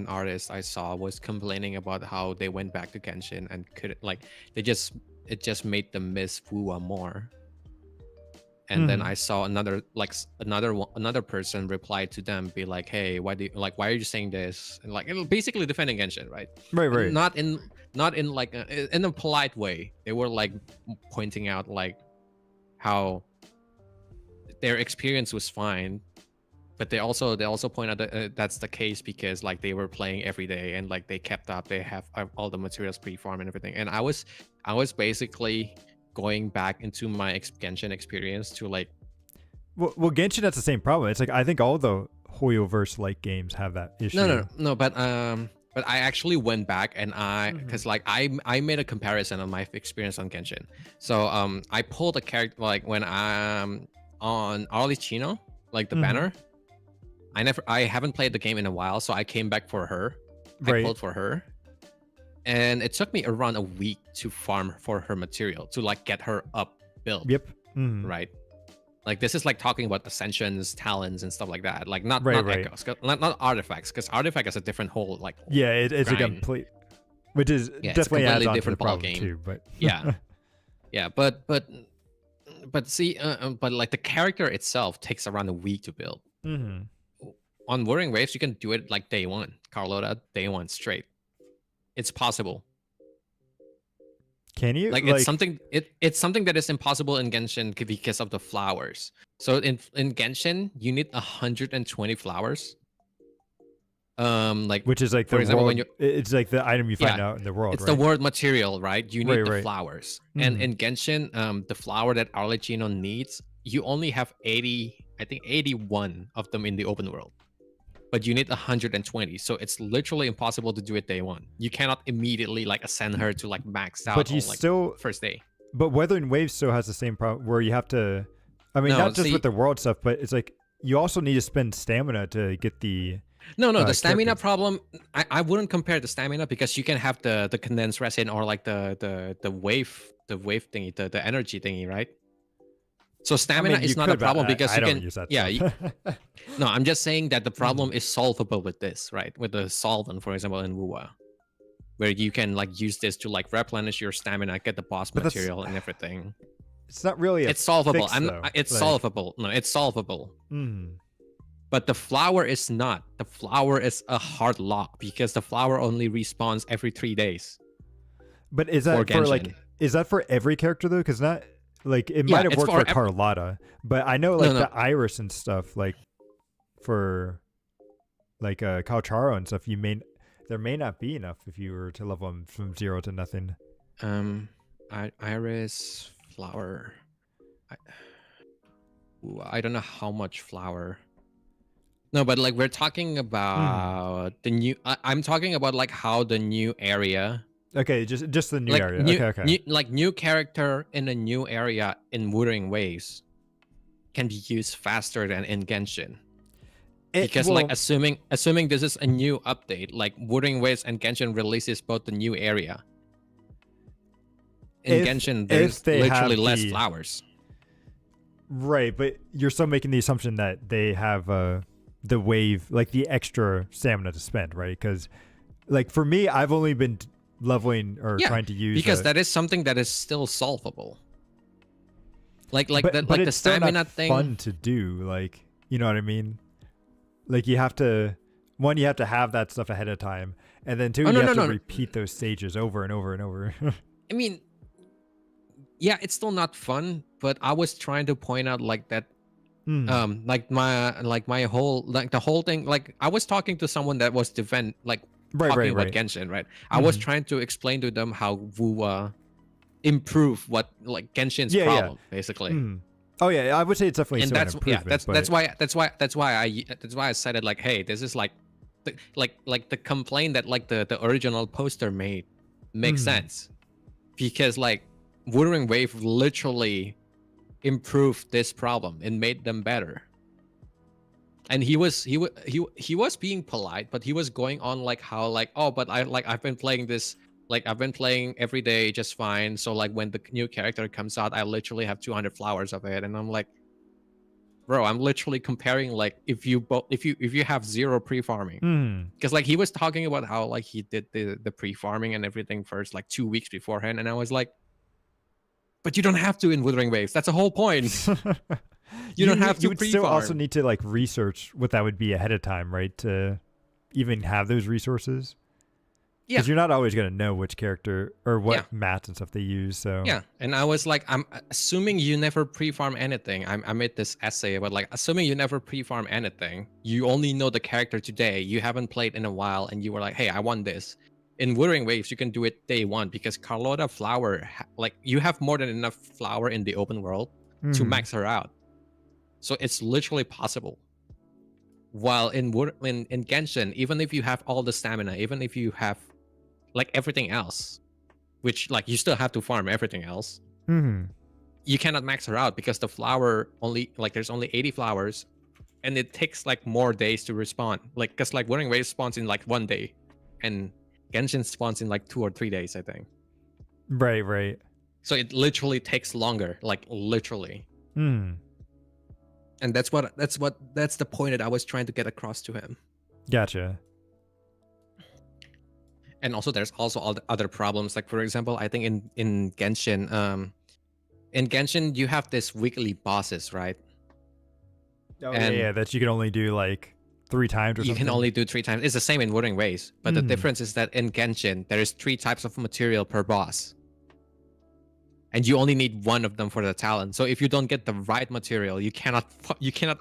artist I saw, was complaining about how they went back to Genshin and couldn't, like, it just made them miss Fuwa more. And then Mm-hmm. I saw another person reply to them, be like, hey, why are you saying this? And like, basically defending Genshin, right? Right, And right. not in like in a polite way. They were like pointing out like how their experience was fine, but they also point out that that's the case because like they were playing every day and like they kept up, they have all the materials pre-farm and everything. And I was basically going back into my Genshin experience to like, Well, Genshin has the same problem. It's like I think all the Hoyoverse like games have that issue. no, but I actually went back and because like I made a comparison on my experience on Genshin. So I pulled a character like when I'm on Arlecchino, like the banner. I haven't played the game in a while, so I came back for her. I Right. pulled for her, and it took me around a week to farm for her material to like get her up built. Yep. Mm-hmm. Right. Like this is like talking about ascensions, talents, and stuff like that. Like not Right. echoes, not artifacts, because artifact is a different whole like Yeah, it's a grind. complete. which is Yeah, it's a definitely adds completely on to the different ball problem game. too. But Yeah, yeah, but see, but like the character itself takes around a week to build. Mhm. On Wuthering Waves, you can do it like day one. Carlotta, day one straight. It's possible. Can you Like it's something that is impossible in Genshin because of the flowers. So in Genshin, you need 120 flowers. Like which is like for the example, when world? you It's like the item you find yeah, out in the world, it's the right? word material, right? You Right, need the right. flowers. And Mhm. in Genshin, the flower that Arlecchino needs, you only have 80, I think 81 of them in the open world. But you need 120. So it's literally impossible to do it day one. You cannot immediately like ascend her to like max out But you on like still, first day. but Weathering Waves still has the same problem where you have to. I mean, No, not just with see, the world stuff, but it's like you also need to spend stamina to get the no, the stamina character. problem. I wouldn't compare the stamina because you can have the condensed resin or like the wave thingy, the energy thingy, right? So I stamina mean, you is not a could, but problem because I you don't can. use that Yeah, stuff. no, I'm just saying that the problem Mhm. is solvable with this, right? With the solvent, for example, in Wuwa, where you can like use this to like replenish your stamina, get the boss But that's material and everything. it's not really a It's solvable. fix though. It's Like, solvable. No, it's solvable. mm. But the flower is not. The flower is a hard lock because the flower only respawns every 3 days But is for that for like Genshin. is that for every character though? Because not like it Yeah, might have it's worked for for Carlotta, but I know no, like no. the Iris and stuff, like for like Calcharo and stuff, there may not be enough if you were to level them from 0 to nothing. Iris flower. I, I don't know how much flower. No, but like we're talking about the new. I'm talking about like how the new area, Okay, just the new like area. Okay. new character in a new area in Wuthering Waves, can be used faster than in Genshin. Because like Well, assuming this is a new update, like Wuthering Waves and Genshin releases both the new area. In Genshin, if there's they literally have less the flowers. right, but you're still making the assumption that they have the wave, like the extra stamina to spend, right? Because like for me, I've only been leveling or Yeah, trying to use because that is something that is still solvable. Like but the it's still stamina not thing. fun to do. Like, you know what I mean? Like you have to you have to have that stuff ahead of time, and then two, Oh you no have no to no. repeat those stages over and over and over. I mean, yeah, it's still not fun, but I was trying to point out like that like my whole like the whole thing, like I was talking to someone that was talking about Right. Genshin, right? I was trying to explain to them how Wuwa improve what like Genshin's Yeah. problem basically. Oh yeah, I would say it's definitely And still an that's improvement. that's why I said it like, hey, this is like the complaint that like the original poster made makes sense, because like Wuthering Wave literally improved this problem and made them better. And he was being polite, but he was going on like how like, oh, but I've been playing this, like I've been playing every day just fine, so like when the new character comes out, I literally have 200 flowers of it. And I'm like, bro, I'm literally comparing like if you have zero pre-farming, because like he was talking about how like he did the pre-farming and everything first like 2 weeks beforehand, and I was like, but you don't have to in Wuthering Waves. That's the whole point. You don't have you to would still also pre-farm. need to like research what that would be ahead of time, right? To even have those resources. Yeah. Because you're not always going to know which character or what mats and stuff they use. So yeah, and I was like, I'm assuming you never pre-farm anything. I made this essay about like assuming you never pre-farm anything. You only know the character today. You haven't played in a while, and you were like, hey, I want this. In Wuthering Waves, you can do it day one because Carlotta flower, like you have more than enough flower in the open world to max her out. So it's literally possible. While in Genshin, even if you have all the stamina, even if you have like everything else, which like you still have to farm everything else, you cannot max her out because the flower only like there's only 80 flowers, and it takes like more days to respawn. Like because like Wuthering Waves spawns in like 1 day, and Genshin spawns in like 2 or 3 days, I think. Right. So it literally takes longer, like literally. And that's the point that I was trying to get across to him. Gotcha. And also there's also all the other problems. Like for example, I think in Genshin, in Genshin you have this weekly bosses, right? Oh yeah, And yeah. That you can only do like 3 times or you can something. only do 3 times. It's the same in Wuthering Waves, but the Mhm. difference is that in Genshin there is 3 types of material per boss, and you only need one of them for the talent. So if you don't get the right material, you cannot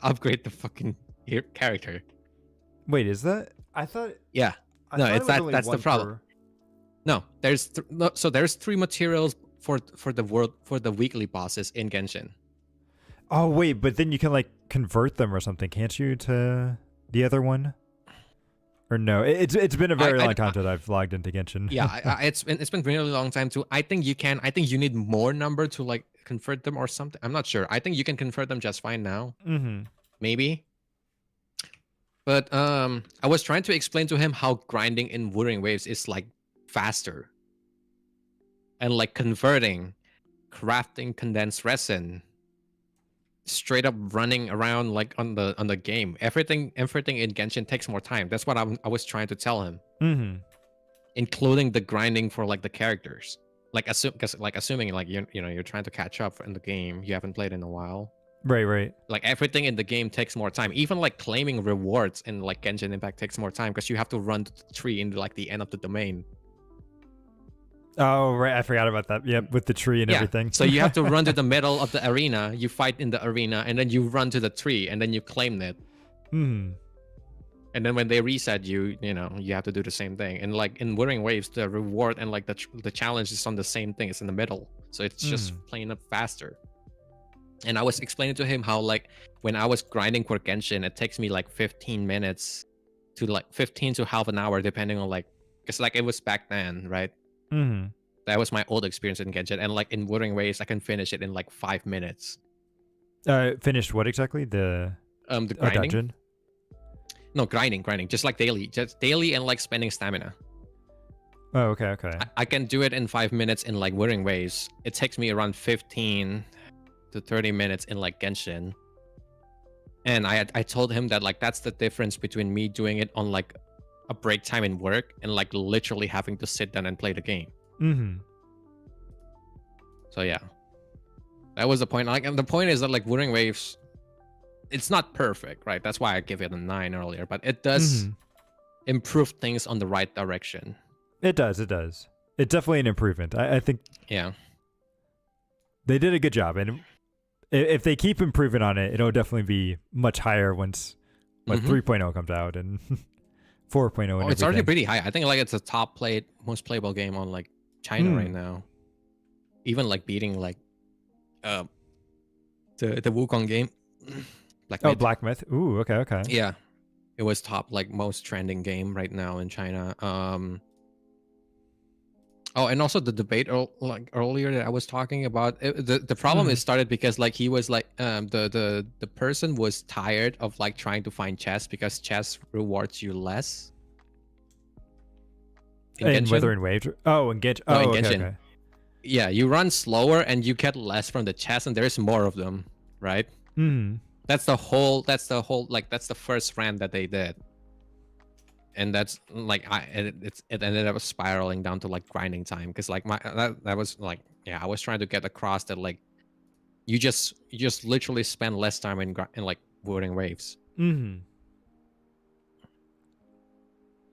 upgrade the fucking character. Wait, is that? I thought. Yeah, I no, thought it it's was only that's the one problem. per. No, so there's 3 materials for the world for the weekly bosses in Genshin. Oh wait, but then you can like convert them or something, can't you, to the other one? Or no? It's been a very long time that I've logged into Genshin. Yeah, it's been really long time too. I think you can. I think you need more number to like convert them or something. I'm not sure. I think you can convert them just fine now. Mm-hmm. Maybe. But I was trying to explain to him how grinding in Wuthering Waves is like faster, and like converting, crafting condensed resin, straight up running around like on the game. Everything in Genshin takes more time. That's what I was trying to tell him, Mm-hmm. including the grinding for like the characters. Like assuming like you're trying to catch up in the game you haven't played in a while. Right, right. Like everything in the game takes more time. Even like claiming rewards in like Genshin Impact takes more time because you have to run to the tree into like the end of the domain. Oh right, I forgot about that. Yep, with the tree and everything. So you have to run to the middle of the arena, you fight in the arena, and then you run to the tree, and then you claim it. Hmm. And then when they reset you, you have to do the same thing. And like in Wuthering Waves, the reward and like the challenge is on the same thing. It's in the middle, so it's just playing up faster. And I was explaining to him how like when I was grinding for Genshin, it takes me like 15 minutes to like 15 to half an hour, depending on like, because like it was back then, right? Mm-hmm. That was my old experience in Genshin, and like in Wuthering Waves, I can finish it in like 5 minutes. Finished what exactly? The grinding. dungeon? No, grinding, just like just daily and like spending stamina. Oh, okay. I can do it in 5 minutes in like Wuthering Waves. It takes me around 15 to 30 minutes in like Genshin. And I told him that like that's the difference between me doing it on like a break time in work and like literally having to sit down and play the game. Mm-hmm. So yeah, that was the point. Like, and the point is that like Wuthering Waves, it's not perfect, right? That's why I gave it a 9 earlier, but it does improve things on the right direction. It does. It's definitely an improvement. I think. Yeah. They did a good job, and if they keep improving on it, it'll definitely be much higher once 3.0 comes out and 4.0. And it's already pretty high. I think like it's the most playable game on like China right now. Even like beating like the Wukong game. Black Myth. Ooh, okay. Yeah, it was top like most trending game right now in China. Oh, and also the debate like earlier that I was talking about, the problem is started because like he was like the person was tired of like trying to find chess because chess rewards you less. In Wuthering Waves. Oh, in Genshin. Oh, in Genshin. Okay. Yeah, you run slower and you get less from the chess, and there's more of them, right? That's the whole like that's the first rant that they did. And that's like it ended up spiraling down to like grinding time because like that was like, yeah, I was trying to get across that like you just literally spend less time in like Wuthering Waves.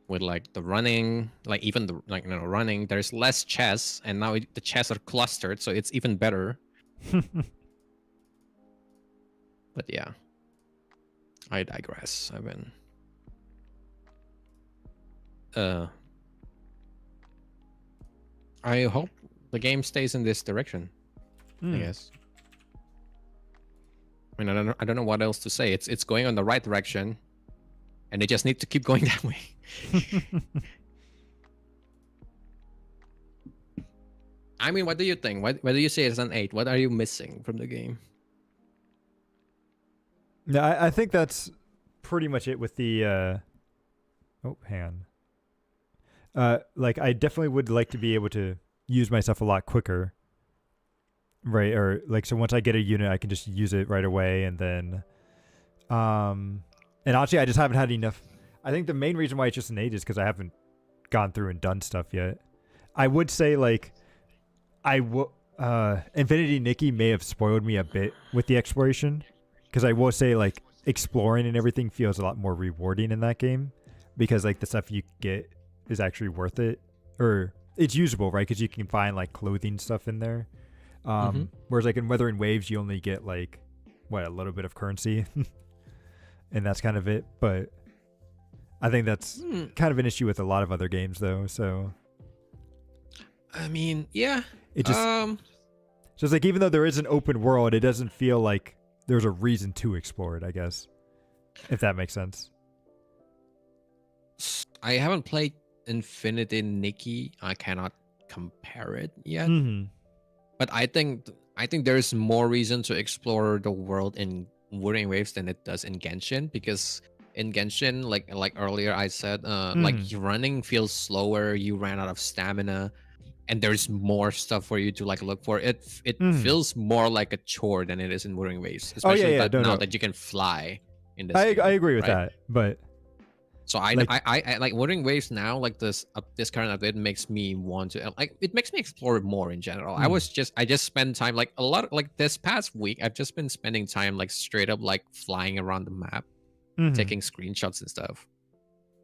With like the running, like even the like running, there's less chests, and now the chests are clustered, so it's even better. But yeah, I digress. I hope the game stays in this direction. I guess. I mean, I don't know what else to say. It's going on the right direction, and they just need to keep going that way. I mean, what do you think? What do you say it's an 8? What are you missing from the game? Yeah, I think that's pretty much it with the. Oh, hang on. Like I definitely would like to be able to use my stuff a lot quicker. Right, or like so once I get a unit, I can just use it right away, and then, and honestly, I just haven't had enough. I think the main reason why it's just an 8 is because I haven't gone through and done stuff yet. I would say like Infinity Nikki may have spoiled me a bit with the exploration, because I will say like exploring and everything feels a lot more rewarding in that game, because like the stuff you get is actually worth it, or it's usable, right? Because you can find like clothing stuff in there. Whereas like in Weathering Waves, you only get like a little bit of currency, and that's kind of it. But I think that's kind of an issue with a lot of other games, though. So I mean, yeah. It just so it's like, even though there is an open world, it doesn't feel like there's a reason to explore it, I guess, if that makes sense. I haven't played Infinity Nikki. I cannot compare it yet. But I think there's more reason to explore the world in Wuthering Waves than it does in Genshin, because in Genshin, like earlier I said, like running feels slower. You ran out of stamina, and there's more stuff for you to like look for. It feels more like a chore than it is in Wuthering Waves, especially now that you can fly in this. I agree with that, but so I like Wuthering Waves now. Like this current update makes me want to it makes me explore it more in general. I just spend time like a lot, like this past week I've just been spending time like straight up like flying around the map, taking screenshots and stuff,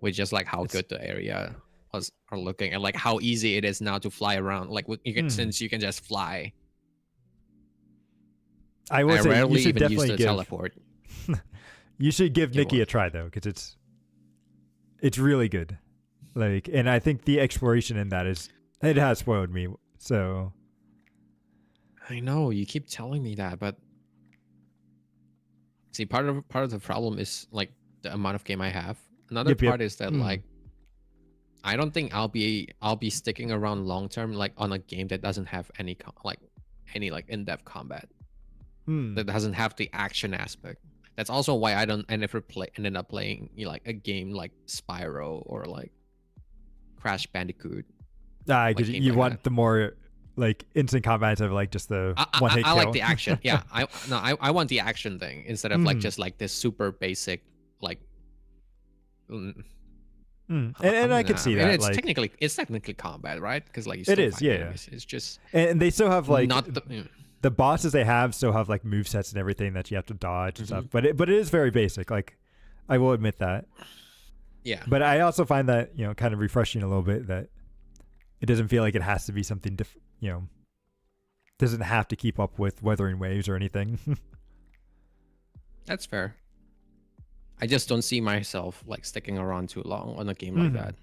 with just like how good the area are looking, and like how easy it is now to fly around, like since you can just fly. I will say rarely you should even use definitely the teleport. You should give Nikki a try, though, because it's really good. Like, and I think the exploration in that it has spoiled me. So I know you keep telling me that, but see, part of the problem is like the amount of game I have. Another part is that like I don't think I'll be sticking around long term, like on a game that doesn't have any in-depth combat, that doesn't have the action aspect. That's also why I never ended up playing like a game like Spyro or like Crash Bandicoot. Because you want the more like instant combat of like just the one hit kill. I like the action. Yeah, I want the action thing instead of like just like this super basic like. And I can see that. It's like, technically combat, right? Because like you still it is, yeah. Enemies. It's just, and they still have like not the bosses they have still have like movesets and everything that you have to dodge and stuff. But it is very basic. Like, I will admit that. Yeah. But I also find that, kind of refreshing a little bit, that it doesn't feel like it has to be something different. Doesn't have to keep up with Weathering Waves or anything. That's fair. I just don't see myself like sticking around too long on a game like that.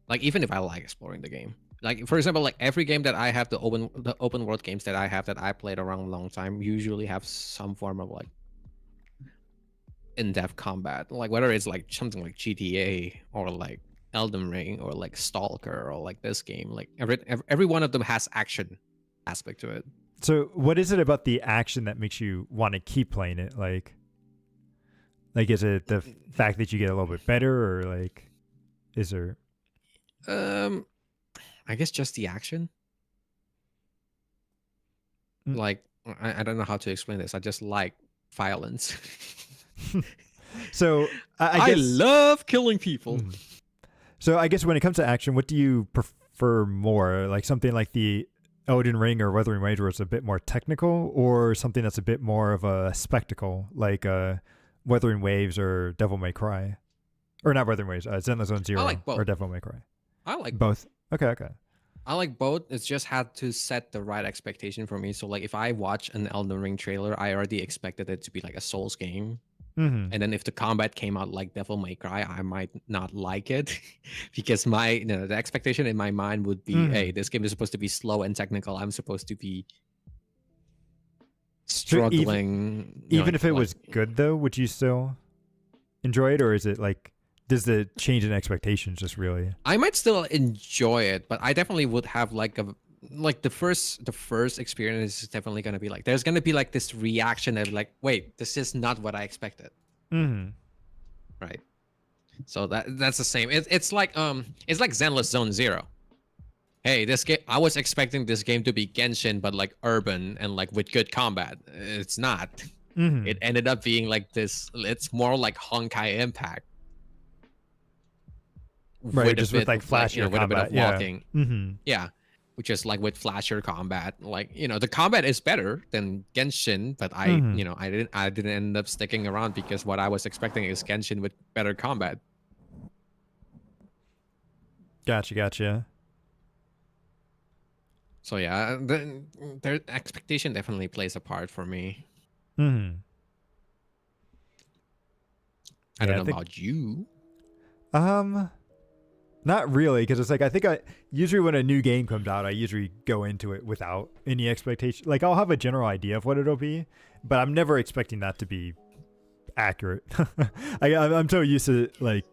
Like, even if I like exploring the game, like for example, like every game that I have, the open world games that I have that I played around a long time usually have some form of like in-depth combat, like whether it's like something like GTA or like Elden Ring or like Stalker or like this game, like every one of them has action aspect to it. So what is it about the action that makes you want to keep playing it? Like is it the fact that you get a little bit better, or like is there I guess just the action. Like I don't know how to explain this. I just like violence. So I love killing people. So I guess when it comes to action, what do you prefer more? Like something like the Elden Ring or Wuthering Waves, where it's a bit more technical, or something that's a bit more of a spectacle, like Wuthering Waves or Devil May Cry? Or not Wuthering Waves, Zenless Zone Zero, I like both. Or Devil May Cry. I like both. Okay. I like both. It's just had to set the right expectation for me. So like if I watch an Elden Ring trailer, I already expected it to be like a Souls game. And then if the combat came out like Devil May Cry, I might not like it because the expectation in my mind would be, hey, this game is supposed to be slow and technical. I'm supposed to be struggling. Even if it was good, though, would you still enjoy it, or is it like, does the change in expectations just really? I might still enjoy it, but I definitely would have the first experience is definitely going to be like, there's going to be like this reaction of like, wait, this is not what I expected. Right. So that's the same. It's like Zenless Zone Zero. Hey, this game, I was expecting this game to be Genshin, but like urban and like with good combat. It's not. It ended up being like this. It's more like Honkai Impact. Right, with a just with bit like flashier with a bit of combat. Yeah. walking. Mm-hmm. Yeah, which is like with flasher combat. Like the combat is better than Genshin, but Mm-hmm. I didn't end up sticking around because what I was expecting is Genshin with better combat. Gotcha. So yeah, their expectation definitely plays a part for me. Mm-hmm. I don't Yeah, I know think about you. um not really, because it's like I think I usually when a new game comes out, I usually go into it without any expectation. Like I'll have a general idea of what it'll be, but I'm never expecting that to be accurate. I'm so used to like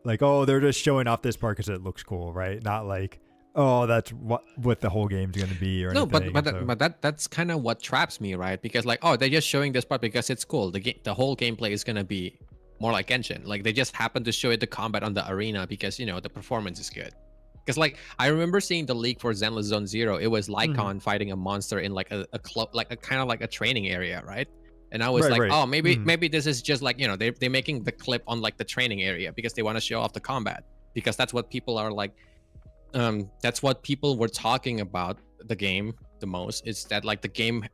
like oh they're just showing off this part because it looks cool, right? Not like oh that's what the whole game's gonna be or No, anything. that's kind of what traps me, right? Because like, oh, they're just showing this part because it's cool. The whole gameplay is gonna be more like Genshin. Like they just happen to show it the combat on the arena because the performance is good. Because like I remember seeing the leak for Zenless Zone Zero, it was Lycon fighting a monster in like a club, like a kind of like a training area, right? And I was like, Right. oh, maybe this is just like they're making the clip on like the training area because they want to show off the combat because that's what people are like. That's what people were talking about the game the most. Is that like the game?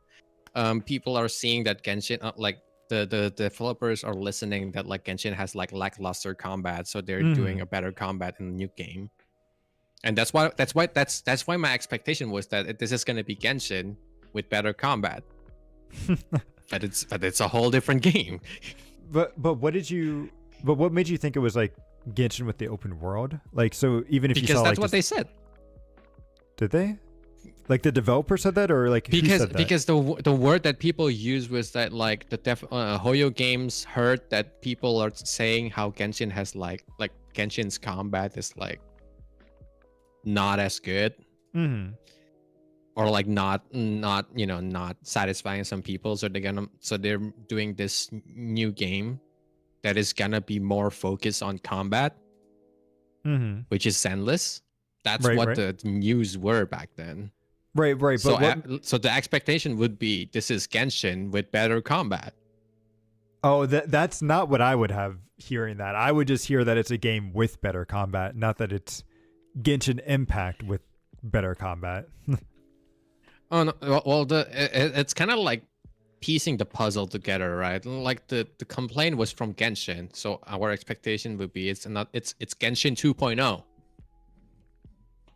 People are seeing that Genshin, like the developers are listening that like Genshin has like lackluster combat, so they're doing a better combat in the new game. And that's why my expectation was that this is gonna be Genshin with better combat. but it's a whole different game. But what made you think it was like Genshin with the open world? Like so even if because you saw that's like what they said. Did they? Like the developer said that, or like who said that? Because the word that people use was that like the Hoyo Games heard that people are saying how Genshin has like Genshin's combat is like not as good, or like not satisfying some people. So they're doing this new game that is gonna be more focused on combat, which is Zenless. That's what the news were back then. Right. So, so the expectation would be this is Genshin with better combat. Oh, that's not what I would have hearing that. I would just hear that it's a game with better combat, not that it's Genshin Impact with better combat. Oh no, well, it's kind of like piecing the puzzle together, right? Like the complaint was from Genshin, so our expectation would be it's Genshin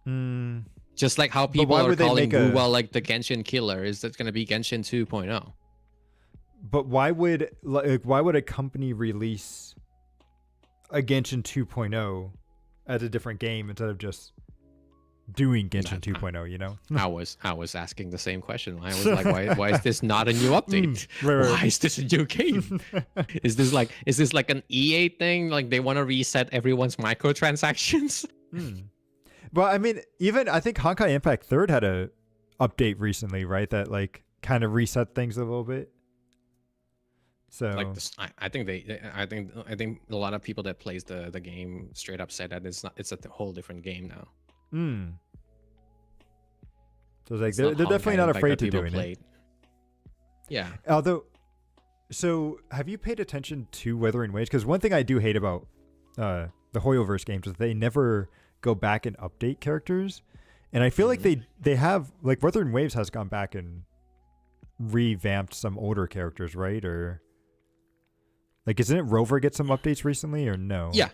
2.0. Just like how people are calling Wuwa like the Genshin killer, is that going to be Genshin 2.0? But why would a company release a Genshin 2.0 as a different game instead of just doing Genshin 2.0? You know, I was asking the same question. I was like, why is this not a new update? Why is this a new game? Is this like an EA thing? Like they want to reset everyone's microtransactions? Well, I mean, even I think Honkai Impact 3rd had a update recently, right? That like kind of reset things a little bit. So like this, I think a lot of people that plays the game straight up said that it's a whole different game now. So it's like they're definitely not afraid to doing it. Yeah. Although, so have you paid attention to Wuthering Waves? Because one thing I do hate about the Hoyoverse games is they never go back and update characters, and I feel like they have, like Wuthering Waves has gone back and revamped some older characters, right? Or like isn't it Rover get some updates recently or no? Yeah,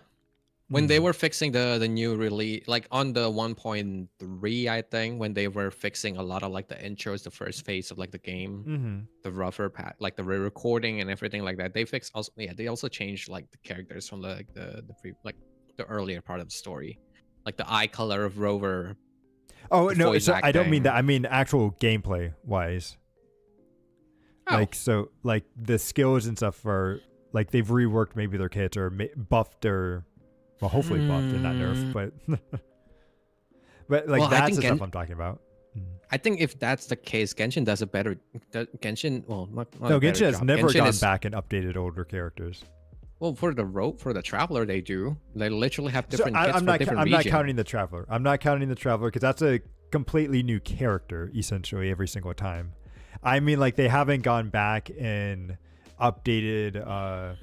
when they were fixing the new release, like on the 1.3, I think, when they were fixing a lot of like the intros, the first phase of like the game, the rougher like the re-recording and everything like that, they fixed also. Yeah, they also changed like the characters from the earlier part of the story. Like the eye color of Rover. Oh no, so I don't mean that. I mean actual gameplay wise. Oh. Like so, like the skills and stuff are like they've reworked maybe their kits or buffed or well, hopefully buffed and not nerfed, but like that's the stuff I'm talking about. I think if that's the case, Genshin does a better Genshin. Well, not no, Genshin has never gone back and updated older characters. Well, for the Traveler, they do. They literally have different kits for different regions. I'm not counting the Traveler. I'm not counting the Traveler because that's a completely new character, essentially, every single time. I mean, like, they haven't gone back and updated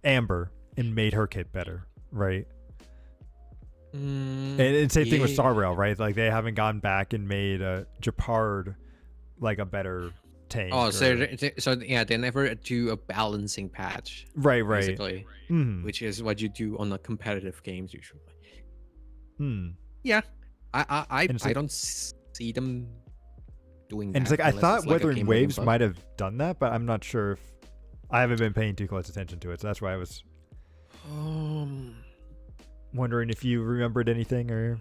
Amber and made her kit better, right? And same thing with Yeah. Star Rail, right? Like they haven't gone back and made Japard like a better Oh, tank so or yeah, they never do a balancing patch, right. basically, Hmm. which is what you do on the competitive games usually. Hmm. Yeah, I And it's I like don't see them doing and it's that like I unless thought it's like a Wuthering game loading Waves bug. might have done that, but I'm not sure if I haven't been paying too close attention to it. So that's why I was Um, wondering if you remembered anything or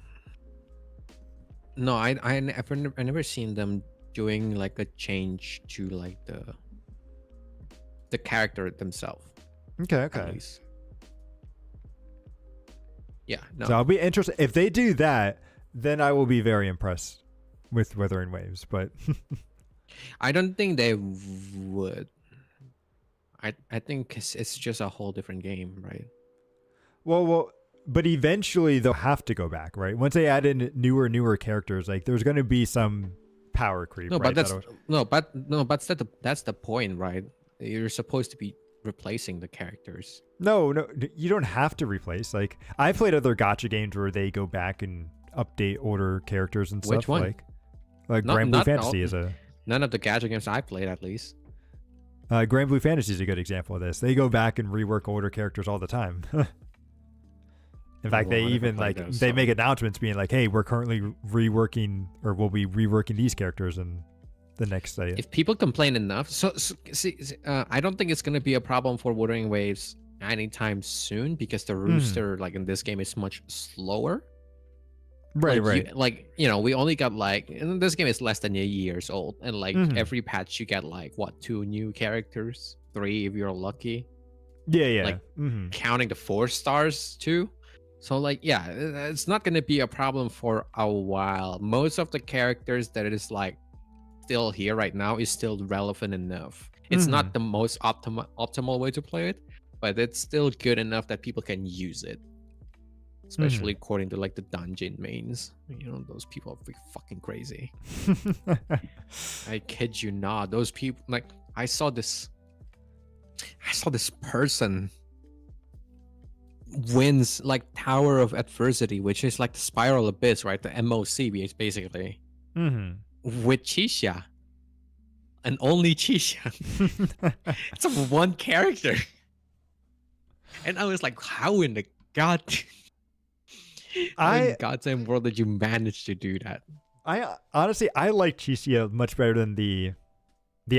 no, I never seen them doing like a change to like the character themselves, at okay. least. Yeah, So no, I'll be interested if they do that. Then I will be very impressed with Wuthering Waves. But I don't think they would. I think it's just a whole different game, right? well, but eventually they'll have to go back, right? Once they add in newer characters, like there's going to be some power creep, No, but right? that's That'll no, but no, but that's the point, right? You're supposed to be replacing the characters. no, you don't have to replace. Like I played other gotcha games where they go back and update older characters and Which stuff. one? Like Not Grand Blue not all, Fantasy is a none of the gadget games I played, at least. Grand Blue Fantasy is a good example of this. They go back and rework older characters all the time. In fact, they Well, I never even played like those, they so. make announcements being like, "Hey, we're currently reworking, or we'll be reworking these characters in the next day." If people complain enough, I don't think it's gonna be a problem for Wuthering Waves anytime soon because the Mhm. rooster, like in this game, is much slower. Right. We only got like, and this game is less than a years old, and like Hmm. every patch you get like what, 2 new characters, 3 if you're lucky, Yeah. like Hmm. counting the 4 stars too. So like, yeah, it's not gonna be a problem for a while. Most of the characters that is like still here right now is still relevant enough. It's Hmm. not the most optimal way to play it, but it's still good enough that people can use it, Hmm. especially according to like the dungeon mains. Those people are fucking crazy. I kid you not. Those people, like, I saw this person wins like Tower of Adversity, which is like the Spiral Abyss, right? The MOC, basically, Hmm. with Chisha, and only Chisha. It's a one character. And I was like, how in the god how in I goddamn world did you manage to do that? I honestly I like Chicia much better than the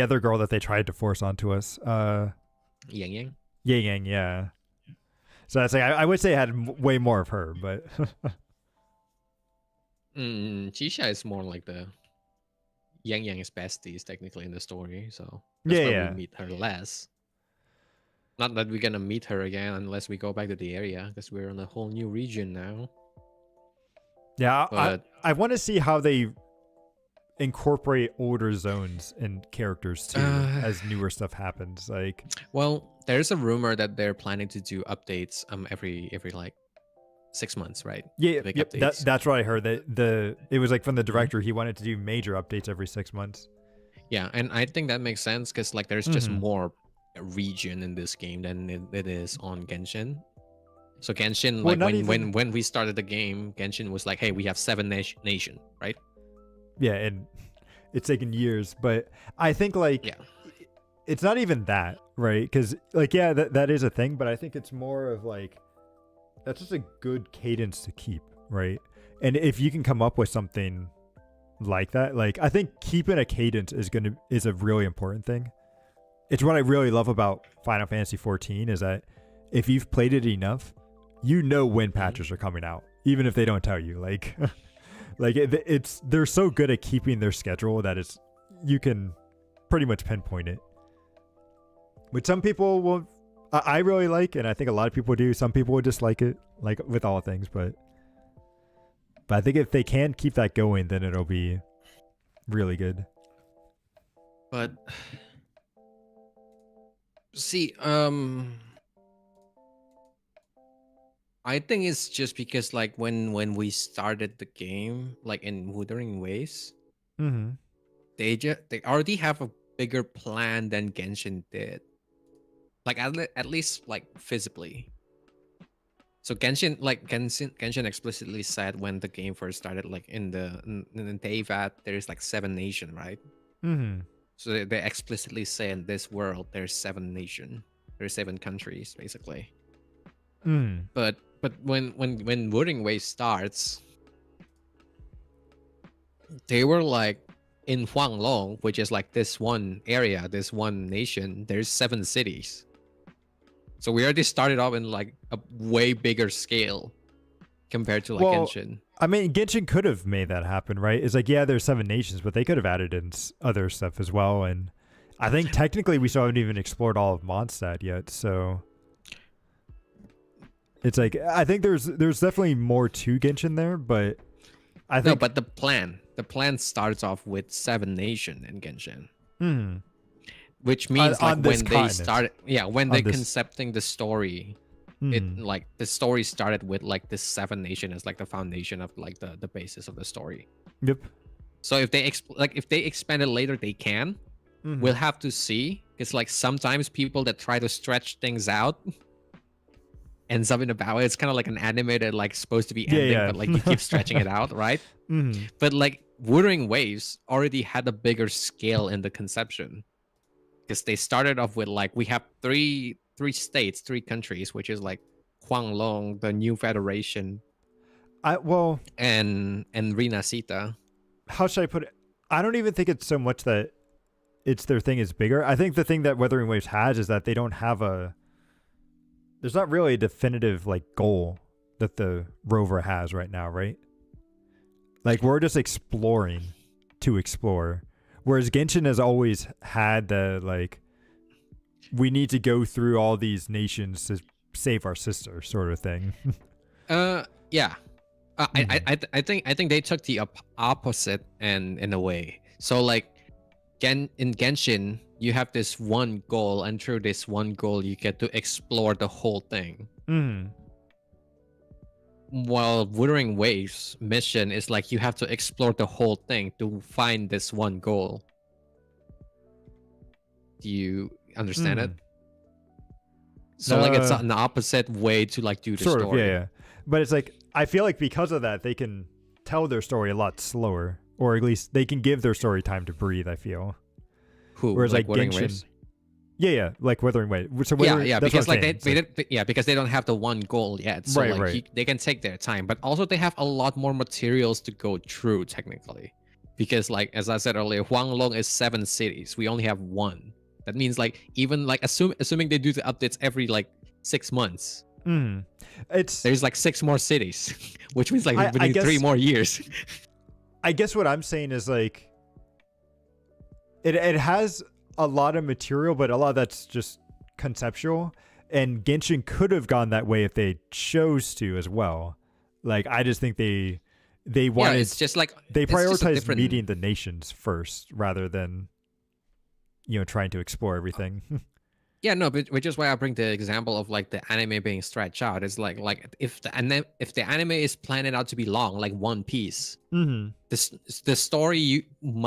other girl that they tried to force onto us. Yang Yang? Yang, yeah. So that's like I would say I had way more of her, but Chisha is more like the Yang Yang is besties technically in the story, so that's why we yeah. meet her less. Not that we're gonna meet her again unless we go back to the area, because we're in a whole new region now. Yeah, But I want to see how they incorporate older zones and characters too as newer stuff happens. Like, well, there's a rumor that they're planning to do updates every like 6 months, right? yeah, Big yep, updates. that's what I heard. That it was like from the Mhm. director, he wanted to do major updates every 6 months. Yeah, and I think that makes sense because like there's just Hmm. more region in this game than it is on Genshin. So Genshin, Well, like not when we started the game, Genshin was like, hey, we have 7 nation, right? yeah, and it's taken years, but I think like Yeah. it's not even that, right? Because like yeah, that is a thing, but I think it's more of like that's just a good cadence to keep, right? And if you can come up with something like that, like I think keeping a cadence is a really important thing. It's what I really love about Final Fantasy 14 is that if you've played it enough, you know when patches are coming out, even if they don't tell you. Like, it's they're so good at keeping their schedule that you can pretty much pinpoint it. Which some people will, I really like, and I think a lot of people do. Some people will dislike it, like with all things, but I think if they can keep that going, then it'll be really good. But see, I think it's just because like when we started the game, like in Wuthering Waves, Mm-hmm. they already have a bigger plan than Genshin did. Like at least like visibly. So Genshin explicitly said when the game first started, like in the day that there's like 7 nation, right? Mm-hmm. So they explicitly say in this world there's 7 nation, there's 7 countries basically. Mm. But when Wuthering Waves starts, they were like in Huanglong, which is like this one area, this one nation. There's 7 cities. So we already started off in like a way bigger scale compared to like Well, Genshin. I mean, Genshin could have made that happen, right? It's like, yeah, there's 7 nations, but they could have added in other stuff as well. And I think technically we still haven't even explored all of Mondstadt yet. So it's like, I think there's definitely more to Genshin there, but I think. No, but the plan starts off with 7 nation in Genshin. Hmm. Which means like on this when they continent. started, yeah, when On they this- concepting the story, it like the story started with like this 7 nation as like the foundation of like the basis of the story. Yep. So if they if they expand it later, they can. Mhm. We'll have to see. It's like sometimes people that try to stretch things out ends up in a bow. It's kind of like an animated, like supposed to be ending, yeah. but like you keep stretching it out, right? Mhm. But like Wuthering Waves already had a bigger scale in the conception, because they started off with like we have three states, 3 countries, which is like Huanglong, the New Federation, Well, and Rinasita. how should I put it? I don't even think it's so much that it's their thing is bigger. I think the thing that Wuthering Waves has is that they don't have there's not really a definitive like goal that the rover has right now, right? Like we're just exploring to explore. Whereas Genshin has always had the like we need to go through all these nations to save our sister sort of thing. Yeah. I think they took the opposite end in a way. So like in Genshin, you have this one goal, and through this one goal, you get to explore the whole thing. Mm. While Wuthering Waves mission is like you have to explore the whole thing to find this one goal. Do you understand it? So like it's an opposite way to like do the sort story. of, yeah. But it's like I feel like because of that, they can tell their story a lot slower, or at least they can give their story time to breathe. I feel. Whereas like Wuthering Genshin, Waves? yeah, like Wuthering Waves. So Yeah, that's because what like I'm saying. because they don't have the one goal yet, so Right, like right. they can take their time, but also they have a lot more materials to go through technically, because like as I said earlier, Huanglong is 7 cities, we only have 1. That means like even like assuming they do the updates every like 6 months, It's there's like 6 more cities, which means like we I need guess- 3 more years. I guess what I'm saying is like it has a lot of material, but a lot of that's just conceptual. And Genshin could have gone that way if they chose to as well. Like I just think they wanted it's just like they it's just a prioritized different- meeting the nations first rather than trying to explore everything. Yeah, no, but which is why I bring the example of like the anime being stretched out. It's like if the anime is planned out to be long, like One Piece, the story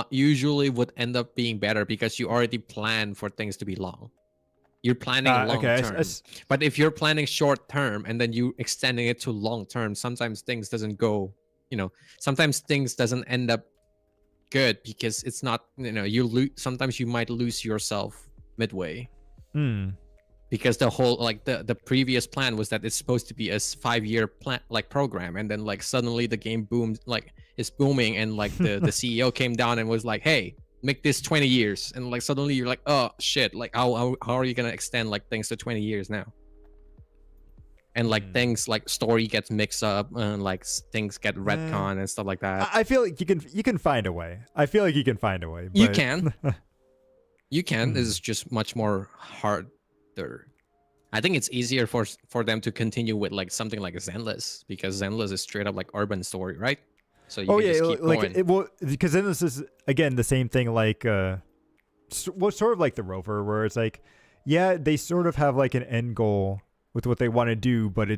usually would end up being better because you already plan for things to be long. You're planning long term. But if you're planning short term and then you extending it to long term, sometimes things doesn't go. Sometimes things doesn't end up good because it's not. Sometimes you might lose yourself midway. Because the whole like the previous plan was that it's supposed to be a 5-year plan like program, and then like suddenly the game boomed, like it's booming, and like the CEO came down and was like, hey, make this 20 years, and like suddenly you're like, oh shit, like how are you gonna extend like things to 20 years now? And like things like story gets mixed up and like things get retcon and stuff like that. I feel like you can find a way. I feel like you can find a way. You but- can. You can. It's just much more harder. I think it's easier for them to continue with like something like Zenless, because Zenless is straight up like urban story, right? So you can just keep going. Because then this is again the same thing like sort of like the rover, where it's like, yeah, they sort of have like an end goal with what they want to do, but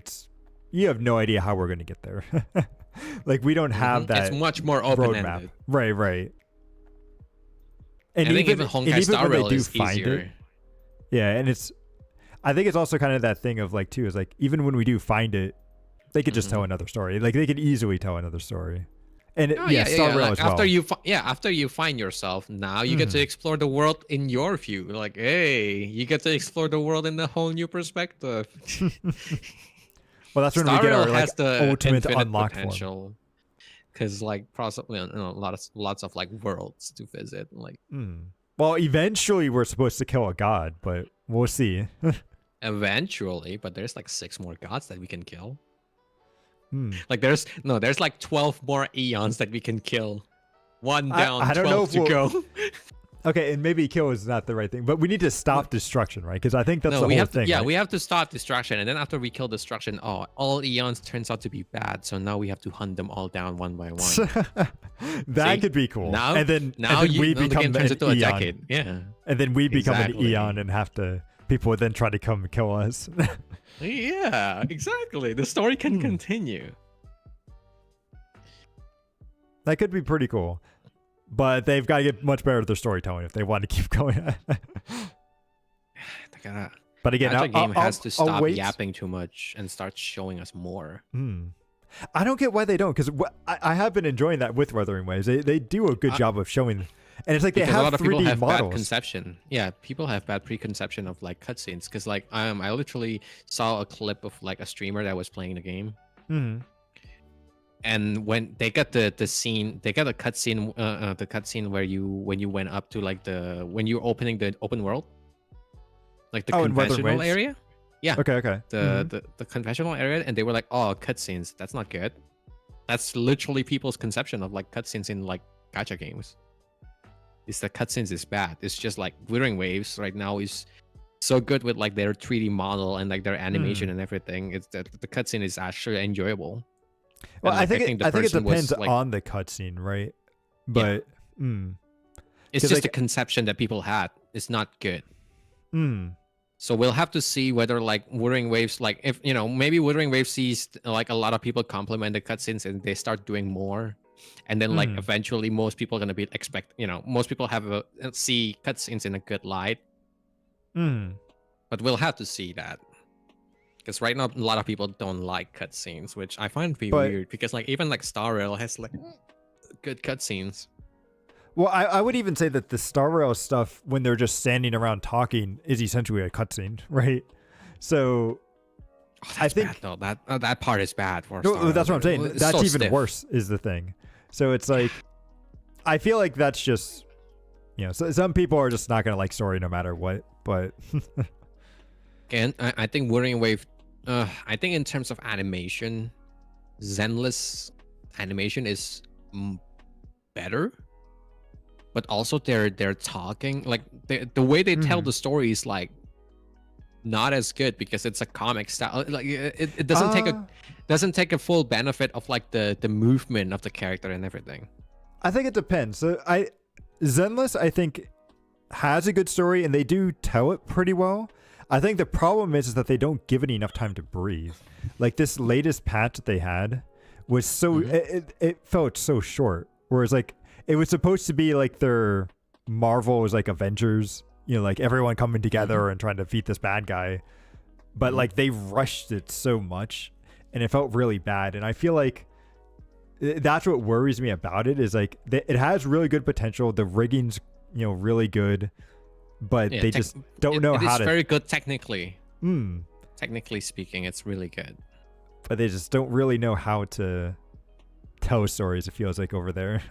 you have no idea how we're going to get there. Like we don't have that. It's much more open roadmap. ended. Right. And I think even Honkai Star Rail is easier. Yeah, and I think it's also kind of that thing of like too is like even when we do find it, they could just tell another story. Like they could easily tell another story. And Oh Star Rail Like as well. after you find yourself, now you get to explore the world in your view. Like, hey, you get to explore the world in a whole new perspective. Well, that's when Star we get Rail our like has the ultimate infinite unlocked one. potential. Because like lots of like worlds to visit. Like Well, eventually we're supposed to kill a god, but we'll see. eventually, but there's like 6 more gods that we can kill. Like there's like 12 more eons that we can kill. One down, I don't know 12 to go. Okay, and maybe kill is not the right thing, but we need to stop destruction, right? Because I think that's the whole thing. Yeah, we have to stop destruction, and then after we kill destruction, all eons turns out to be bad. So now we have to hunt them all down one by one. That could be cool. Now, and then we the become game turns into an a eon. decade. Yeah. And then we become Exactly. an eon and have to. People would then try to come kill us. Yeah, exactly. The story can continue. That could be pretty cool. But they've got to get much better at their storytelling if they want to keep going. But again, the game has to stop wait. yapping too much and start showing us more. I don't get why they don't, because I have been enjoying that with Wuthering Waves. They do a good job of showing, and it's like they Because have a lot of 3D people have models. bad conception. Yeah, people have bad preconception of like cutscenes. Because like I literally saw a clip of like a streamer that was playing the game. And when they got the scene, they got a cutscene, the cutscene where when you went up to like when you're opening the open world, like the conventional area. Yeah. Okay. The conventional area, and they were like, "Oh, cutscenes. That's not good." That's literally people's conception of like cutscenes in like gacha games. Is that cutscenes is bad? It's just like Wuthering Waves right now is so good with like their 3D model and like their animation and everything. It's that the cutscene is actually enjoyable. Well, and, I think it depends like, on the cutscene, right? But it's just a conception that people had. It's not good. So we'll have to see whether like Wuthering Waves, like if maybe Wuthering Waves sees like a lot of people compliment the cutscenes and they start doing more, and then like eventually most people are gonna be most people have see cutscenes in a good light. But we'll have to see that. Because right now, a lot of people don't like cutscenes, which I find to be weird. Because like even like Star Rail has like good cutscenes. Well, I would even say that the Star Rail stuff, when they're just standing around talking, is essentially a cutscene, right? So I think that part is bad for. No, that's what I'm saying. It's That's so even stiff. worse is the thing. So it's like, I feel like that's just, so some people are just not gonna like story no matter what. But again, I think Wuthering Wave. I think in terms of animation, Zenless animation is better, but also they're talking like the way they tell the story is like not as good because it's a comic style. Like it doesn't take a full benefit of like the movement of the character and everything. I think it depends. So Zenless, I think, has a good story and they do tell it pretty well. I think the problem is that they don't give it enough time to breathe. Like this latest patch that they had was so it felt so short. Whereas like it was supposed to be like their Marvel was like Avengers, like everyone coming together and trying to defeat this bad guy. But like they rushed it so much and it felt really bad. And I feel like that's what worries me about it is like it has really good potential. The rigging's really good. But they just don't know how to. It's very good technically. Technically speaking, it's really good. But they just don't really know how to tell stories. It feels like over there.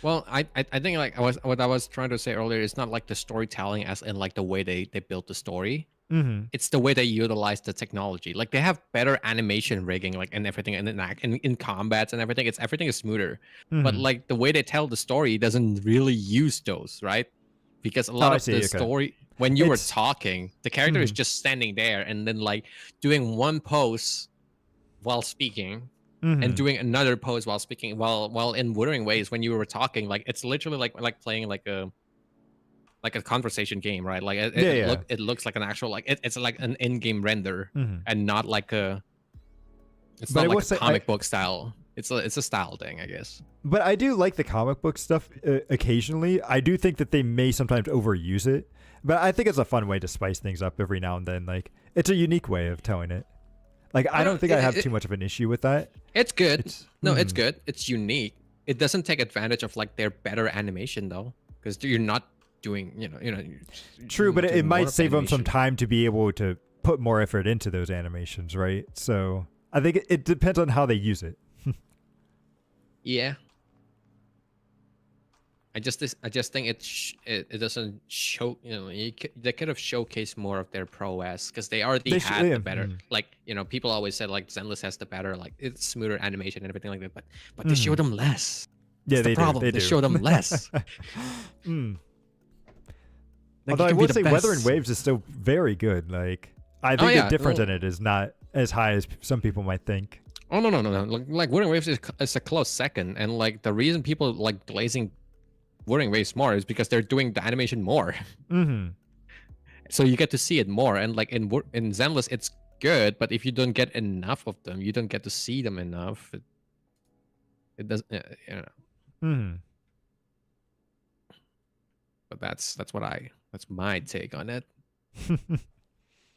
Well, I think like what I was trying to say earlier is not like the storytelling as in like the way they built the story. It's the way they utilize the technology. Like they have better animation rigging, like and everything, and in combats and everything. Everything is smoother. But like the way they tell the story doesn't really use those, right? Because a lot of the story, when you were talking, the character is just standing there and then like doing one pose while speaking and doing another pose while speaking. While in Wuthering Waves, when you were talking, like it's literally like playing like a conversation game, right? Like it looks like an actual like it's like an in-game render and not like a. It's not like a comic book style. It's a style thing, I guess. But I do like the comic book stuff occasionally. I do think that they may sometimes overuse it. But I think it's a fun way to spice things up every now and then. Like, it's a unique way of telling it. Like I No, don't think I have too much of an issue with that. it's good. It's It's good. It's unique. It doesn't take advantage of like their better animation though, because you're not doing, true, but it doing more might of save them some animation. time to be able to put more effort into those animations, right? So I think it depends on how they use it. Yeah. I just think it doesn't show, they could have showcased more of their prowess, because they already They had yeah, the better, like, people always said like Zenless has the better, like, it's smoother animation and everything like that, but they showed them less. Yeah, That's the they problem. do. They show them less. Mm. Like, Although it I could be would the say Weather and best. Waves is still very good. Like I Oh think yeah, the difference well, in it is not as high as some people might think. oh no. Like Wuthering Waves is a close second, and like the reason people like glazing Wuthering Waves more is because they're doing the animation more, Mm-hmm. so you get to see it more. And like in Zenless, it's good, but if you don't get enough of them, you don't get to see them enough. It doesn't, Mm-hmm. But that's my take on it.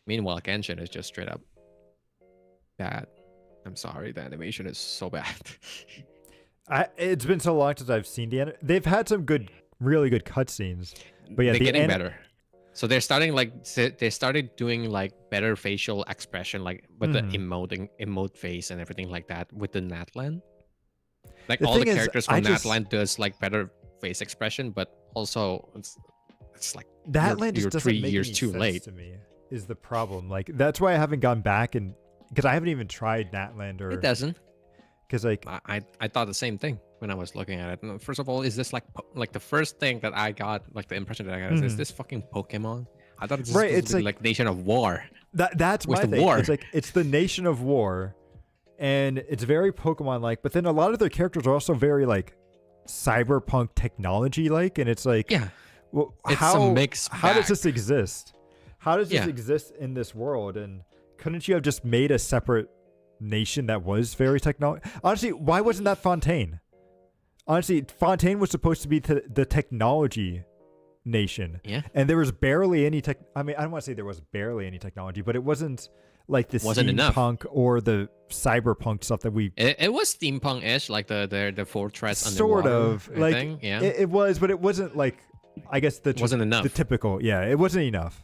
Meanwhile, Genshin is just straight up bad. I'm sorry, the animation is so bad. It's been so long since I've seen they've had some really good cutscenes, but yeah, They're the getting better. So they're starting they started doing like better facial expression, like with the emote face and everything like that with the Natlan. Like The all the thing is, characters I from just- Natlan does like better face expression, but also it's like That land you're just doesn't 3 make years any too sense late. to me. Is the problem? Like that's why I haven't gone back and because I haven't even tried Natland or It doesn't. because like I thought the same thing when I was looking at it. And first of all, is this like the first thing that I got, like the impression that I got is this fucking Pokemon? I thought it was Right, supposed it's to be like- like Nation of War. that's Where's my the thing. war? It's like it's the Nation of War, and it's very Pokemon like. But then a lot of their characters are also very like cyberpunk technology like, and it's like Yeah. well, It's how a mix how does bag. this exist? How does this Yeah. exist in this world? And couldn't you have just made a separate nation that was very technology? Honestly, why wasn't that Fontaine? Honestly, Fontaine was supposed to be the technology nation. Yeah. And there was barely any tech. I mean, I don't want to say there was barely any technology, but it wasn't like the Wasn't enough. steampunk or the cyberpunk stuff that we It was steampunk-ish, like the fortress sort underwater, of I like. think. Yeah. It was, but it wasn't like. I guess the Wasn't enough. The typical, yeah, it wasn't enough.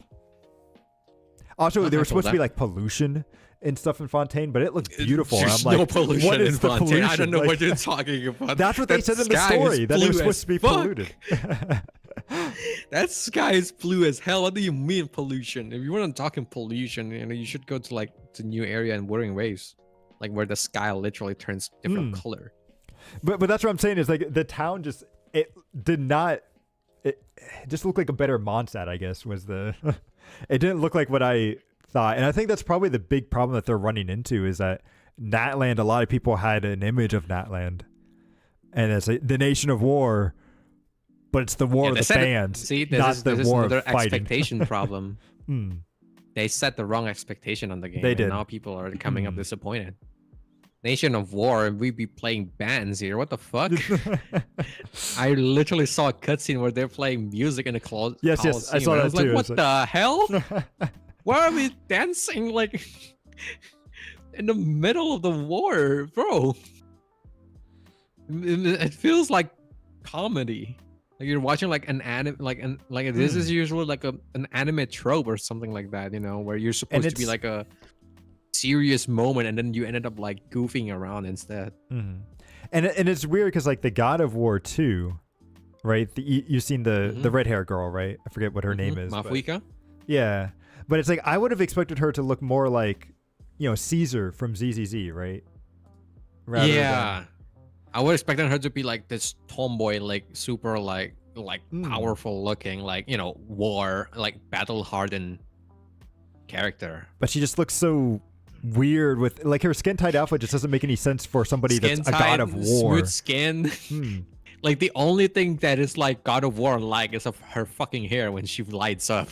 Also, Okay, there was well, supposed to be like pollution and stuff in Fontaine, but it looked beautiful. and There's I'm like, no pollution what is in the Fontaine. pollution? I don't know Like, what you're talking about. That's what they That said in the sky is story. That it was blue supposed as to be fuck. polluted. That sky is blue as hell. What do you mean pollution? If you want to talk in pollution, you should go to like the new area in Wuthering Waves, like where the sky literally turns different color. But that's what I'm saying is like the town just it did not it just looked like a better Mondstadt, I guess, was the it didn't look like what I thought. And I think that's probably the big problem that they're running into is that Natland, a lot of people had an image of Natland. And it's the Nation of War, but it's the war of the fans, See, not the war another of fighting. expectation problem. They set the wrong expectation on the game. They and did. now people are coming up disappointed. Nation of War, and we be playing bands here. What the fuck? I literally saw a cutscene where they're playing music in a closet. Yes, I saw I that was too. like, what It's like- the hell? Why are we dancing like in the middle of the war, bro? It feels like comedy. Like you're watching like an anime, this is usually like an anime trope or something like that, where you're supposed to be it's- like a serious moment and then you ended up like goofing around instead. And it's weird because like the God of War 2, right? You've seen the red hair girl, right? I forget what her name is. but- Mafuika? yeah, but it's like I would have expected her to look more like, Caesar from ZZZ, right? Rather Yeah. I would expect her to be like this tomboy, like super like powerful looking, like, war, like battle hardened character. but she just looks so weird with like her skin tight outfit just doesn't make any sense for somebody that's a god of war. Smooth skin. Like the only thing that is like God of War like is of her fucking hair when she lights up.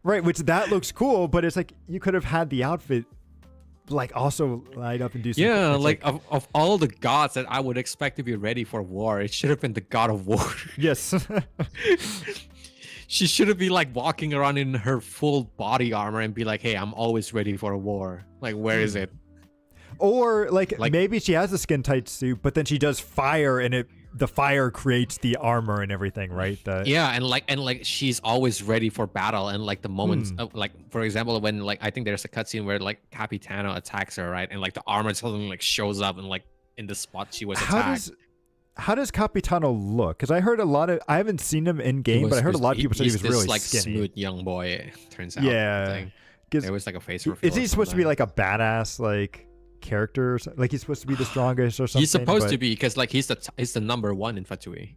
Right, which that looks cool, but it's like you could have had the outfit like also light up and do some Yeah, it's like of all the gods that I would expect to be ready for war, it should have been the God of War. yes. She should have been like walking around in her full body armor and be like, hey, I'm always ready for a war. Like, where is it? Or like Like- maybe she has a skin tight suit, but then she does fire, and the fire creates the armor and everything, right? Yeah, and like she's always ready for battle, and like the moments of, like, for example, when like I think there's a cutscene where like Capitano attacks her, right, and like the armor suddenly like shows up and like in the spot she was attacked. How does Capitano look? Because I heard I haven't seen him in game, but I heard a lot of people say he was this, really like skinny. smooth young boy. It turns out. Yeah. There was like a face reveal. Is he supposed to be like a badass like character? Like he's supposed to be the strongest or something? He's supposed to be, because like he's the number one in Fatui.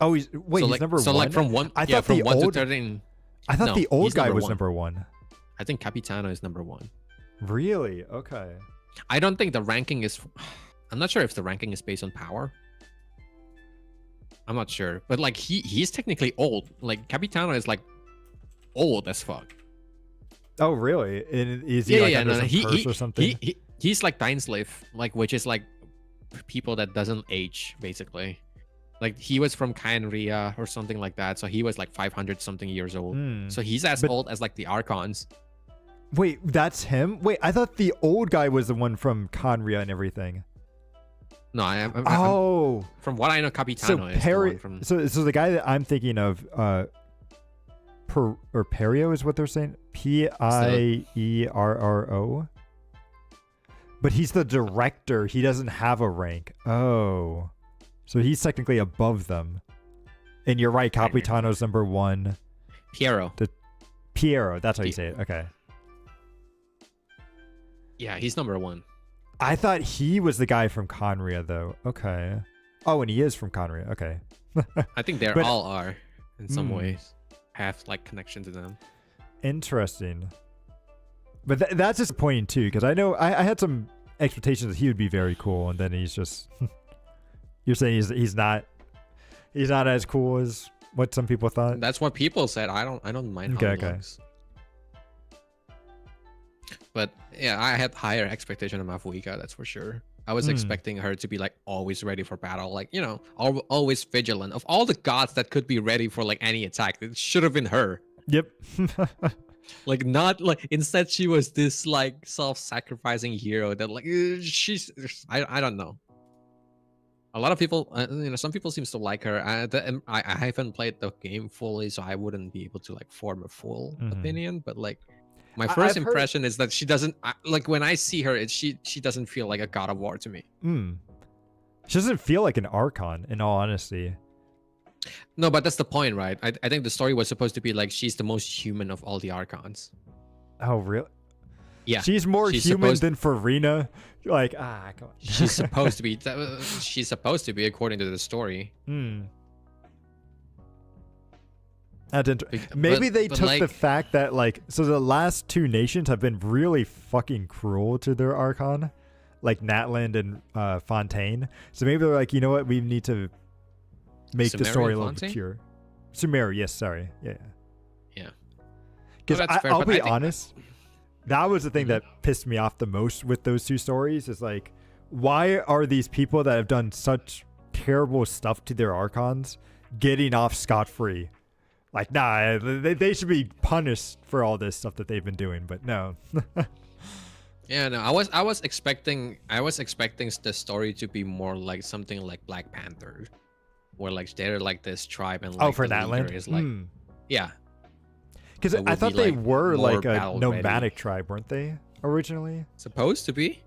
Oh, he's number one. So like from one, I thought from the 1 old, to 13. I thought No, the old he's guy number was one. number one. I think Capitano is number 1. Really? Okay. I don't think the ranking is. I'm not sure if the ranking is based on power. I'm not sure, but like he's technically old. Like Capitano is like old as fuck. Oh, really? And is he under some curse or something? He's like Dainsleif, like, which is like people that doesn't age, basically. Like he was from Kaenria or something like that, so he was like 500 something years old. So he's as old as like the Archons. Wait, that's him? Wait, I thought the old guy was the one from Conria and everything. No, I'm from what I know, Capitano is the one from. So the guy that I'm thinking of, Perio is what they're saying. Pierro. But he's the director. He doesn't have a rank. Oh, so he's technically above them. And you're right. Capitano's number 1. Piero. Piero. That's how you say it. Okay. Yeah, he's number 1. I thought he was the guy from Conria, though. Okay. Oh, and he is from Conria. Okay. I think they all are in some ways. Have like connection to them. Interesting. But that's disappointing too, because I know I had some expectations that he would be very cool, and then he's just. You're saying he's not as cool as what some people thought. That's what people said. I don't mind how he looks. But yeah, I had higher expectation of Mafuika, that's for sure. I was expecting her to be like always ready for battle, like, you know, always vigilant. Of all the gods that could be ready for like any attack, it should have been her. Yep. Like, not like, instead she was this like self-sacrificing hero that like she's I don't know. A lot of people, you know, some people seems to like her. I haven't played the game fully, so I wouldn't be able to like form a full opinion. But like, my first impression is that she doesn't like, when I see her, she doesn't feel like a God of War to me. She doesn't feel like an Archon, in all honesty. No, but that's the point, right? I think the story was supposed to be like she's the most human of all the Archons. Oh, really? Yeah. She's more human than Farina. Like, come on. She's supposed to be. She's supposed to be, according to the story. Maybe they took like, the fact that like, so the last 2 nations have been really fucking cruel to their Archon, like Natland and Fontaine. So maybe they're like, you know what, we need to make the story a little bit pure. Sumeru, yes, sorry, yeah. Because I'll be honest, that was the thing that pissed me off the most with those 2 stories. Is like, why are these people that have done such terrible stuff to their Archons getting off scot-free? Like, nah, they should be punished for all this stuff that they've been doing, but no. Yeah, no, I was expecting the story to be more like something like Black Panther, where like they're like this tribe and like for that land is like, yeah. Because I thought they were like a nomadic tribe, weren't they originally? Supposed to be.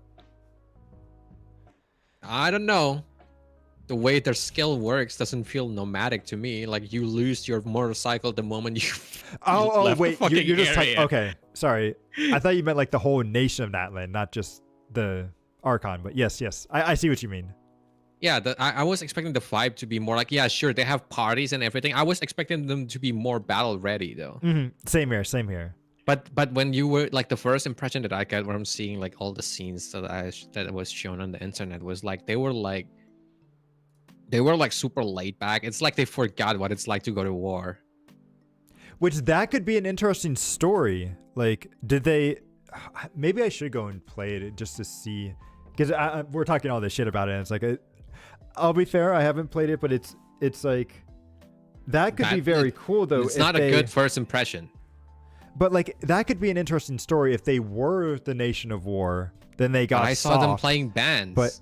I don't know. The way their skill works doesn't feel nomadic to me. Like, you lose your motorcycle the moment you. Wait, you're just like, okay, sorry. I thought you meant like the whole nation of Natlan, not just the Archon. But yes, I see what you mean. Yeah, I was expecting the vibe to be more like, yeah, sure, they have parties and everything. I was expecting them to be more battle ready though. Same here. But when you were like, the first impression that I got when I'm seeing like all the scenes that was shown on the internet was like they were like super laid back. It's like they forgot what it's like to go to war. Which that could be an interesting story. Like, did they? Maybe I should go and play it just to see, because we're talking all this shit about it. And it's like, I'll be fair, I haven't played it, but it's like that could be very cool though. It's not a good first impression. But like that could be an interesting story if they were the nation of war. Then they got. But I saw them soft, playing bands. But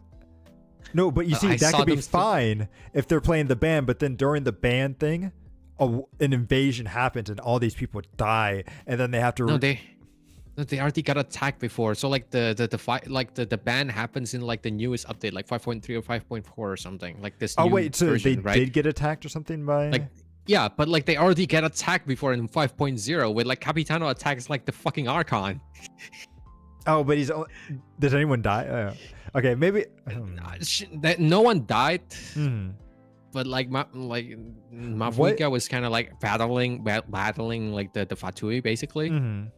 no, but you see, I that saw could be them fine if they're playing the band. But then during the band thing, an invasion happens and all these people die, and then they have to. No, they already got attacked before. So like the fight, like the ban happens in like the newest update, like 5.3 or 5.4 or something. Like this. Oh new wait, so version, they right? did get attacked or something by. Like yeah, but like they already get attacked before in 5.0 with like Capitano attacks like the fucking Archon. Oh, but he's. Did anyone die? Okay, maybe. That no one died. Mhm. But like Mafuika was kind of like battling like the Fatui basically Mhm.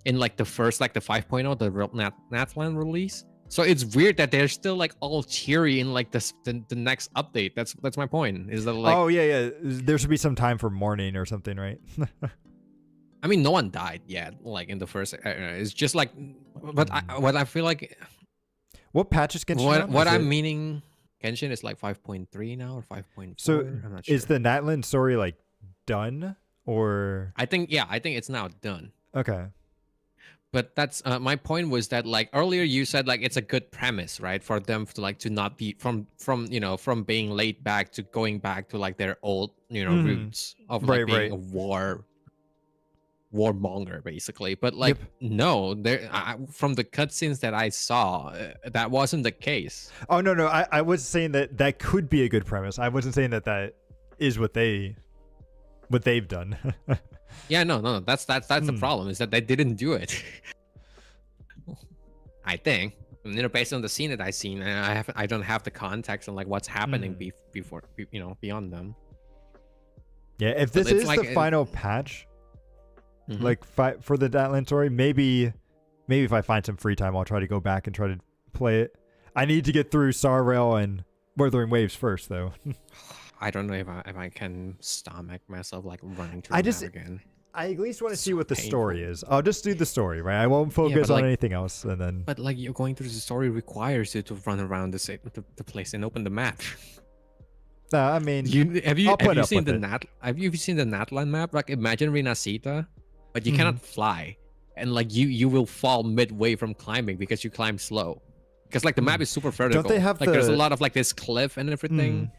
in like the first like the 5.0 the real Natlan release. So it's weird that they're still like all cheery in like the next update. That's my point. Is that like Oh yeah. There should be some time for mourning or something, right? I mean no one died yet like in the first it's just like but what I feel like What patches Genshin? what I'm meaning Genshin is like 5.3 now or 5.4. So I'm not sure. is the Natlan story like done or? I think it's now done. Okay. But that's my point was that like earlier you said like it's a good premise, right, for them to like to not be from from being laid back to going back to like their old roots of like being a warmonger basically. But like no, there from the cutscenes that I saw, that wasn't the case. Oh no, I was saying that could be a good premise. I wasn't saying that is what they've done. Yeah, no, that's the problem is that they didn't do it. I think based on the scene that I've seen, and I don't have the context on like what's happening before beyond them. Yeah, if this is like the final patch. Like for the Natlan story, maybe if I find some free time, I'll try to go back and try to play it. I need to get through Star Rail and Wuthering Waves first, though. I don't know if I can stomach myself like running through that again. I at least want to see what the story is. I'll just do the story, right? I won't focus on anything else, and then. But like you're going through the story requires you to run around the place and open the map. I mean, have you seen the Natlan map? Like imagine Rinasita. But you cannot fly, and like you will fall midway from climbing because you climb slow. Because like the map is super vertical. Don't they have like there's a lot of like this cliff and everything.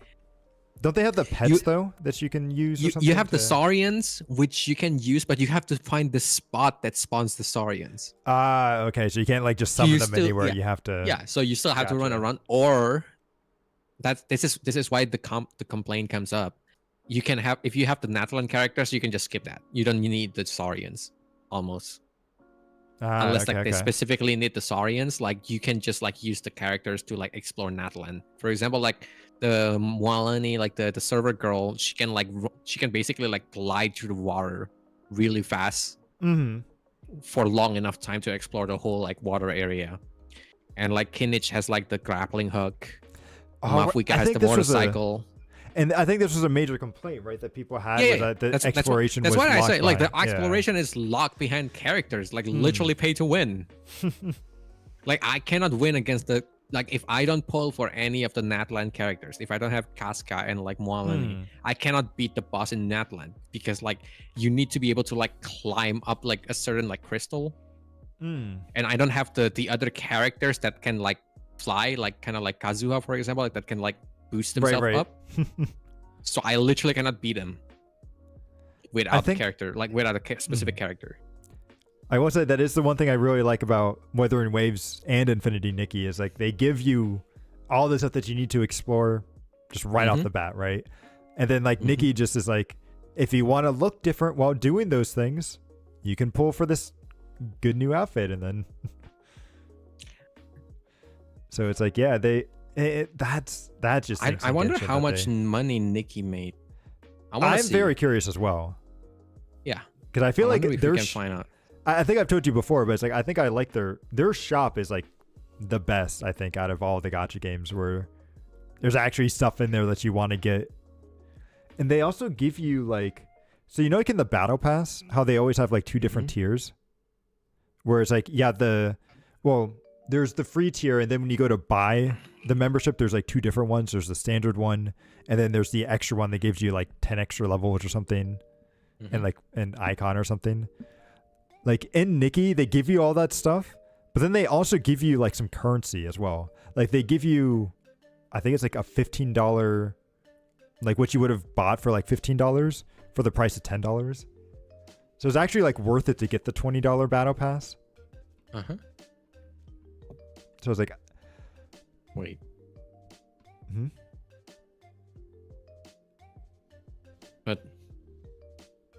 Don't they have the pets though that you can use? Or something you have the Saurians which you can use, but you have to find the spot that spawns the Saurians. Okay, so you can't like just summon them anywhere. You have to. Yeah, so you still have to run around, or this is why the complaint comes up. You can have if you have the Natlan characters, you can just skip that. You don't need the Saurians, almost. Unless they specifically need the Saurians, like you can just like use the characters to like explore Natlan. For example, like the Mwalani, like the server girl, she can basically like glide through the water really fast for long enough time to explore the whole like water area. And like Kinich has like the grappling hook. Mafuika has the motorcycle. And I think this was a major complaint, right? That people had was that the exploration was locked. That's why I say, like, the exploration is locked behind characters, like literally pay to win. Like, I cannot win against if I don't pull for any of the Natlan characters, if I don't have Casca and like Mwalani, I cannot beat the boss in Natlan because like you need to be able to like climb up like a certain like crystal. And I don't have the other characters that can like fly, like kind of like Kazuha, for example, like that can like boost himself up. So I literally cannot beat him without a character, like without a specific character. I will say that is the one thing I really like about Wuthering Waves and Infinity Nikki is like they give you all the stuff that you need to explore just right off the bat, right? And then like Nikki just is like, if you want to look different while doing those things, you can pull for this good new outfit, and then so it's like, yeah, that's just. I wonder how much money Nikki made. I'm very curious as well. Yeah, because I feel like we can find out. I think I've told you before, but it's like I think I like their shop is like the best. I think out of all the gacha games where there's actually stuff in there that you want to get, and they also give you like, so like in the battle pass how they always have like two different tiers, where it's like there's the free tier, and then when you go to buy the membership, there's like two different ones. There's the standard one, and then there's the extra one that gives you like 10 extra levels or something, and like an icon or something. Like in Nikki, they give you all that stuff, but then they also give you like some currency as well. Like they give you, I think it's like a $15, like what you would have bought for like $15 for the price of $10. So it's actually like worth it to get the $20 battle pass. Uh-huh. So it's like, Wait. hmm? But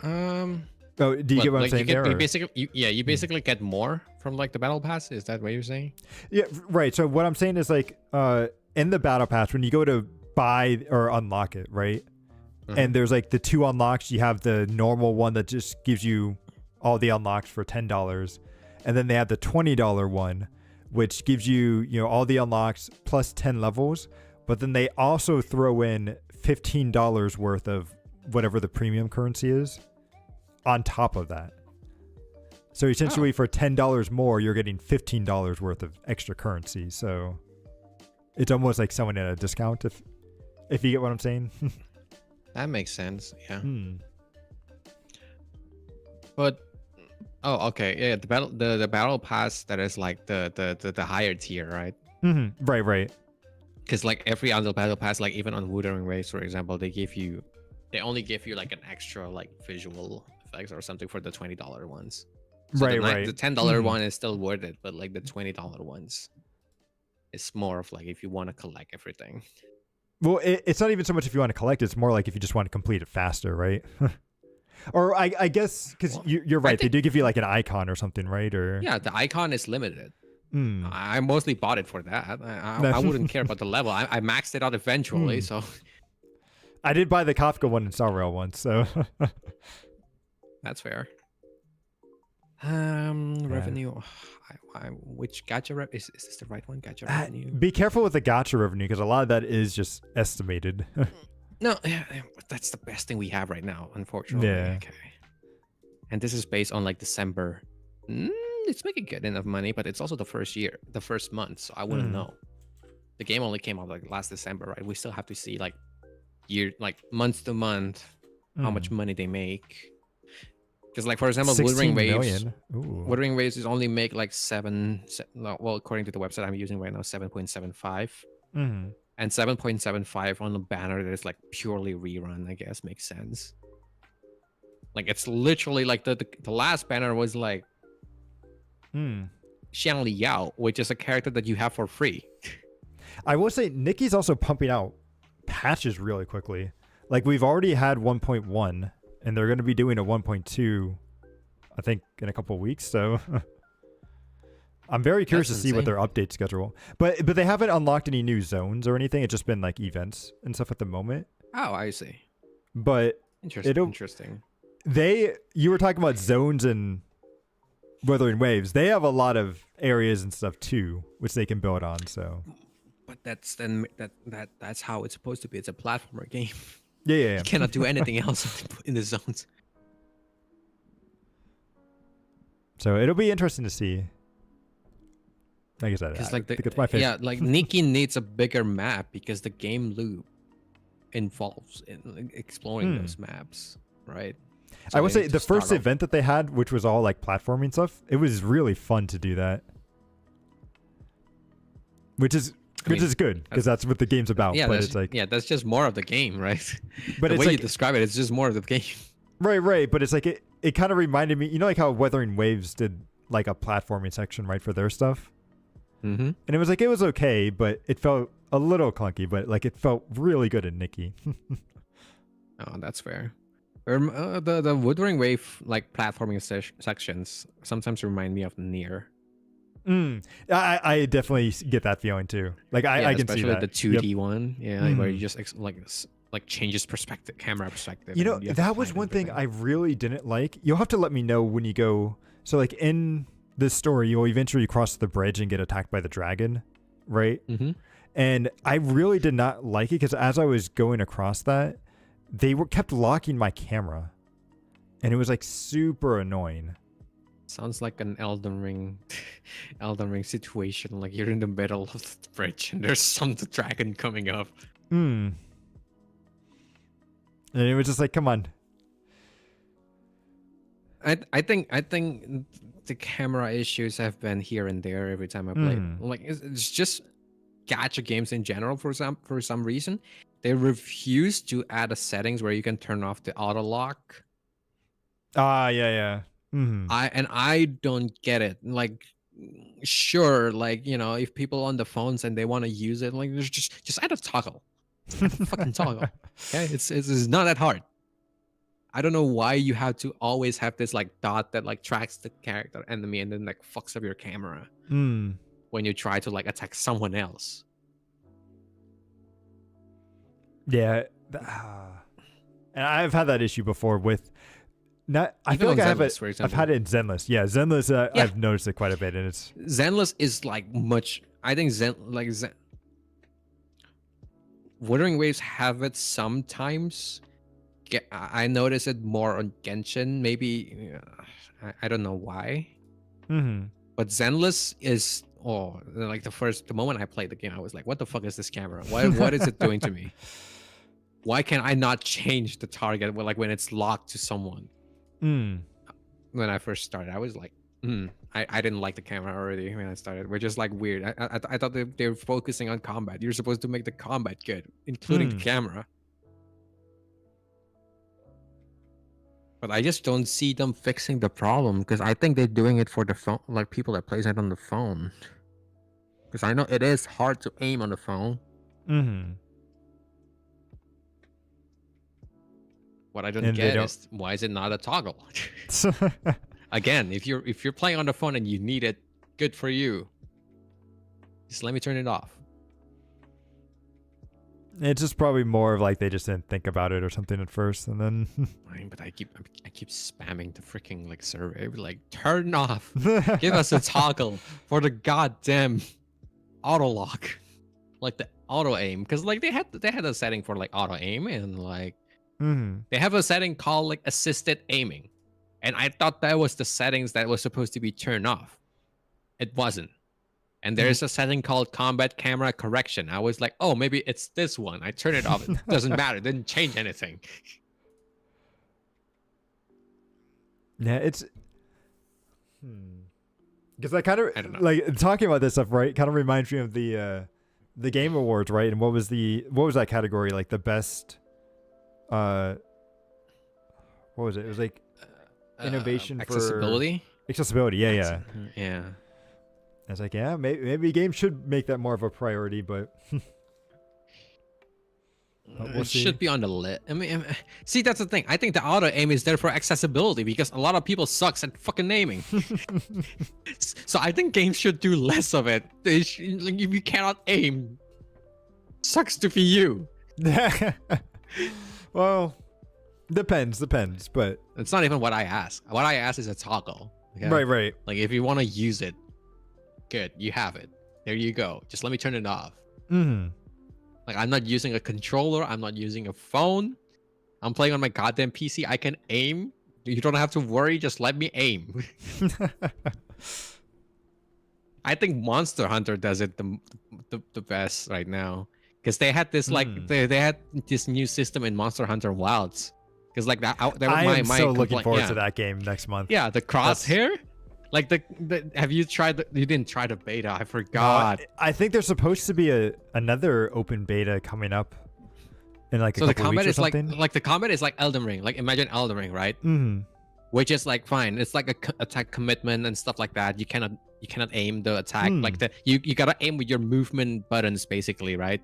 Oh, do you get what I'm like saying you there? get, you or- basically you basically get more from like the battle pass. Is that what you're saying? Yeah, right. So what I'm saying is like, in the battle pass, when you go to buy or unlock it, right? And there's like the 2 unlocks. You have the normal one that just gives you all the unlocks for $10, and then they have the $20 one, which gives you all the unlocks plus 10 levels. But then they also throw in $15 worth of whatever the premium currency is on top of that. So essentially, for $10 more, you're getting $15 worth of extra currency. So it's almost like someone at a discount, if you get what I'm saying. That makes sense. Yeah. Hmm. But okay. Yeah, the battle pass that is like the higher tier, right? Mm-hmm. Right. Because like every other battle pass, like even on Wuthering Waves, for example, they only give you like an extra like visual effects or something for the $20 ones. So Right. The $10 one is still worth it, but like the $20 ones, it's more of like if you want to collect everything. Well, it's not even so much if you want to collect. It's more like if you just want to complete it faster, right? Or I guess because you're right. They do give you like an icon or something, right? Or yeah, the icon is limited. Mm. I mostly bought it for that. I wouldn't care about the level. I maxed it out eventually, so I did buy the Kafka one in Star Rail once, so that's fair. Revenue. Which gacha is this the right one? Gacha revenue. Be careful with the gacha revenue because a lot of that is just estimated. No, yeah, that's the best thing we have right now, unfortunately. Yeah. Okay. And this is based on like December. It's making good enough money, but it's also the first month, so I wouldn't know. The game only came out like last December, right? We still have to see like month to month how much money they make. Because like for example, Wuthering Waves is only make like well, according to the website I'm using right now, 7.75. And 7.75 on the banner that is like purely rerun, I guess makes sense. Like it's literally like the last banner was like Xiang Liao, which is a character that you have for free. I will say Nikki's also pumping out patches really quickly. Like we've already had 1.1 and they're going to be doing a 1.2 I think in a couple of weeks, so I'm very curious to see what their update schedule. But they haven't unlocked any new zones or anything. It's just been like events and stuff at the moment. Oh, I see. But interesting. You were talking about zones and Wuthering Waves. They have a lot of areas and stuff too, which they can build on. So, but that's how it's supposed to be. It's a platformer game. Yeah. You cannot do anything else in the zones. So it'll be interesting to see. Like I said, I think it's my favorite. Yeah, like Nikki needs a bigger map because the game loop involves in exploring those maps, right? So I would say the first event that they had, which was all like platforming stuff, it was really fun to do that. Which is good because that's what the game's about. Yeah, but it's like that's just more of the game, right? But the it's way like, you describe it, it's just more of the game. Right. But it's like it kind of reminded me, like how Wuthering Waves did like a platforming section, right, for their stuff. And it was okay, but it felt a little clunky, but like it felt really good in Nikki. Oh, that's fair. The Wuthering Wave like platforming sections sometimes remind me of Nier. I definitely get that feeling too. Like I can see that. Especially the 2D one, where you just like changes perspective, camera perspective. That was one thing I really didn't like. You'll have to let me know when you go. So like in this story, you'll eventually cross the bridge and get attacked by the dragon, right? And I really did not like it because as I was going across that, they kept locking my camera, and it was like super annoying. Sounds like an Elden Ring situation. Like you're in the middle of the bridge and there's some dragon coming up. And it was just like, come on. I think the camera issues have been here and there every time I play. Hmm. Like it's just gacha games in general for some reason. They refuse to add a settings where you can turn off the auto lock. Ah, yeah, yeah. Hmm. I don't get it. Like sure, like if people on the phones and they want to use it, like there's just add a toggle. Just add a fucking toggle. Okay? It's not that hard. I don't know why you have to always have this like dot that like tracks the character enemy and then like fucks up your camera Hmm. when you try to like attack someone else. Yeah. And I've had that issue before with not. I Even feel like on I have Zenless, it. for I've example. had it in Zenless. Yeah, Zenless. Yeah. I've noticed it quite a bit, and it's Zenless is like much. I think Wuthering Waves have it sometimes. I notice it more on Genshin. Maybe I don't know why, hmm. but Zenless is like the moment I played the game, I was like, what the fuck is this camera? What is it doing to me? Why can I not change the target when it's locked to someone? Mm. When I first started, I was like, I didn't like the camera already when I started. We're just like weird. I thought they were focusing on combat. You're supposed to make the combat good, including the camera. But I just don't see them fixing the problem because I think they're doing it for the phone, like people that plays it on the phone. Because I know it is hard to aim on the phone. Mm-hmm. What I don't get is why is it not a toggle? Again, if you're playing on the phone and you need it, good for you. Just let me turn it off. It's just probably more of like they just didn't think about it or something at first, and then. But I keep spamming the freaking like survey, like turn off, give us a toggle for the goddamn auto lock, like the auto aim, because like they had a setting for like auto aim and like they have a setting called like assisted aiming, and I thought that was the settings that was supposed to be turned off. It wasn't. And there's a setting called combat camera correction. I was like, oh, maybe it's this one. I turn it off. It doesn't matter. It didn't change anything. Yeah, it's because I kind of like talking about this stuff, right? Kind of reminds me of the Game Awards, right? And what was that category? Like the best what was it? It was like innovation accessibility. For accessibility. Yeah. Yeah. I was like, yeah, maybe games should make that more of a priority, but it should be on the list. I mean, see, that's the thing. I think the auto aim is there for accessibility because a lot of people sucks at fucking aiming. So I think games should do less of it. If you cannot aim, sucks to be you. Well, depends, but it's not even what I ask. What I ask is a toggle. Okay? Right. Like if you want to use it, good, you have it. There you go. Just let me turn it off. Like I'm not using a controller. I'm not using a phone. I'm playing on my goddamn PC. I can aim. You don't have to worry. Just let me aim. I think Monster Hunter does it the best right now because they had this like they had this new system in Monster Hunter Wilds. Because like that was I'm so looking forward to that game next month. Yeah, the crosshair. Like have you tried you didn't try the beta? I forgot. I think there's supposed to be another open beta coming up in like a couple weeks or something. Like the combat is like Elden Ring. Like imagine Elden Ring, right? Which is like fine. It's like a attack commitment and stuff like that. You cannot aim the attack. Like you gotta aim with your movement buttons basically, right?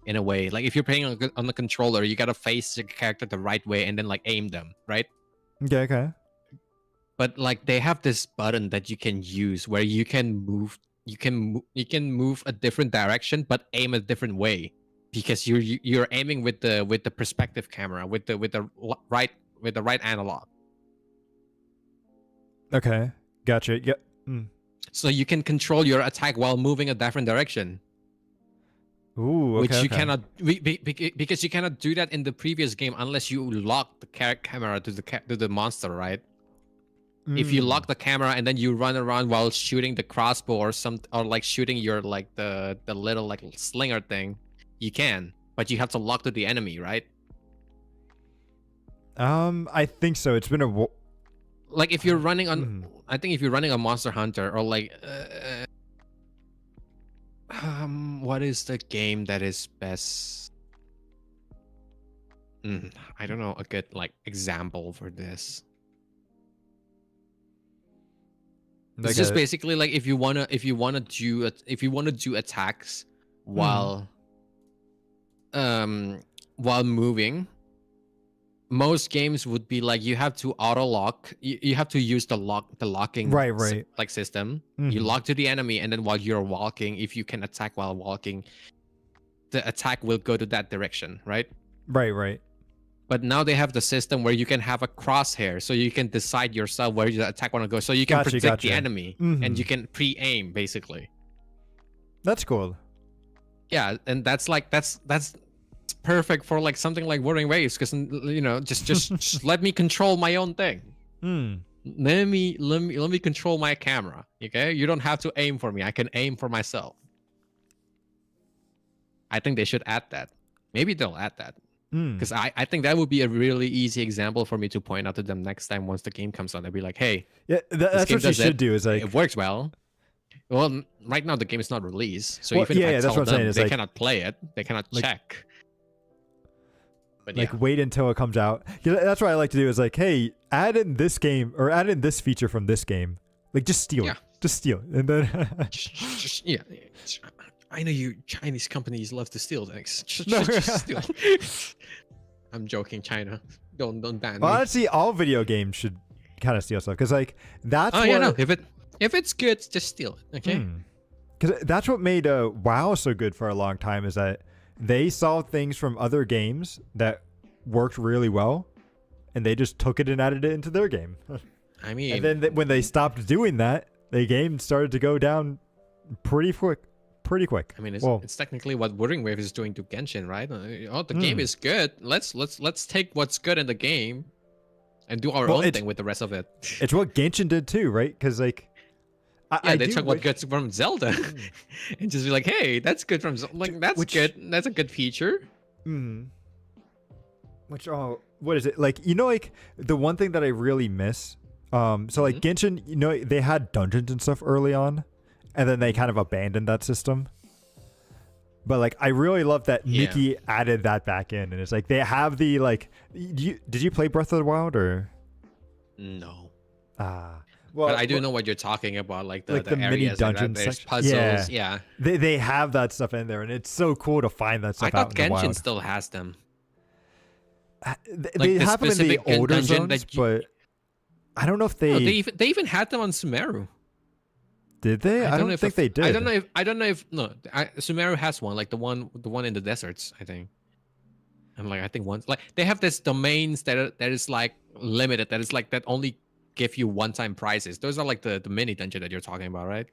In a way, like if you're playing on the controller, you gotta face your character the right way and then like aim them, right? Okay. But like they have this button that you can use where you can move move a different direction but aim a different way because you're aiming with the perspective camera with the right analog. Okay, gotcha. Yep. So you can control your attack while moving a different direction. Ooh, okay, which you cannot because you cannot do that in the previous game unless you lock the camera to the monster, right? If you lock the camera and then you run around while shooting the crossbow or like shooting your like the little like slinger thing, you can, but you have to lock to the enemy, right? I think so. It's been like if you're running on, Mhm. I think if you're running a Monster Hunter or like, what is the game that is best? I don't know a good like example for this. It's Like just a basically like if you wanna do attacks while um while moving, most games would be like you have to auto lock. You have to use the locking right. like system. You Mhm. lock to the enemy, and then while you're walking, if you can attack while walking, the attack will go to that direction, right? Right. But now they have the system where you can have a crosshair, so you can decide yourself where the attack want to go, so you can predict the Gotcha. enemy, and you Mhm. can pre-aim basically. That's cool. Yeah, and that's perfect for like something like Wuthering Waves, because just let me control my own thing. Mm. Let me control my camera. Okay, you don't have to aim for me. I can aim for myself. I think they should add that. Maybe they'll add that, Mm. because I think that would be a really easy example for me to point out to them next time once the game comes out. They'll be like, hey, Yeah, this that's game what you does should it. do. Is like, It works well. Well, right now the game is not released, so well, even if I that's tell what I'm saying. them, Is they like, cannot play it. They cannot check. But yeah, wait until it comes out. Yeah, that's what I like to do. Is like, hey, add in this game or add in this feature from this game. Like, just steal it. Just steal it, and then yeah. I know you Chinese companies love to steal things. No. Just steal. I'm joking, China. Don't ban me. Honestly, all video games should kind of steal stuff because like that's Oh what. yeah, no. If it's good, just steal it. Okay. Because that's what made WoW so good for a long time is that they saw things from other games that worked really well, and they just took it and added it into their game. I mean, and then when they stopped doing that, the game started to go down pretty quick. I mean, it's technically what Wuthering Waves is doing to Genshin, right? Oh, the game is good. Let's take what's good in the game and do our own thing with the rest of it. It's what Genshin did too, right? Because like, they took what good from Zelda and just be like, hey, that's good from Zelda. Like that's good. That's a good feature. Which what is it like? Like the one thing that I really miss. So like Genshin, they had dungeons and stuff early on. And then they kind of abandoned that system. But like, I really love that Nikki added that back in, and it's like they have the like. Did you play Breath of the Wild or? No. Well, but I do know what you're talking about, like the mini areas, dungeons, there's puzzles. Yeah. They have that stuff in there, and it's so cool to find that stuff out in the wild. Genshin still has them. They have them in the older zones, but I don't know if they. No, they even had them on Sumeru. Did they? I don't think they did. I don't know if Sumeru has one, like the one in the deserts, I think. And like I think once like they have this domains that is like limited, that is like that only give you one-time prizes. Those are like the mini dungeon that you're talking about, right?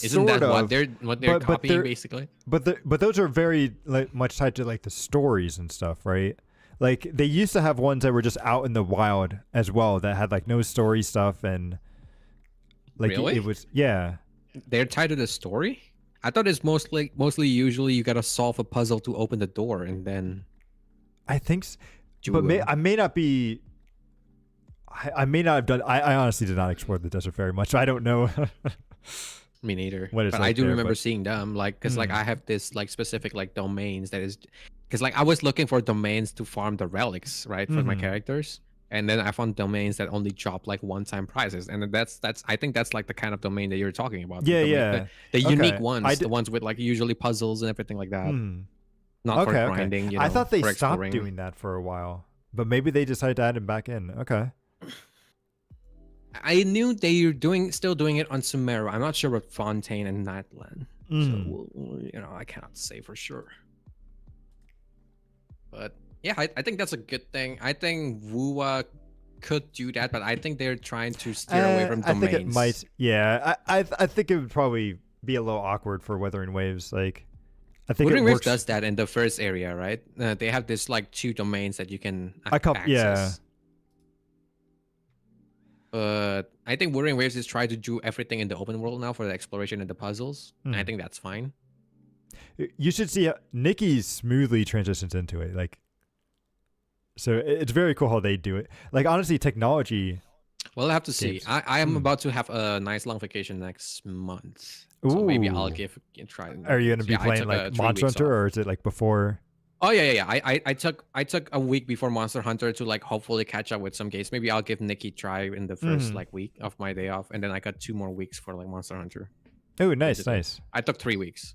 Isn't that what they're copying basically? But those are very like much tied to like the stories and stuff, right? Like they used to have ones that were just out in the wild as well that had like no story stuff and like it was They're tied to the story? I thought it's mostly usually you gotta solve a puzzle to open the door and then I think but I may not be I may not have done I honestly did not explore the desert very much, so I don't know. Me neither. But I do remember seeing them like because like I have this like specific like domains that is because like I was looking for domains to farm the relics, right, for my characters, and then I found domains that only drop like one-time prizes, and that's I think that's like the kind of domain that you're talking about. The unique ones, the ones with like usually puzzles and everything like that. Not for grinding. I thought they stopped doing that for a while, but maybe they decided to add them back in. Okay. I knew they were still doing it on Sumeru. I'm not sure about Fontaine and Nightland, so I cannot say for sure. But yeah, I think that's a good thing. I think Wuwa could do that, but I think they're trying to steer away from domains. I think it might. Yeah, I think it would probably be a little awkward for Wuthering Waves. Like, I think Wuthering Waves does that in the first area, right? They have this like 2 domains that you can access. Yeah. But I think Wuthering Waves is trying to do everything in the open world now for the exploration and the puzzles. And I think that's fine. You should see how Nikki smoothly transitions into it. Like, So it's very cool how they do it. Like honestly, technology Well, I have to see. games. I am Hmm. about to have a nice long vacation next month, so maybe I'll Ooh. give a try. Are you gonna So be yeah, I playing took like 3 weeks Monster Hunter, off. or is it like before? Oh yeah. I took a week before Monster Hunter to like hopefully catch up with some games. Maybe I'll give Nikki try in the first Hmm. like week of my day off, and then I got 2 more weeks for like Monster Hunter, Oh, nice, basically. nice, I took 3 weeks.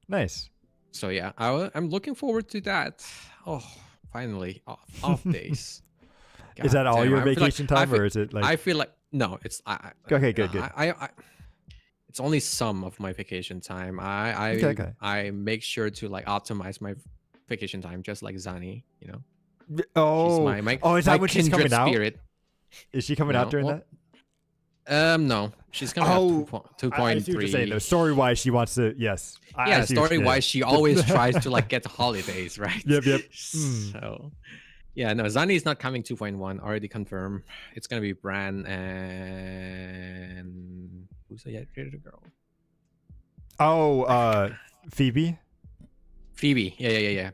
nice. So yeah, I'm looking forward to that. Oh, finally off days. Is God that all damn, your I feel like vacation time, or is it like? I feel like no, it's Okay, no, good, good. it's only some of my vacation time. Okay, I okay. I make sure to like optimize my vacation time, just like Zani. She's Oh, oh, is my that when she's kindred coming out? spirit. Is she coming out No, during well, that? no, she's coming out Oh, two I point see what you're saying though. three. Story wise, she wants to. Yes, I Yeah, see. What story you, wise, she always tries to like get the holidays, right? Yep, yep. Mm. So yeah, no, Zani is not coming 2.1, already confirmed. It's gonna be Bran and who's the other girl? Oh, Phoebe. Phoebe.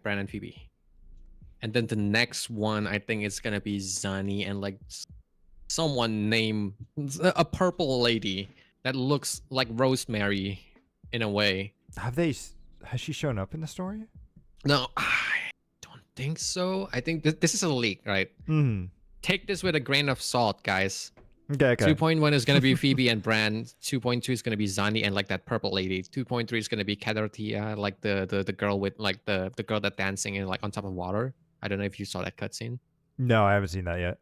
Bran and Phoebe. And then the next one, I think it's gonna be Zani and like someone named a purple lady that looks like Rosemary in a way. Have they? Has she shown up in the story? No, I don't think so. I think this is a leak, right? Hmm. Take this with a grain of salt, guys. Okay, okay. 2.1 is going to be Phoebe and Bran. 2.2 is going to be Zani and like that purple lady. 2.3 is going to be Kadartia, like the girl with like the girl that dancing in like on top of water. I don't know if you saw that cutscene. No, I haven't seen that yet.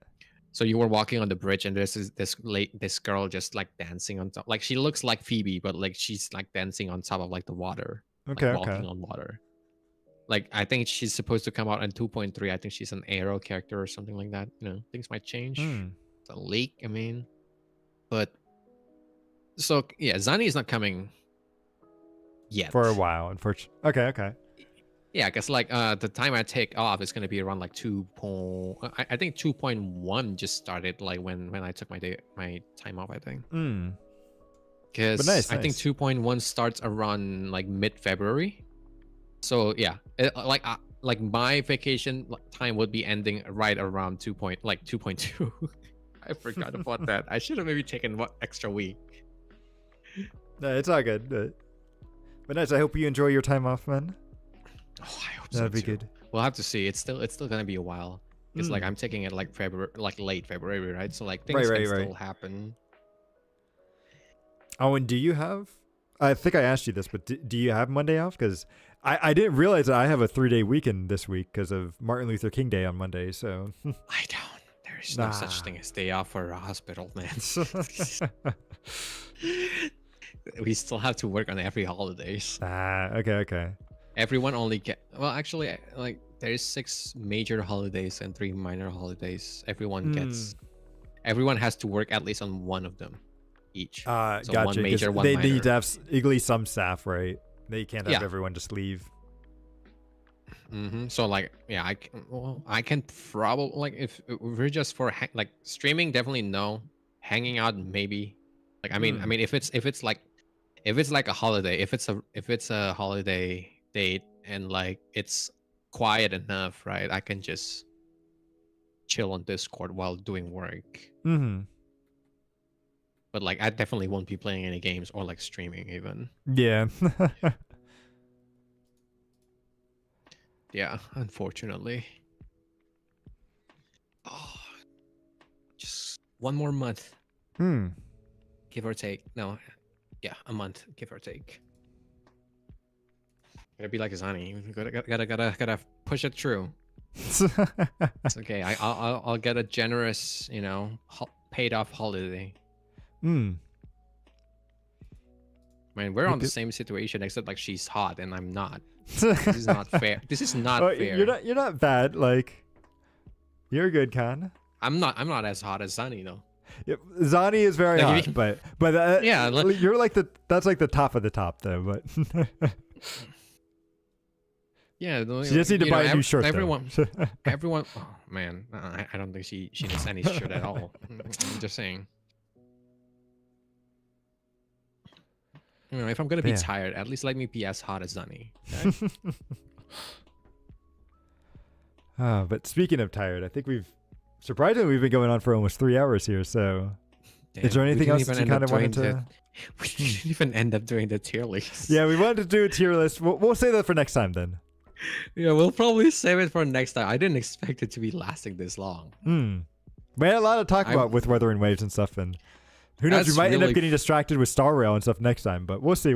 So you were walking on the bridge and this girl just like dancing on top. Like she looks like Phoebe, but like she's like dancing on top of like the water. Okay, Like okay. walking on water. Like I think she's supposed to come out in 2.3. I think she's an arrow character or something like that. Things might change. Hmm. It's a leak, I mean. But so yeah, Zani is not coming yet. For a while, unfortunately. Okay, okay. Yeah, because like the time I take off is gonna be around like I think 2.1 just started like when I took my time off, I think. Hmm. Because nice, I think nice. 2.1 starts around like mid-February. So yeah, like my vacation time would be ending right around 2.2. I forgot about that. I should have maybe taken one extra week. No, it's all good. But nice. I hope you enjoy your time off, man. Oh, I hope That'd so be too. good. We'll have to see. It's still gonna be a while. It's like Mm. I'm taking it like February, like late February, right? So like Right, things right, can right. still happen. Oh, and do you have? I think I asked you this, but do you have Monday off? Because I didn't realize that I have a 3-day weekend this week because of Martin Luther King Day on Monday. So I don't. There's no such thing as day off for a hospital, man. We still have to work on every holidays. Okay, okay. Everyone only actually like there's 6 major holidays and 3 minor holidays. Everyone has to work at least on one of them each. So Gotcha. one major, one they minor. need to have at least some staff, right? They can't have Yeah. everyone just leave. So like yeah, I can probably like if we're just for like streaming, definitely no. Hanging out maybe. Like I mean if it's like a holiday, if it's a holiday date and like it's quiet enough, right? I can just chill on Discord while doing work. Mm-hmm. But like I definitely won't be playing any games or like streaming even. Yeah. Yeah, unfortunately. Oh, just one more month, give or take. No, yeah, a month, give or take. Gotta be like Zani. Gotta push it through. It's okay. I'll get a generous, paid off holiday. Mm. I mean, we're on the same situation, except like she's hot and I'm not. This is not fair. This is not fair. You're not bad. Like, you're good, Khan. I'm not as hot as Zani though. Yep. Zani is very hot, but yeah, you're like that's like the top of the top though. But yeah, she just need to buy a new shirt. Everyone. Oh man, I don't think she needs any shirt at all. I'm just saying. If I'm gonna be tired, at least let me be as hot as Zani. Okay? But speaking of tired, I think we've been going on for almost 3 hours here. So Damn, is there we anything didn't else even that you end up kind of wanted doing to? We didn't even end up doing the tier list. Yeah, we wanted to do a tier list. We'll say that for next time then. Yeah, we'll probably save it for next time. I didn't expect it to be lasting this long. We had a lot to talk I- about with Wuthering Waves and stuff, and who knows, we That's might end up really getting distracted with Star Rail and stuff next time, but we'll see.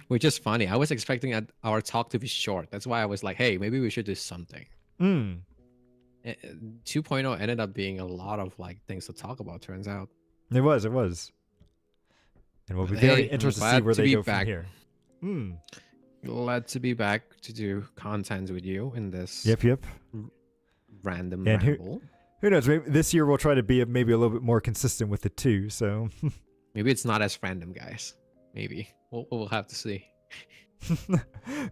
Which is funny. I was expecting our talk to be short. That's why I was like, hey, maybe we should do something. 2.0 ended up being a lot of like things to talk about, turns out. It was. And we'll be But very hey, I'm interested to see glad where to they be go back. from here. Glad to be back to do content with you in this Yep. random And ramble. Who knows? Maybe this year we'll try to be maybe a little bit more consistent with it too. So Maybe it's not as random, guys. Maybe. We'll have to see.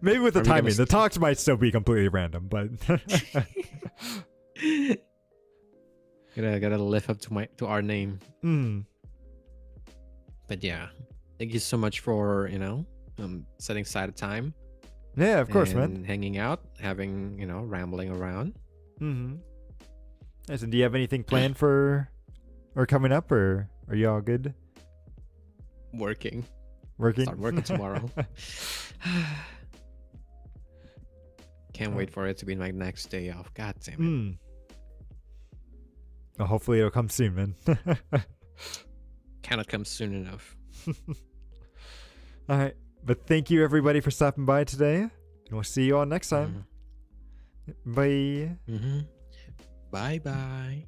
maybe with the Are we gonna timing, the talks might still be completely random, but gotta live up to our name. But yeah, thank you so much for setting aside a time. Yeah, of course, man. And hanging out, having rambling around. Listen, do you have anything planned for or coming up, or are you all good? Working. Working. Start working tomorrow. Can't wait for it to be my next day off. God damn it. Well, hopefully it'll come soon, man. Cannot come soon enough. All right, but thank you everybody for stopping by today, and we'll see you all next time. Bye. Bye bye.